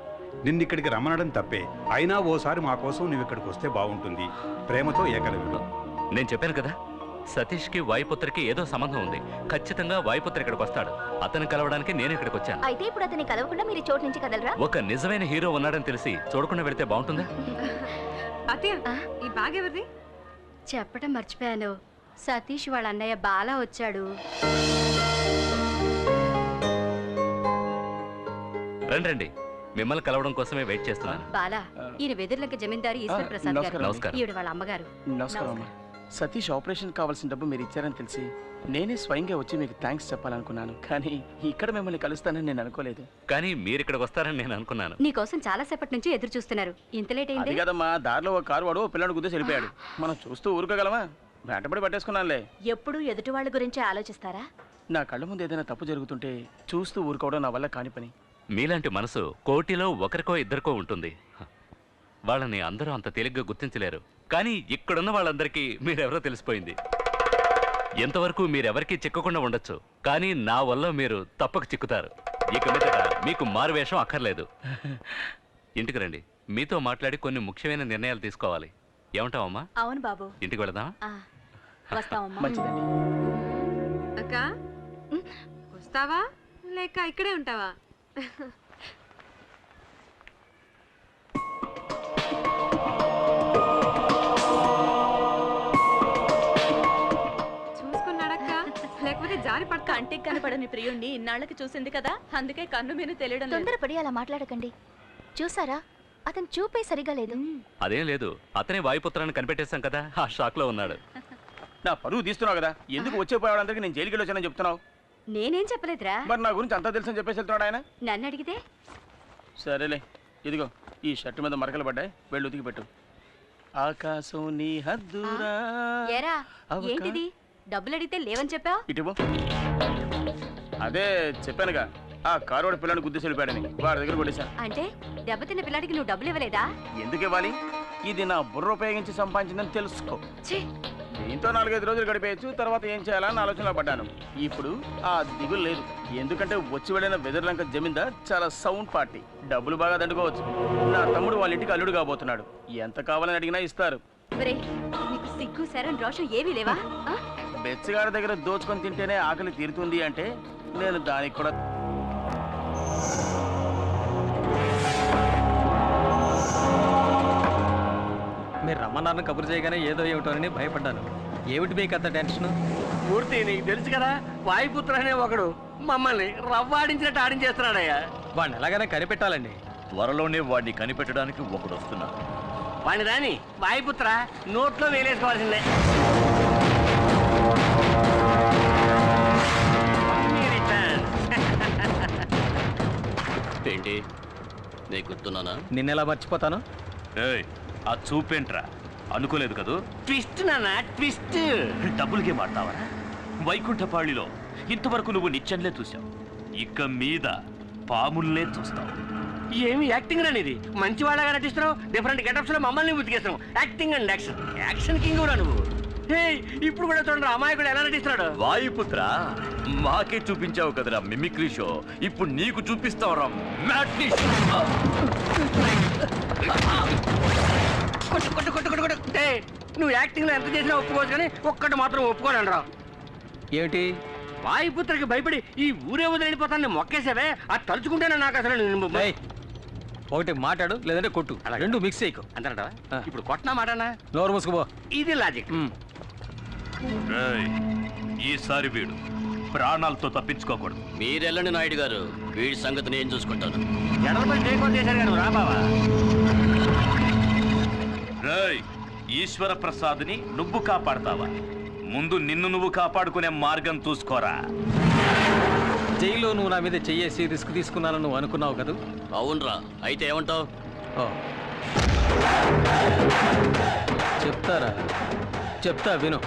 నిన్నిక్కడికి రమ్మనడం తప్పే, అయినా ఓసారి మా కోసం నువ్వు ఇక్కడికి వస్తే బాగుంటుంది. ప్రేమతో ఏకలవ్యుడు. నేను చెప్పాను కదా, సతీష్కి వాయుపుత్రకి ఏదో సంబంధం ఉంది. ఖచ్చితంగా వాయుపుత్ర ఇక్కడికి వస్తాడు. అతను కలవడానికి నేను ఇక్కడికి వచ్చాను. అయితే ఇప్పుడు అతన్ని కలవకుండా మీరు చోటు నుంచి కదలరా? ఒక నిజమైన హీరో ఉన్నాడని తెలిసి చూడకుండా వెళితే బాగుంటుందా? అత్తయ్య, ఈ బ్యాగ్ ఎవరిది? చెప్పడం మర్చిపోయాను. సతీష్ వాళ్ళ అన్నయ్య బాలా వచ్చాడు. రండి, మిమ్మల్ని కలవడం కోసమే వెయిట్ చేస్తున్నాను. బాలా, ఈయన వెదుర్లంక జమీందారు ఈశ్వర్ ప్రసాద్ గారు. నమస్కారం. ఈవిడ వాళ్ళ అమ్మగారు. నమస్కారం అమ్మా. సతీష్ ఆపరేషన్ కావాల్సిన డబ్బు మీరు ఇచ్చారని తెలిసి నేనే స్వయంగా వచ్చి మీకు థ్యాంక్స్ చెప్పాలనుకున్నాను, కానీ ఇక్కడ మిమ్మల్ని కలుస్తానని నేను అనుకోలేదు. కానీ మీరు ఇక్కడికి వస్తారని నేను అనుకున్నాను. నీకోసం చాలా సేపటి నుంచి ఎదురు చూస్తున్నారు. ఇంత లేట్ అయింది. అది కదమ్మా, దారిలో ఒక కారు వాడు పిల్లడు గుద్దేసి వెళ్ళిపోయాడు. మనం చూస్తూ ఊరుకోగలమా? వెంటబడి పట్టేసుకున్నానులే. ఎప్పుడు ఎదుటి వాళ్ళ గురించి ఆలోచిస్తారా? నా కళ్ళ ముందు ఏదైనా తప్పు జరుగుతుంటే చూస్తూ ఊరుకోవడం నా వల్ల కాని పని. మీలాంటి మనసు కోటిలో ఒకరికో ఇద్దరికో ఉంటుంది. వాళ్ళని అందరూ అంత తేలిగ్గా గుర్తించలేరు. కానీ ఇక్కడున్న వాళ్ళందరికీ మీరెవరో తెలిసిపోయింది. ఎంతవరకు మీరెవరికీ చిక్కకుండా ఉండొచ్చు, కానీ నా వల్ల మీరు తప్పక చిక్కుతారు. ఇక మీదట మీకు మారువేషం అక్కర్లేదు. ఇంటికి రండి, మీతో మాట్లాడి కొన్ని ముఖ్యమైన నిర్ణయాలు తీసుకోవాలి. ఏమంటావమ్మా? అవును బాబు. ఇంటికి వెళదామా? వస్తావమ్మా. మంచిదండి. అక్క వస్తావా లేక ఇక్కడే ఉంటావా? చూసుకున్నాడక్క, లేకపోతే జారి పడక. కంటికి కనపడని ప్రియుణ్ణి ఇన్నాళ్ళకి చూసింది కదా, అందుకే కన్ను మీద తెలియడం లేదు. తొందరపడి అలా మాట్లాడకండి. చూసారా, అతను చూపే సరిగా లేదు. అదేం లేదు, అతనే వాయుపుత్రాన్ని కనిపెట్టేశాం కదా, ఆ షాక్ లో ఉన్నాడు. నా పరువు తీస్తున్నావు కదా, ఎందుకు వచ్చేపోయాడందరికీ నేను జైలుకి వచ్చానని చెప్తున్నావు? నేనేం చెప్పలేదురా. మరి నా గురించి అంతా తెలుసని చెప్పేసి వెళ్తున్నాడు ఆయన. నన్ను అడిగితే సరేలే, ఇదిగో ఈ షర్ట్ మీద మరకలు పడ్డాయి, వెళ్ళి ఉతికి పెట్టు. ఆకాశం నీ హద్దురా. ఏరా ఏంటిది? డబ్బులు అడిగితే లేవని చెప్పావు. ఇటువో. అదే చెప్పానుగా, ఆ కారోడు పిల్లని గుద్దేసి వెళ్ళిపోయాడని, వాడి దగ్గర కొట్టేశాను. అంటే దెబ్బతిన్న పిల్లాడికి నువ్వు డబ్బులు ఇవ్వలేదా? ఎందుకు ఇవ్వాలి? ఇది నా బుర్ర ఉపయోగించి సంపాదించిందని తెలుసుకో. దీంతో 4-5 రోజులు గడిపేయచ్చు, తర్వాత ఏం చేయాలని ఆలోచనలో పడ్డాను. ఇప్పుడు ఆ దిగులు లేదు, ఎందుకంటే వచ్చి వెళ్ళిన వెదర్లంక జమీందార్ చాలా సౌండ్ పార్టీ, డబ్బులు బాగా దండుకోవచ్చు. నా తమ్ముడు వాళ్ళ ఇంటికి అల్లుడు కాబోతున్నాడు, ఎంత కావాలని అడిగినా ఇస్తారు. నీకు సిగ్గు శరం రోషం ఏమీ లేవా? బెచ్చగారి దగ్గర దోచుకొని తింటేనే ఆకలి తీరుతుంది అంటే నేను దానికి కూడా. మీరు రమ్మన్నారని కబురు చేయగానే ఏదో ఏమిటోనని భయపడ్డాను. ఏమిటి మీకు అంత టెన్షన్? పూర్తి నీకు తెలుసు కదా, వాయుపుత్ర అనే ఒకడు మమ్మల్ని రవ్వాడించినట్టు ఆడించేస్తున్నాడయ్యా. వాడిని ఎలాగైనా కనిపెట్టాలండి. త్వరలోనే వాడిని కనిపెట్టడానికి ఒకడు వస్తున్నాడు. వాడిని రాని వాయుపుత్ర నోట్లో వేలేసుకోవాల్సిందే. ఏంటి నీకు గుర్తున్నానా? నిన్నెలా మర్చిపోతాను? ఆ చూపేంట్రా, అనుకోలేదు కదూ. ట్విస్ట్ నాన్న, ట్విస్ట్. డబ్బులకే మాడతావరా? వైకుంఠపాళిలో ఇంతవరకు నువ్వు నిత్యంలే చూసావు, ఇక మీద పాముల్నే చూస్తావు. ఏమి యాక్టింగ్ అనేది? మంచి వాళ్ళగా నటిస్తున్నావు, డిఫరెంట్ గెటప్స్ లో మమ్మల్ని ఉతికేస్తున్నావు. Acting and action, action king కూడా నువ్వు. ఇప్పుడు కూడా చూడండి అమాయకుడు ఎలా నటిస్తున్నాడు. వాయుపుత్ర, మాకే చూపించావు కదరా మిమిక్రీ షో, ఇప్పుడు నీకు చూపిస్తావురా మ్యాట్నీ షో. నువ్వు యాక్టింగ్ లో ఎంత చేసినా ఒప్పుకోవచ్చు, కానీ ఒక్కటి మాత్రం ఒప్పుకోను రా. ఏమిటి? వాయుపుత్రకి భయపడి ఈ ఊరే వదిలిపోతాను మొక్కేసావే, అది తలుచుకుంటేనే నాకు అసలు. ఒకటి మాట్లాడు, లేదంటే కొట్టు, రెండు మిక్స్ చేయకు. అంటారా? ఇప్పుడు కొట్టనా మాటనా? నోరు మూసుకుపో. ఇది లాజిక్. ఈసారి వీడు ప్రాణాలతో తప్పించుకోకూడదు. మీరెళ్ళండి నాయుడు గారు, వీడి సంగతి నేను చూసుకుంటాను. రేయ్, ఈశ్వర ప్రసాద్ని నువ్వు కాపాడతావా? ముందు నిన్ను నువ్వు కాపాడుకునే మార్గం చూసుకోరా. జైల్లో నువ్వు నా మీద చెయ్యేసి రిస్క్ తీసుకున్నాను నువ్వు అనుకున్నావు కదా? అవునరా, అయితే ఏమంటావు? చెప్తారా? చెప్తా, విను.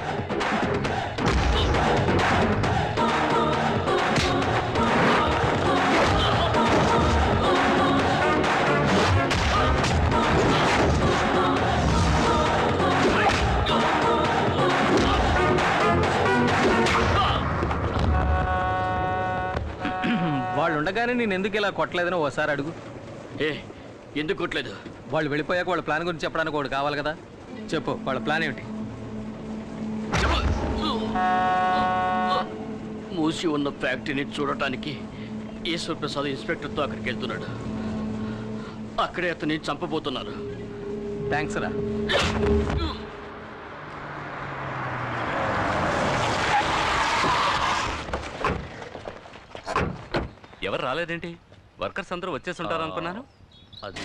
వాళ్ళు ఉండగానే నేను ఎందుకు ఇలా కొట్టలేదని ఓసారి అడుగు. ఎందుకు కొట్టలేదు? వాళ్ళు వెళ్ళిపోయాక వాళ్ళ ప్లాన్ గురించి చెప్పడానికి ఒకటి కావాలి కదా. చెప్పు, వాళ్ళ ప్లాన్ ఏమిటి? మూసి ఉన్న ఫ్యాక్టరీని చూడటానికి ఈశ్వర్ ప్రసాద్ ఇన్స్పెక్టర్తో అక్కడికి వెళ్తున్నాడు. అక్కడే అతన్ని చంపబోతున్నారు. థ్యాంక్స్ రా. ఎవరు రాలేదేంటి? వర్కర్స్ అందరూ వచ్చేసి ఉంటారు అనుకున్నాను. అది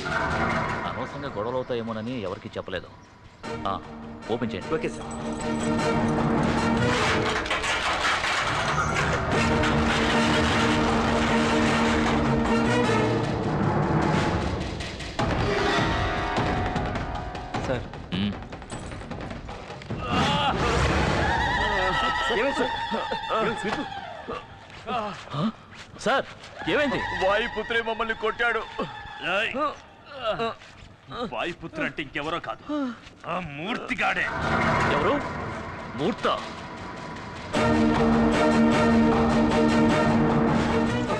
అనవసరంగా గొడవలు అవుతాయేమోనని ఎవరికి చెప్పలేదు. ఓపెన్ చేయండి. Okay sir. సార్ సార్ ఏమైంది? వాయుపుత్రే మమ్మల్ని కొట్టాడు. వాయుపుత్ర అంటే ఇంకెవరో కాదు, ఆ మూర్తిగాడే. ఎవరు? మూర్త?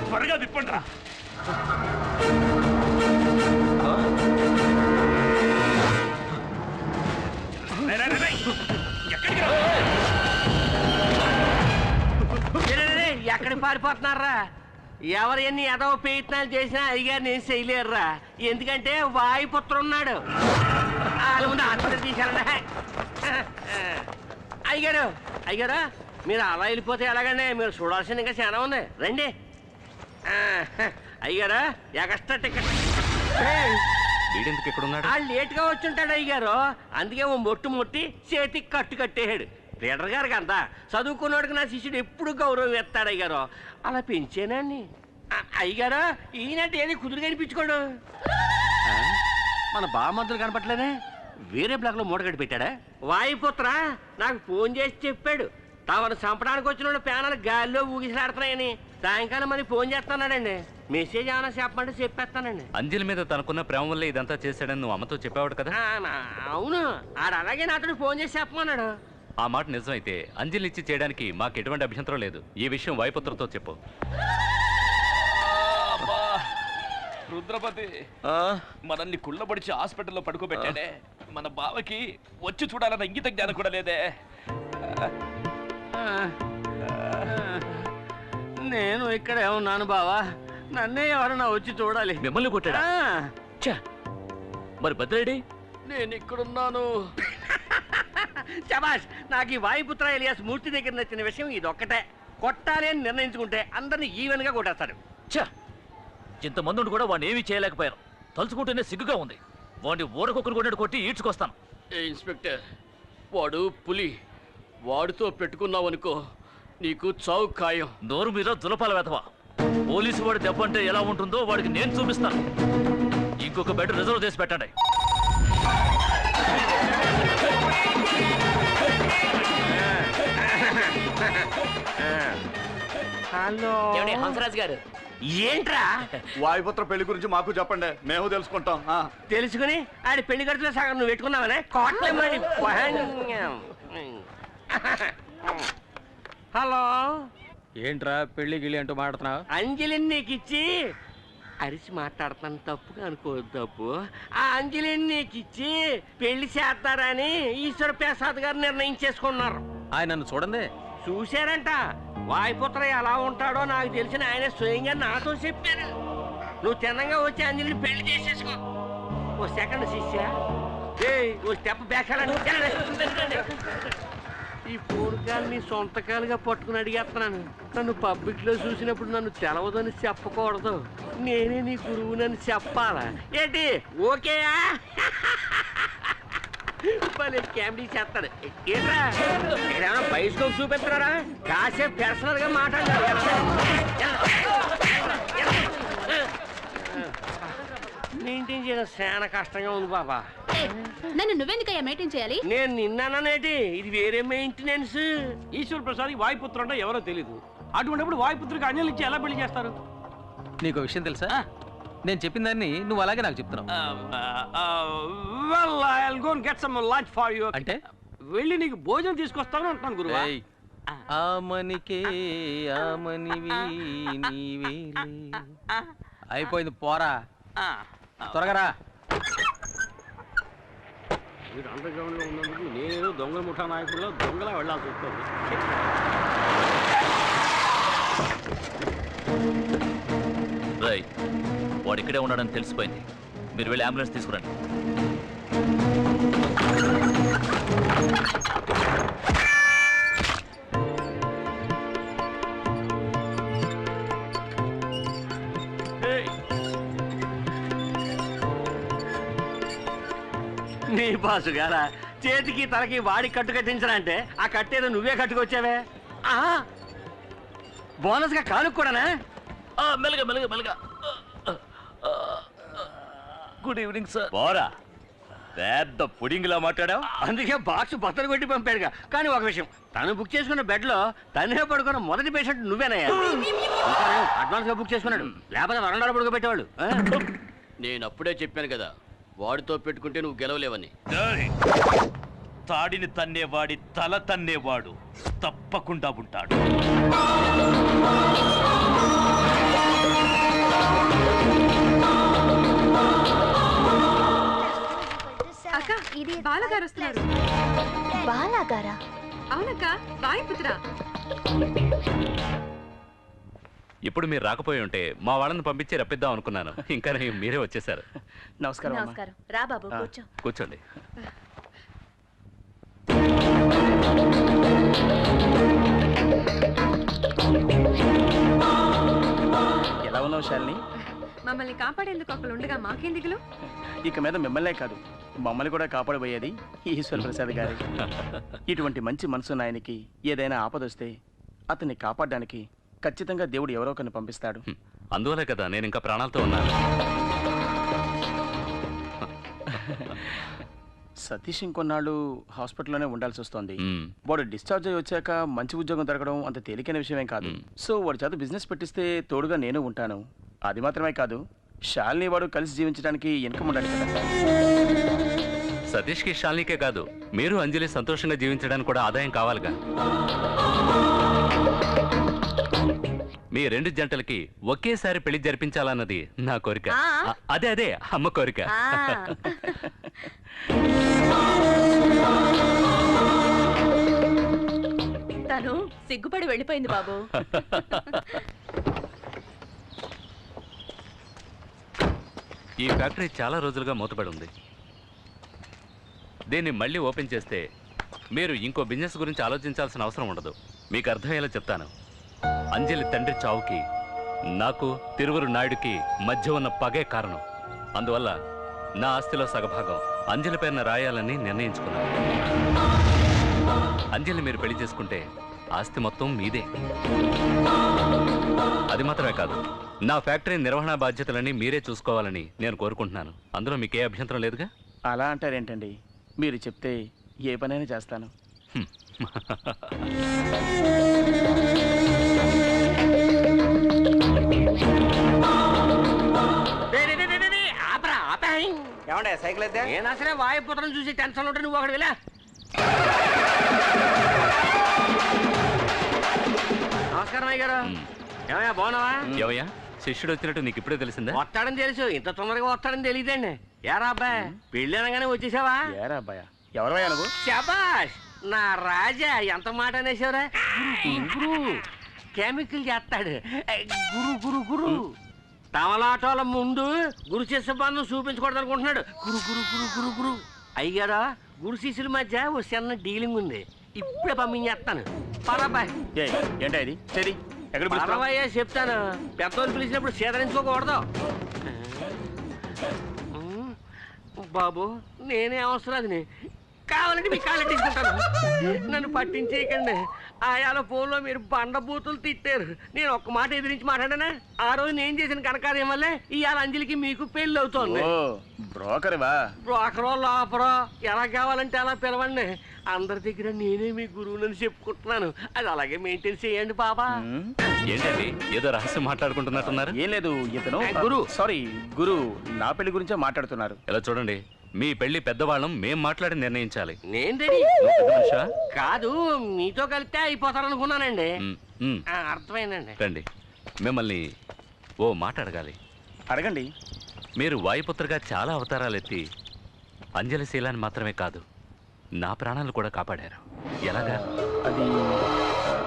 త్వరగా విప్పండి రా. ఎక్కడికి పారిపోతున్నారా? ఎవరు ఎన్ని ఎదవ ప్రయత్నాలు చేసినా అయ్యగారు నేను చేయలేరురా. ఎందుకంటే వాయుపుత్రం ఉన్నాడు. వాళ్ళ ముందు ఆత్మహత్య తీశారండి. అయ్యగారు అయ్యగారు మీరు అలా వెళ్ళిపోతే ఎలాగండి? మీరు చూడాల్సింది ఇంకా చాలా ఉంది, రండి. అయ్యగారు ఎక్స్ట్రా టికెట్. వీడెందుకు ఇక్కడ ఉన్నాడు? లేట్గా వచ్చి ఉంటాడు అయ్యగారు, అందుకే ఓ మొట్టి చేతికి కట్టు కట్టేయాడు. లీడర్ గారికి అంతా చదువుకున్నాడుకి నా శిష్యుడు ఎప్పుడు గౌరవం ఎత్తాడు అయ్యారు. అలా పెంచేనండి. అయ్యగారు ఈయనంటే ఏది కుదురు కనిపించుకోడు. మన బామద్దులు కనపట్లేదే, వేరే బ్లాక్లో మూటగడ్డి పెట్టాడా? వాయుపుత్ర నాకు ఫోన్ చేసి చెప్పాడు తమను చంపడానికి వచ్చిన ప్యానల్ గాల్లో ఊగిసలాడుతున్నాయని. సాయంకాలం మరి ఫోన్ చేస్తున్నాడండి. మెసేజ్ ఏమైనా చెప్పమంటే చెప్పేస్తానండి. అంజలి మీద తనకున్న ప్రేమ వల్ల ఇదంతా చేశాడని నువ్వు అమ్మతో చెప్పావు కదా? అవును, ఆడు అలాగే నాతో ఫోన్ చేసి చెప్పమన్నాడు. ఆ మాట నిజమైతే అంజలి ఇచ్చి చేయడానికి మాకు ఎటువంటి అభ్యంతరం లేదు. ఈ విషయం వాయుపుత్రతో చెప్పు. రుద్రపతి మనల్ని కుళ్ళబడిచి హాస్పిటల్లో పడుకోబెట్టాడే, మన బావకి వచ్చి చూడాలన్న ఇంగిత జ్ఞానం కూడా లేదే. నేను ఇక్కడే ఉన్నాను బావా, నన్నే ఎవరన్నా వచ్చి చూడాలి. మిమ్మల్ని కొట్టాడా? మరి భద్రేడి? నేను ఇక్కడున్నాను. శబాష్, నాకు ఈ వాయుపుత్ర ఎలియాస్ మూర్తి దగ్గర నచ్చిన విషయం ఇదొక్కటే. కొట్టాలి అని నిర్ణయించుకుంటే అందరినీ ఈవెన్ గా కొట్టేస్తాడు. ఇంతమంది కూడా వాడిని ఏమీ చేయలేకపోయాను. తలుచుకుంటేనే సిగ్గుగా ఉంది. వాడిని ఊరకొక్కరు కొట్టినట్టు కొట్టి ఈడ్చుకొస్తాను. ఇన్స్పెక్టర్, వాడు పులి. వాడితో పెట్టుకున్నావనుకో నీకు చావు ఖాయం. నోరు మీద జులపాల వెతవా. పోలీసు వాడి దెబ్బ అంటే ఎలా ఉంటుందో వాడికి నేను చూపిస్తాను. ఇంకొక బెడ్ రిజర్వ్ చేసి పెట్టండి. హలో హంసరాజ్ గారు, ఏంట్రా? వాయుపుత్ర పెళ్లి గురించి మాకు చెప్పండి, మేము తెలుసుకుంటాం. తెలుసుకుని ఆడి పెళ్లి ఖర్చులో సగం నువ్వు పెట్టుకున్నావనే కోట్ల మరి. హలో, ఏంట్రా పెళ్లి గిళ్ళి అంటూ మాట్లాడుతున్నావు? అంజలిని నీకు ఇచ్చి అరిసి మాట్లాడుతాను, తప్పుగా అనుకోవద్దు. తప్పు. ఆ అంజలిని నీకు ఇచ్చి పెళ్లి చేస్తారని ఈశ్వర ప్రసాద్ గారు నిర్ణయించేసుకున్నారు. ఆయన నన్ను చూడండి. చూశారంట. వాయుపుత్ర ఎలా ఉంటాడో నాకు తెలిసిన ఆయన స్వయంగా నాతో చెప్పారు. నువ్వు తిన్నంగా వచ్చి అంజలిని పెళ్లి చేసేసుకో. ఓ సెకండ్ శిష్య, ఓ స్టెప్ బ్యాక్. ఈ పూర్వకాలని సొంతకాలుగా పట్టుకుని అడిగేస్తున్నాను. నన్ను పబ్లిక్ లో చూసినప్పుడు నన్ను తెలవదని చెప్పకూడదు, నేనే నీ గురువునని చెప్పాలా ఏంటి? ఓకేయా? కామెడీ చేస్తాడు. ఏంట్రా ఏమైనా బైస్కోప్ చూపిస్తున్నారా? కాసేపు పర్సనల్ గా మాట్లాడారు. మెయింటైన్ చేయడం చాలా కష్టంగా ఉంది బాబా. నన్ను నువ్వెందుకయ్యా మెయింటైన్ చేయాలి? నేను నిన్నానేటి, ఇది వేరే మెయింటెనెన్స్. ఈశ్వర్ ప్రసాద్ వాయుపుత్రుడు అంటే ఎవరో తెలీదు. అటువంటిప్పుడు వాయుపుత్రికి అంజలి ఇచ్చి ఎలా పెళ్లి చేస్తారు? నీకు విషయం తెలుసా? నేను చెప్పిన దాన్ని నువ్వు అలాగే నాకు చెప్తున్నావు. Well, I'll go and get some lunch for you. అంటే వెళ్ళి నీకు భోజనం తీసుకొస్తాను అంటున్నాను గురువా. ఆమనికే ఆమనివి నీవేలే. అయిపోయింది, పోరా త్వరగా రా. మీరు అండర్ గ్రౌండ్ లో ఉన్నందుకు నేను దొంగల ముఠా నాయకుల్లో దొంగలా వెళ్ళాల్సి వస్తుంది. రై, వాడు ఇక్కడే ఉన్నాడని తెలిసిపోయింది. మీరు వెళ్ళి అంబులెన్స్ తీసుకురండి. నీ బాసు గారా చేతికి తలకి వాడి కట్టు కట్టించరా అంటే ఆ కట్టేదో నువ్వే కట్టుకొచ్చావే. బోనస్ గా కానుక కూడానా? మెల్లగా మెల్లగా మెల్లగా. Good evening sir. పోరా, పెద్ద పుడింగిలా మాట్లాడావు. అందుకే బాక్స్ బత్తలు కొట్టి పంపాడుగా. కానీ ఒక విషయం, తను బుక్ చేసుకున్న బెడ్ లో తనే పడుకున్న మొదటి పేషెంట్ నువ్వేనయ్యా. అడ్వాన్స్ గా బుక్ చేసుకున్నాడు, లేకపోతే వరండాలో పడుకోబెట్టేవాళ్ళు. నేను అప్పుడే చెప్పాను కదా, వాడితో పెట్టుకుంటే నువ్వు గెలవలేవని. తాడిని తన్నేవాడి తల తన్నేవాడు తప్పకుండా ఉంటాడు. అక్క, ఇది బాలగారు వస్తున్నారు. బాలగారా? అవునక్క, వాయుపుత్ర. ఇప్పుడు మీరు రాకపోయి ఉంటే మా వాళ్ళని పంపించి రప్పిద్దాం అనుకున్నాను. ఇంకా మీరే వచ్చేసారు. నమస్కారం. నమస్కారం. రా బాబు, కూర్చో. కూర్చోండి. ఎలా ఉన్నావు శాలిని? మమ్మల్ని కాపాడేందుకు ఒకళ్ళు ఉండగా మాకేం దిగులు? ఇక మీద మిమ్మల్నే కాదు, మమ్మల్ని కూడా కాపాడబోయేది ఈశ్వర ప్రసాద్ గారు. ఇటువంటి మంచి మనసున్న ఆయనకి ఏదైనా ఆపదొస్తే అతన్ని కాపాడడానికి ఖచ్చితంగా దేవుడు ఎవరో ఒకరిని పంపిస్తాడు. అందువల్లే కదా నేను ఇంకా ప్రాణాలతో ఉన్నాను. సతీష్ ఇంకొన్నాళ్ళు హాస్పిటల్లోనే ఉండాల్సి వస్తుంది. వాడు డిశ్చార్జ్ అయ్యి వచ్చాక మంచి ఉద్యోగం దొరకడం అంత తేలికైన విషయమే కాదు. సో వాడి చేత బిజినెస్ పెట్టిస్తే తోడుగా నేను ఉంటాను. అది మాత్రమే కాదు, శాలిని వాడు కలిసి జీవించడానికి ఇన్కమ్ ఉండాలి కదా. సతీష్కి శాలినికే కాదు, మీరు అంజలి సంతోషంగా జీవించడానికి కూడా ఆదాయం కావాలిగా. మీ రెండు జంటలకి ఒకేసారి పెళ్లి జరిపించాలన్నది నా కోరిక. అదే అమ్మ కోరిక. తను సిగ్గుపడి వెళ్ళిపోయింది బాబు. ఈ ఫ్యాక్టరీ చాలా రోజులుగా మూతపడి ఉంది. దీన్ని మళ్ళీ ఓపెన్ చేస్తే మీరు ఇంకో బిజినెస్ గురించి ఆలోచించాల్సిన అవసరం ఉండదు. మీకు అర్థమయ్యేలా చెప్తాను. అంజలి తండ్రి చావుకి నాకు తిరువురు నాయుడుకి మధ్య ఉన్న పగే కారణం. అందువల్ల నా ఆస్తిలో సగభాగం అంజలి పేరున రాయాలని నిర్ణయించుకున్నాను. అంజలి మీరు పెళ్లి చేసుకుంటే ఆస్తి మొత్తం మీదే. అది మాత్రమే కాదు, నా ఫ్యాక్టరీ నిర్వహణ బాధ్యతలని మీరే చూసుకోవాలని నేను కోరుకుంటున్నాను. అందులో మీకే అభ్యంతరం లేదుగా? అలా అంటారేంటండి? మీరు చెప్తే ఏ పనైనా చేస్తాను. ఏమండే సైకిల్ అయితే నేను అసలే వాయుపుత్రం చూసి టెన్షన్ ఉంటే నువ్వు ఒకటి వెళ్ళా. నమస్కారం అయ్య గారు. ఏమయ్యా బాగున్నావా? ఏమయ్యా శిష్యుడు వచ్చినట్టు నీకు ఇప్పుడే తెలిసిందా? వస్తాడని తెలుసు, ఇంత తొందరగా వస్తాడని తెలియదండి. ఏరా అబ్బాయి, పెళ్ళి అనగానే వచ్చేసావా? ఏరా అబ్బాయా, ఎవరయ్యా నువ్వు? శబాష్, నా రాజా, ఎంత మాట అనేసావురా. గురు కెమికల్ చేస్తాడు. గురు గురు గురు తమలాటోల ముందు గురు శిష్య బంధం చూపించకూడదు అనుకుంటున్నాడు. గురు గురు గురు గురు గురు అయ్యారా, గురు శిష్యుల మధ్య ఓ చిన్న డీలింగ్ ఉంది. ఇప్పుడే పంపించేస్తాను. పరాబాయ్. ఏంటా ఇది? సరే పరవయ్యా చెప్తాను. పెద్దోళ్ళు పిలిచినప్పుడు సేదరించుకోకూడదు. బాబు నేనే అవసరాదిని, కావాలంటే మీ కాళ్ళు తీసుకుంటాను. నన్ను పట్టించేయకండి. ఆయాల ఫోన్లో మీరు బండబూతులు తిట్టారు. నేను ఒక్క మాట ఎదిరించి మాట్లాడానా? ఆ రోజు నేను చేసిన కనకార్యం వల్లే ఇవాళ అంజలికి మీకు పెళ్ళి అవుతోంది. బ్రోకర్వా? బ్రోకరో లోపరో ఎలా కావాలంటే అలా పిలవండి. అందరి దగ్గర నేనే మీ గురువునని చెప్పుకుంటున్నాను. అది అలాగే మెయింటైన్ చేయండి బాబా. ఏంటండి ఏదో రహస్యం మాట్లాడుకుంటున్నట్టున్నారు? ఏం లేదు, ఇతను గురు నా పెళ్లి గురించే మాట్లాడుతున్నారు. ఎలా చూడండి, మీ పెళ్లి పెద్దవాళ్ళం మేం మాట్లాడి నిర్ణయించాలి. నేను కాదు, మీతో కలిస్తే అయిపోతారనుకున్నానండి. అర్థమైందండి. రండి, మిమ్మల్ని ఓ మాట అడగాలి. అడగండి. మీరు వాయుపుత్రగా చాలా అవతారాలు ఎత్తి అంజలి శీలాన్ని మాత్రమే కాదు నా ప్రాణాలు కూడా కాపాడారు. ఎలాగా?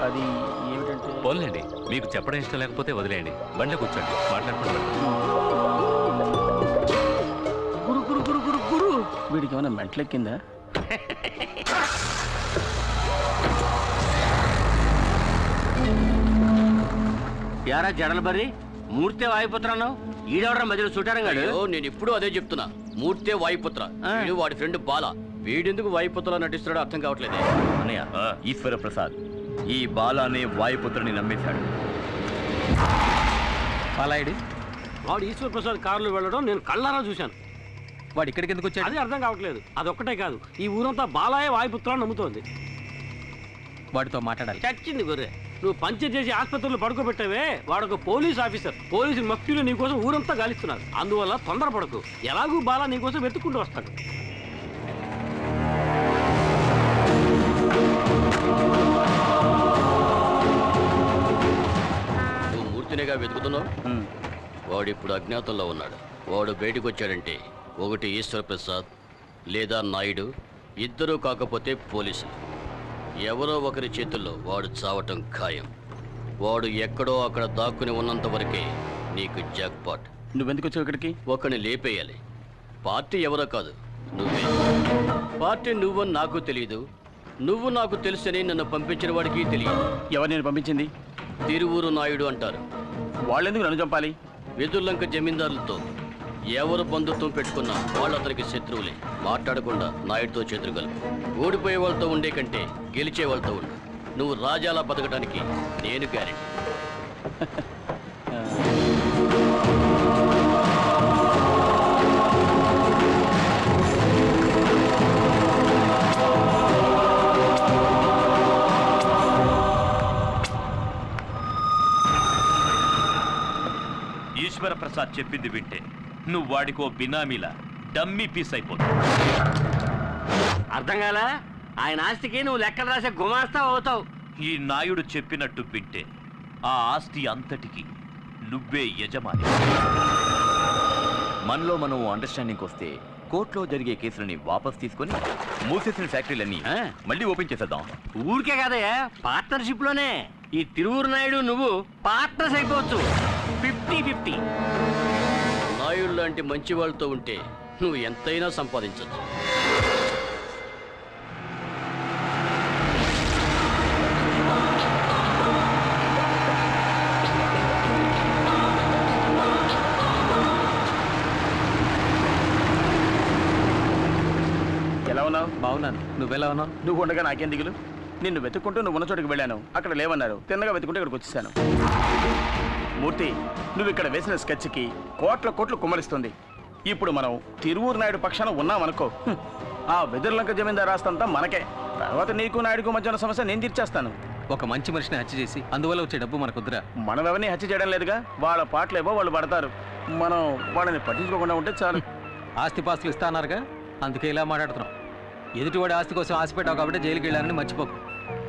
అది ఏమిటంటే, పోన్లేండి, మీకు చెప్పడం ఇష్టం లేకపోతే వదిలేయండి. బండి కూర్చోండి, మాట్లాడుకుంటాం. గురు గురు గురు గురు గురు వీడికి ఏమైనా మెంటలెక్కిందా? యారా జడల బర్రి, మూర్తే వాయుపుత్ర అన్నావు. ఈడెవడరా మధ్యలో చుట్టారంగాడు? నేను ఇప్పుడు అదే చెప్తున్నా. మూర్తే వాయుపుత్ర, వీడు వాడి ఫ్రెండ్ బాల. వీడెందుకు వాయుపుత్రలో నటిస్తున్నాడో అర్థం కావట్లేదు. అన్నయ్య, ఈశ్వర ప్రసాద్ ఈ బాల అనే వాయుపుత్రుని నమ్మేశాడు. బాలాయుడు వాడు ఈశ్వర ప్రసాద్ కారులో వెళ్ళడం నేను కళ్ళారా చూశాను. వాడు ఇక్కడికి ఎందుకు వచ్చాడు? అది అర్థం కావట్లేదు. అదొక్కటే కాదు, ఈ ఊరంతా బాలాయే వాయుపుత్రాన్ని నమ్ముతోంది. వాడితో మాట్లాడాలి. చచ్చింది గొర్రె. నువ్వు పంచర్ చేసి ఆసుపత్రిలో పడుకోబెట్టావే, వాడొక పోలీస్ ఆఫీసర్. పోలీసు మఫ్టీలు నీకోసం ఊరంతా గాలిస్తున్నారు. అందువల్ల తొందరపడకు. ఎలాగూ బాలా నీకోసం వెతుక్కుంటూ వస్తాడు. నువ్వు మూర్తినిగా వెతుకుతున్నావు. వాడు ఇప్పుడు అజ్ఞాతంలో ఉన్నాడు. వాడు బయటకు వచ్చాడంటే ఒకటి ఈశ్వర ప్రసాద్ లేదా నాయుడు, ఇద్దరూ కాకపోతే పోలీసులు. ఎవరో ఒకరి చేతుల్లో వాడు చావటం ఖాయం. వాడు ఎక్కడో అక్కడ దాక్కుని ఉన్నంత వరకే నీకు జాక్పాట్. నువ్వెందుకు వచ్చావు ఇక్కడికి? ఒకరిని లేపేయాలి. పార్టీ ఎవరో కాదు, నువ్వే. పార్టీ నువ్వని నాకు తెలియదు, నువ్వు నాకు తెలుసని నన్ను పంపించిన వాడికి తెలియదు. ఎవరు నేను పంపించింది? తిరువూరు నాయుడు అంటారు. వాళ్ళెందుకు నన్ను చంపాలి? వెదుర్లంక జమీందారులతో ఎవరు బంధుత్వం పెట్టుకున్నా వాళ్ళు అతనికి శత్రువులే. మాట్లాడకుండా నాయుడుతో చేతులు కలుపు. ఓడిపోయే వాళ్ళతో ఉండే కంటే గెలిచే వాళ్ళతో ఉండు. నువ్వు రాజాలా బతకడానికి నేను గ్యారెంటీ. ఈశ్వర ప్రసాద్ చెప్పింది వింటే నువ్వు వాడికో బినామీలా డమ్మీ పీస్ అయిపోతావు. అర్థం కాలా? ఆయన ఆస్తికి నువ్వు లెక్కలు రాసే గుమాస్తా అవుతావు. ఈ నాయుడు చెప్పినట్టు వింటే ఆ ఆస్తి అంతటికి నువ్వే యజమాని. మనలో మనం అండర్స్టాండింగ్ వస్తే కోర్టులో జరిగే కేసులని వాపస్ తీసుకొని మూసేసిన ఫ్యాక్టరీలన్నీ మళ్ళీ ఓపెన్ చేసేద్దాం. ఊరికే కదయ్యా, పార్ట్నర్షిప్ లోనే. ఈ తిరువూరు నాయుడు నువ్వు పార్ట్నర్స్ అయిపోవచ్చు. 50-50. నాయుడు లాంటి మంచి వాళ్ళతో ఉంటే నువ్వు ఎంతైనా సంపాదించచ్చు. ఎలా ఉన్నావు? బాగున్నాను. నువ్వెలా ఉన్నావు? నువ్వు ఉండగా నాకేం దిగులు? నిన్ను వెతుక్కుంటూ నువ్వు ఉన్న చోటుకి వెళ్ళాను. అక్కడ లేవన్నారు. తిన్నగా వెతుకుంటూ ఇక్కడికి వచ్చేసాను. మూర్తి, నువ్వు ఇక్కడ వేసిన స్కెచ్కి కోట్లు కుమ్మరిస్తుంది. ఇప్పుడు మనం తిరువూరు నాయుడు పక్షాన ఉన్నామనుకో, ఆ వెదుర్లంక జమీందారు రాస్తంతా మనకే. తర్వాత నీకు నాయుడుకు మధ్య ఉన్న సమస్య నేను తీర్చేస్తాను. ఒక మంచి మనిషిని హత్య చేసి అందువల్ల వచ్చే డబ్బు మనకుద్దురా. మనం ఎవరిని హత్య చేయడం లేదుగా. వాళ్ళ పాటలేవో వాళ్ళు పడతారు. మనం వాళ్ళని పట్టించుకోకుండా ఉంటే చాలు. ఆస్తిపాస్తులు ఇస్తా అన్నారుగా, అందుకే ఇలా మాట్లాడుతున్నాం. ఎదుటివాడి ఆస్తి కోసం ఆశపెట్టావు కాబట్టి జైలుకి వెళ్ళాలని మర్చిపోకు.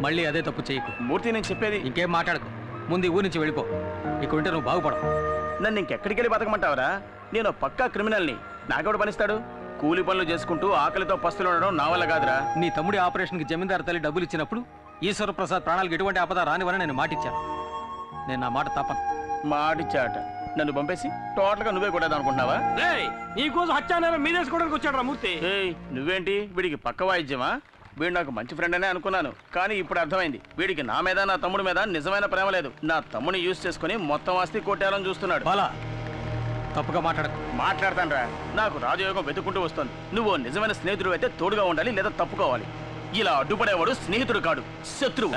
మళ్ళీ అదే తప్పు చేయకు. మూర్తి, నేను చెప్పేది ఇంకేం మాట్లాడకు. ముందు ఈ ఊరి నుంచి వెళ్ళిపో. ఇక్కడ ఉంటే నువ్వు బాగుపడవు. నన్ను ఇంకెక్కడికి వెళ్ళి బతకమంటావరా? నేను పక్కా క్రిమినల్ని. నాకెవడు పనిస్తాడు? కూలి పనులు చేసుకుంటూ ఆకలితో పస్తులు ఉండడం నా వల్ల కాదురా. నీ తమ్ముడి ఆపరేషన్కి జమీందారు తల్లి డబ్బులు ఇచ్చినప్పుడు ఈశ్వర ప్రసాద్ ప్రాణాలకు ఎటువంటి ఆపద రానివని నేను మాటిచ్చాను. నేను నా మాట తప్పను. మాటిచ్చాట. నన్ను పంపేసి టోటల్గా నువ్వే కొట్టేద్దాం అనుకుంటున్నావా? నీకోసం హత్యానేరం మీదేసుకోవడానికి వచ్చాడు రా మూర్తి. నువ్వేంటి వీడికి పక్క వాయిద్యమా? వీడు నాకు మంచి ఫ్రెండ్ అనే అనుకున్నాను, కానీ ఇప్పుడు అర్థమైంది. వీడికి నా మీద నా తమ్ముడి మీద నిజమైన ప్రేమ లేదు. నా తమ్ముని యూజ్ చేసుకుని మొత్తం ఆస్తి కొట్టాలని చూస్తున్నాడు. తప్పుగా మాట్లాడతాను రా. నాకు రాజయోగం వెతుక్కుంటూ వస్తుంది. నువ్వు నిజమైన స్నేహితుడు అయితే తోడుగా ఉండాలి, లేదా తప్పుకోవాలి. ఇలా అడ్డుపడేవాడు స్నేహితుడు కాడు, శత్రువు.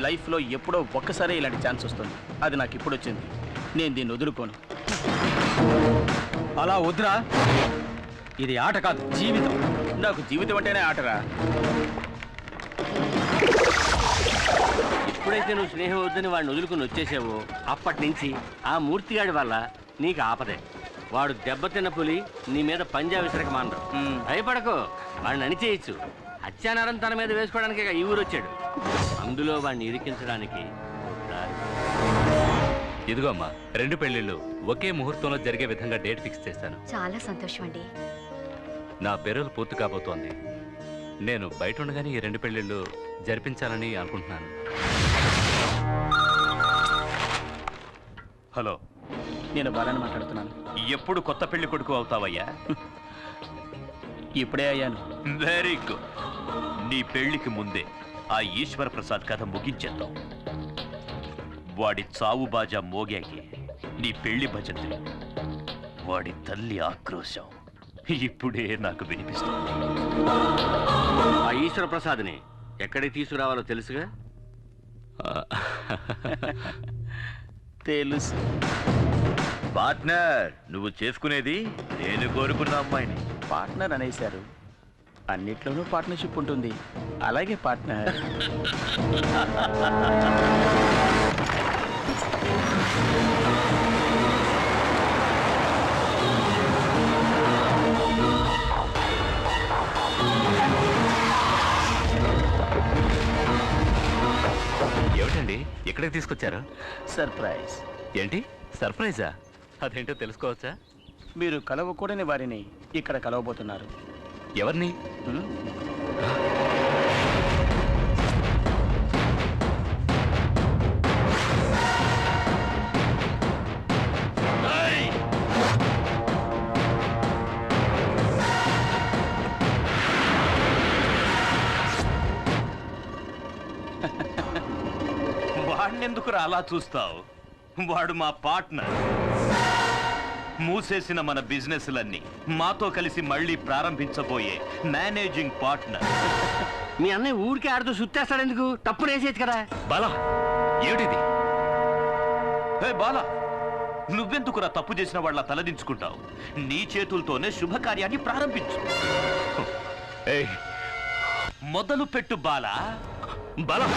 లైఫ్లో ఎప్పుడో ఒక్కసారి ఇలాంటి ఛాన్స్ వస్తుంది. అది నాకు ఇప్పుడు వచ్చింది. నేను దీన్ని వదులుకోను. అలా వద్దురా. ఇది ఆట కాదు, జీవితం. నాకు జీవితం అంటేనే ఆటరా. ఎప్పుడైతే నువ్వు స్నేహం వద్దని వాడిని వదులుకుని వచ్చేసావో అప్పటి నుంచి ఆ మూర్తిగాడి వల్ల నీకు ఆపదే. వాడు దెబ్బతిన్న పులి నీ మీద పంజా విసరక మానరు. భయపడకు, వాడిని అణిచేయచ్చు. హత్యానారం తన మీద వేసుకోవడానికి ఈ ఊరు వచ్చాడు. అందులో వాడిని ఇరికించడానికి ఇదిగో అమ్మా, 2 పెళ్లిళ్ళు ఒకే ముహూర్తంలో జరిగే విధంగా డేట్ ఫిక్స్ చేశాను. చాలా సంతోషం అండి. నా పెరులు పూర్తి కాబోతోంది. నేను బయట ఉండగానే ఈ 2 పెళ్లిళ్ళు జరిపించాలని అనుకుంటున్నాను. హలో, నేను బాలని మాట్లాడుతున్నాను. ఎప్పుడు కొత్త పెళ్లి కొడుకు అవుతావయ్యా? ఇప్పుడే అయ్యాను. Very good. నీ పెళ్లికి ముందే ఆ ఈశ్వర ప్రసాద్ కథ ముగించేద్దాం. వాడి చావు బాజా మోగాకి నీ పెళ్లి భజంతులు, వాడి తల్లి ఆక్రోశం ఇప్పుడే నాకు వినిపిస్తుంది. ఆ ఈశ్వర ప్రసాద్ని ఎక్కడికి తీసుకురావాలో తెలుసుగా? తెలుసు. పార్ట్నర్, నువ్వు చేసుకునేది నేను కోరుకున్న అమ్మాయిని. పార్ట్నర్ అనేశారు, అన్నిట్లోనూ పార్ట్నర్షిప్ ఉంటుంది. అలాగే పార్ట్నర్. ఏమిటండి ఎక్కడికి తీసుకొచ్చారు? సర్ప్రైజ్. ఏంటి సర్ప్రైజా? అదేంటో తెలుసుకోవచ్చా? మీరు కలవకూడని వారిని ఇక్కడ కలవబోతున్నారు. ఎవరిని? వాడినెందుకురా అలా చూస్తావు? వాడు మా పార్ట్నర్. మూసేసిన మన బిజినెస్లన్నీ మాతో కలిసి మళ్ళీ ప్రారంభించబోయే మేనేజింగ్ పార్ట్నర్. మీ అన్నయ్య ఊరికే ఆడుతూ సుత్తేస్తాడు ఎందుకు? తప్పు వేసేది కదా. బాలా ఏమిటిది? బాలా, నువ్వెందుకురా తప్పు చేసిన వాళ్ళ తలదించుకుంటావు? నీ చేతులతోనే శుభకార్యాన్ని ప్రారంభించు. మొదలు పెట్టు బాలా. బాలా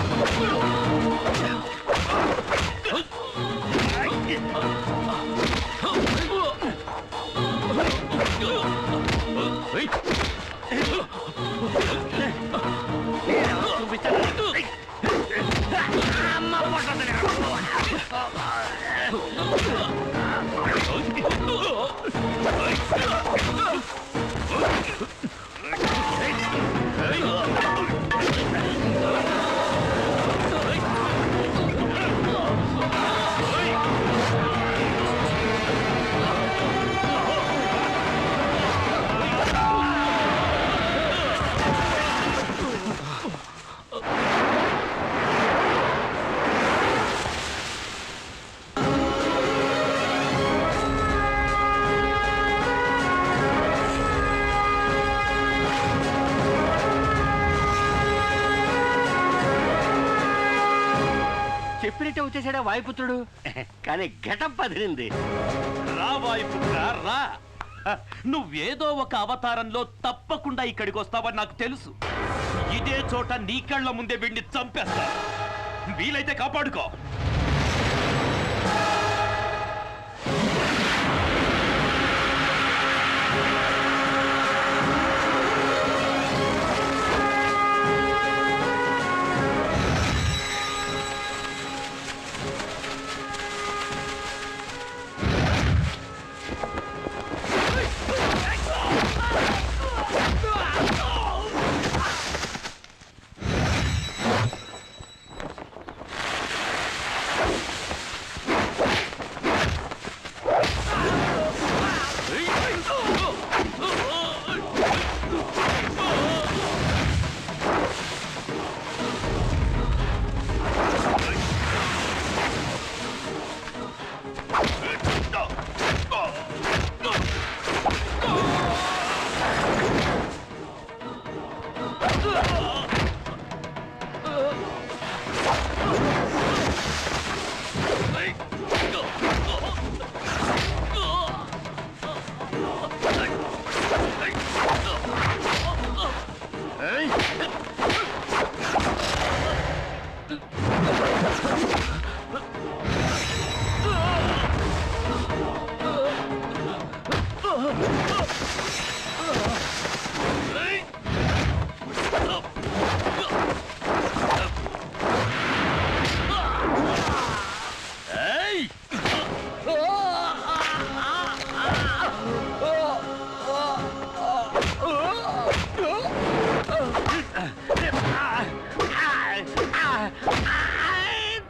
చెప్పినట్టే వచ్చేసాడా వాయుపుత్రుడు. కానీ గెటప్ అదిరింది. రా వాయుపుత్ర రా. నువ్వేదో ఒక అవతారంలో తప్పకుండా ఇక్కడికి వస్తావని నాకు తెలుసు. ఇదే చోట నీ కళ్ళ ముందే వీడిని చంపేస్తా. వీలైతే కాపాడుకో.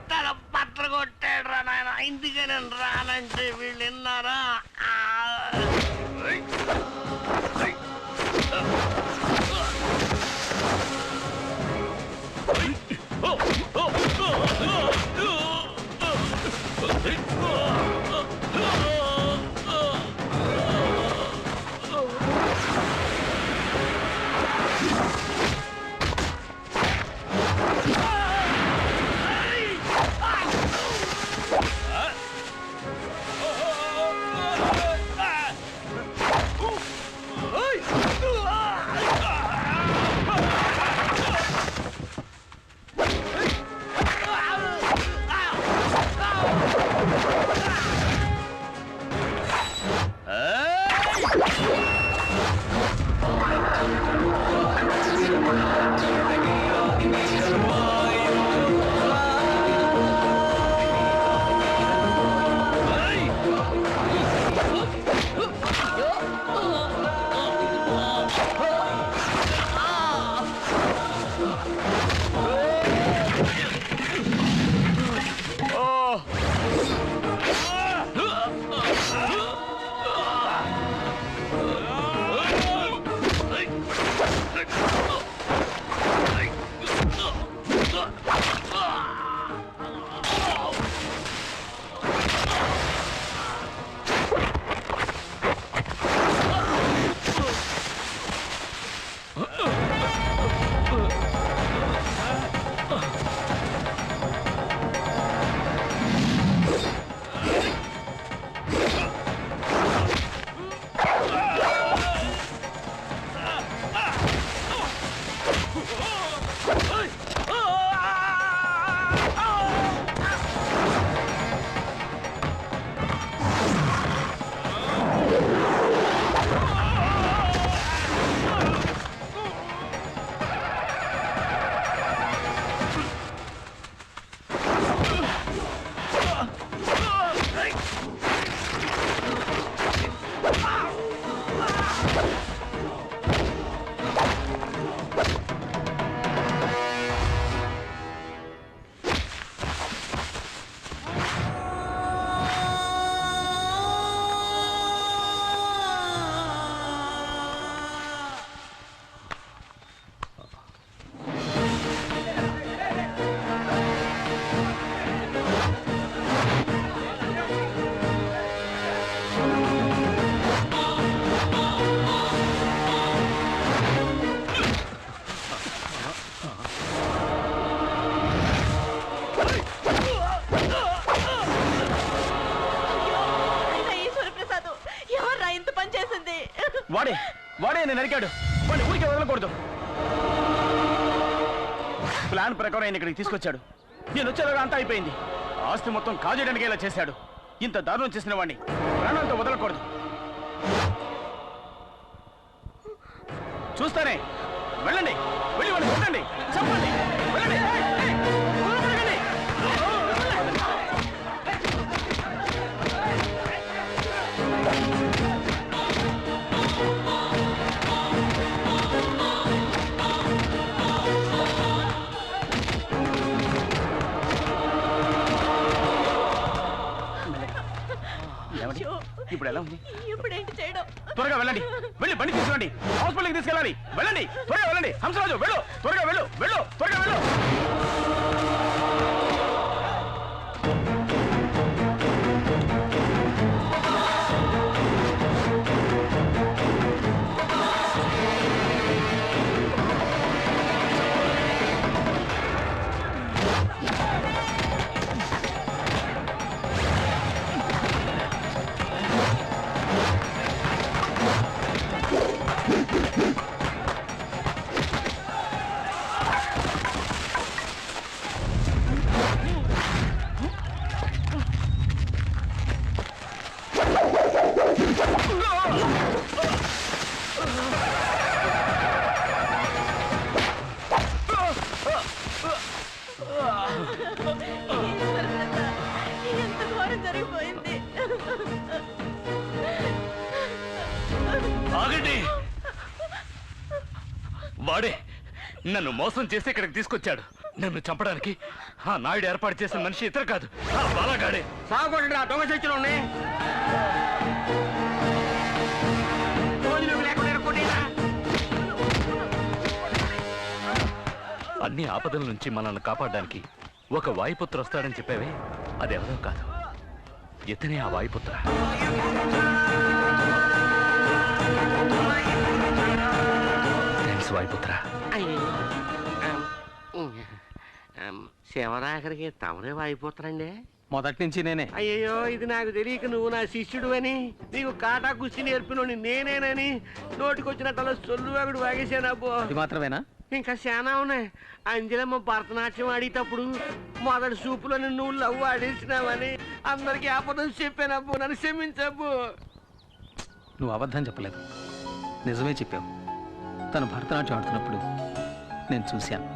తన పట్ల కొట్టాడు రా నాయన. ఇందుకే నేను రానంటే వీళ్ళు విన్నారా? వాడే నేను నరికాడు. వాడిని ఊరికే వదలకూడదు. ప్లాన్ ప్రకారం ఆయన ఇక్కడికి తీసుకొచ్చాడు. నేను వచ్చేలాగా అంతా అయిపోయింది. ఆస్తి మొత్తం కాజేయడానికి ఇలా చేశాడు. ఇంత దారుణం చేసిన వాడిని ప్రాణాలతో వదలకూడదు. చూస్తానే. వెళ్ళండి, వెళ్ళి వాడిని కొట్టండి, చంపండి, వెళ్ళండి. ఇప్పుడు ఎలా ఉంది? ఇప్పుడేంటి చేయడం? త్వరగా వెళ్ళండి, వెళ్ళి బండి తీసుకురండి, హాస్పిటల్కి తీసుకెళ్ళాలి. వెళ్ళండి, త్వరగా వెళ్ళండి. హంసరాజు వెళ్ళు, త్వరగా వెళ్ళు, వెళ్ళు, త్వరగా వెళ్ళు. ఎంత ఘోరం జరిగిపోయింది. ఆగండి. వాడే నన్ను మోసం చేసి ఇక్కడికి తీసుకొచ్చాడు. నన్ను చంపడానికి ఆ నాయుడు ఏర్పాటు చేసిన మనిషి ఇతర కాదు, ఆ బాలగాడే. సాగొట్టడా దొంగ చచ్చిన అన్ని ఆపదల నుంచి మనల్ని కాపాడడానికి ఒక వాయుపుత్ర వస్తాడని చెప్పేవే, అదెవరో కాదు, ఇతనే ఆ వాయుపుత్ర. థ్యాంక్స్ వాయుపుత్ర. శివరాఖరికి తమరే వాయిపోతారండి. మొదటి నుంచి నేనే. అయ్యో ఇది నాకు తెలియక నువ్వు నా శిష్యుడు అని, నీకు కాటా కుస్తీ నేర్పినోని నేనేనని నోటికొచ్చినట్టు సొల్లువాగుడు వాగేశానబ్బో. అది మాత్రమేనా? ఇంకా శానా ఉన్నాయి. అంజలమ్మ భరతనాట్యం ఆడేటప్పుడు మొదటి సూపులో నువ్వు లవ్ ఆడేసినావని అందరికీ అబద్ధం చెప్పానబ్బు. నన్ను క్షమించబ్బు. నువ్వు అబద్ధం చెప్పలేదు, నిజమే చెప్పావు. తను భరతనాట్యం ఆడుతున్నప్పుడు నేను చూశాను.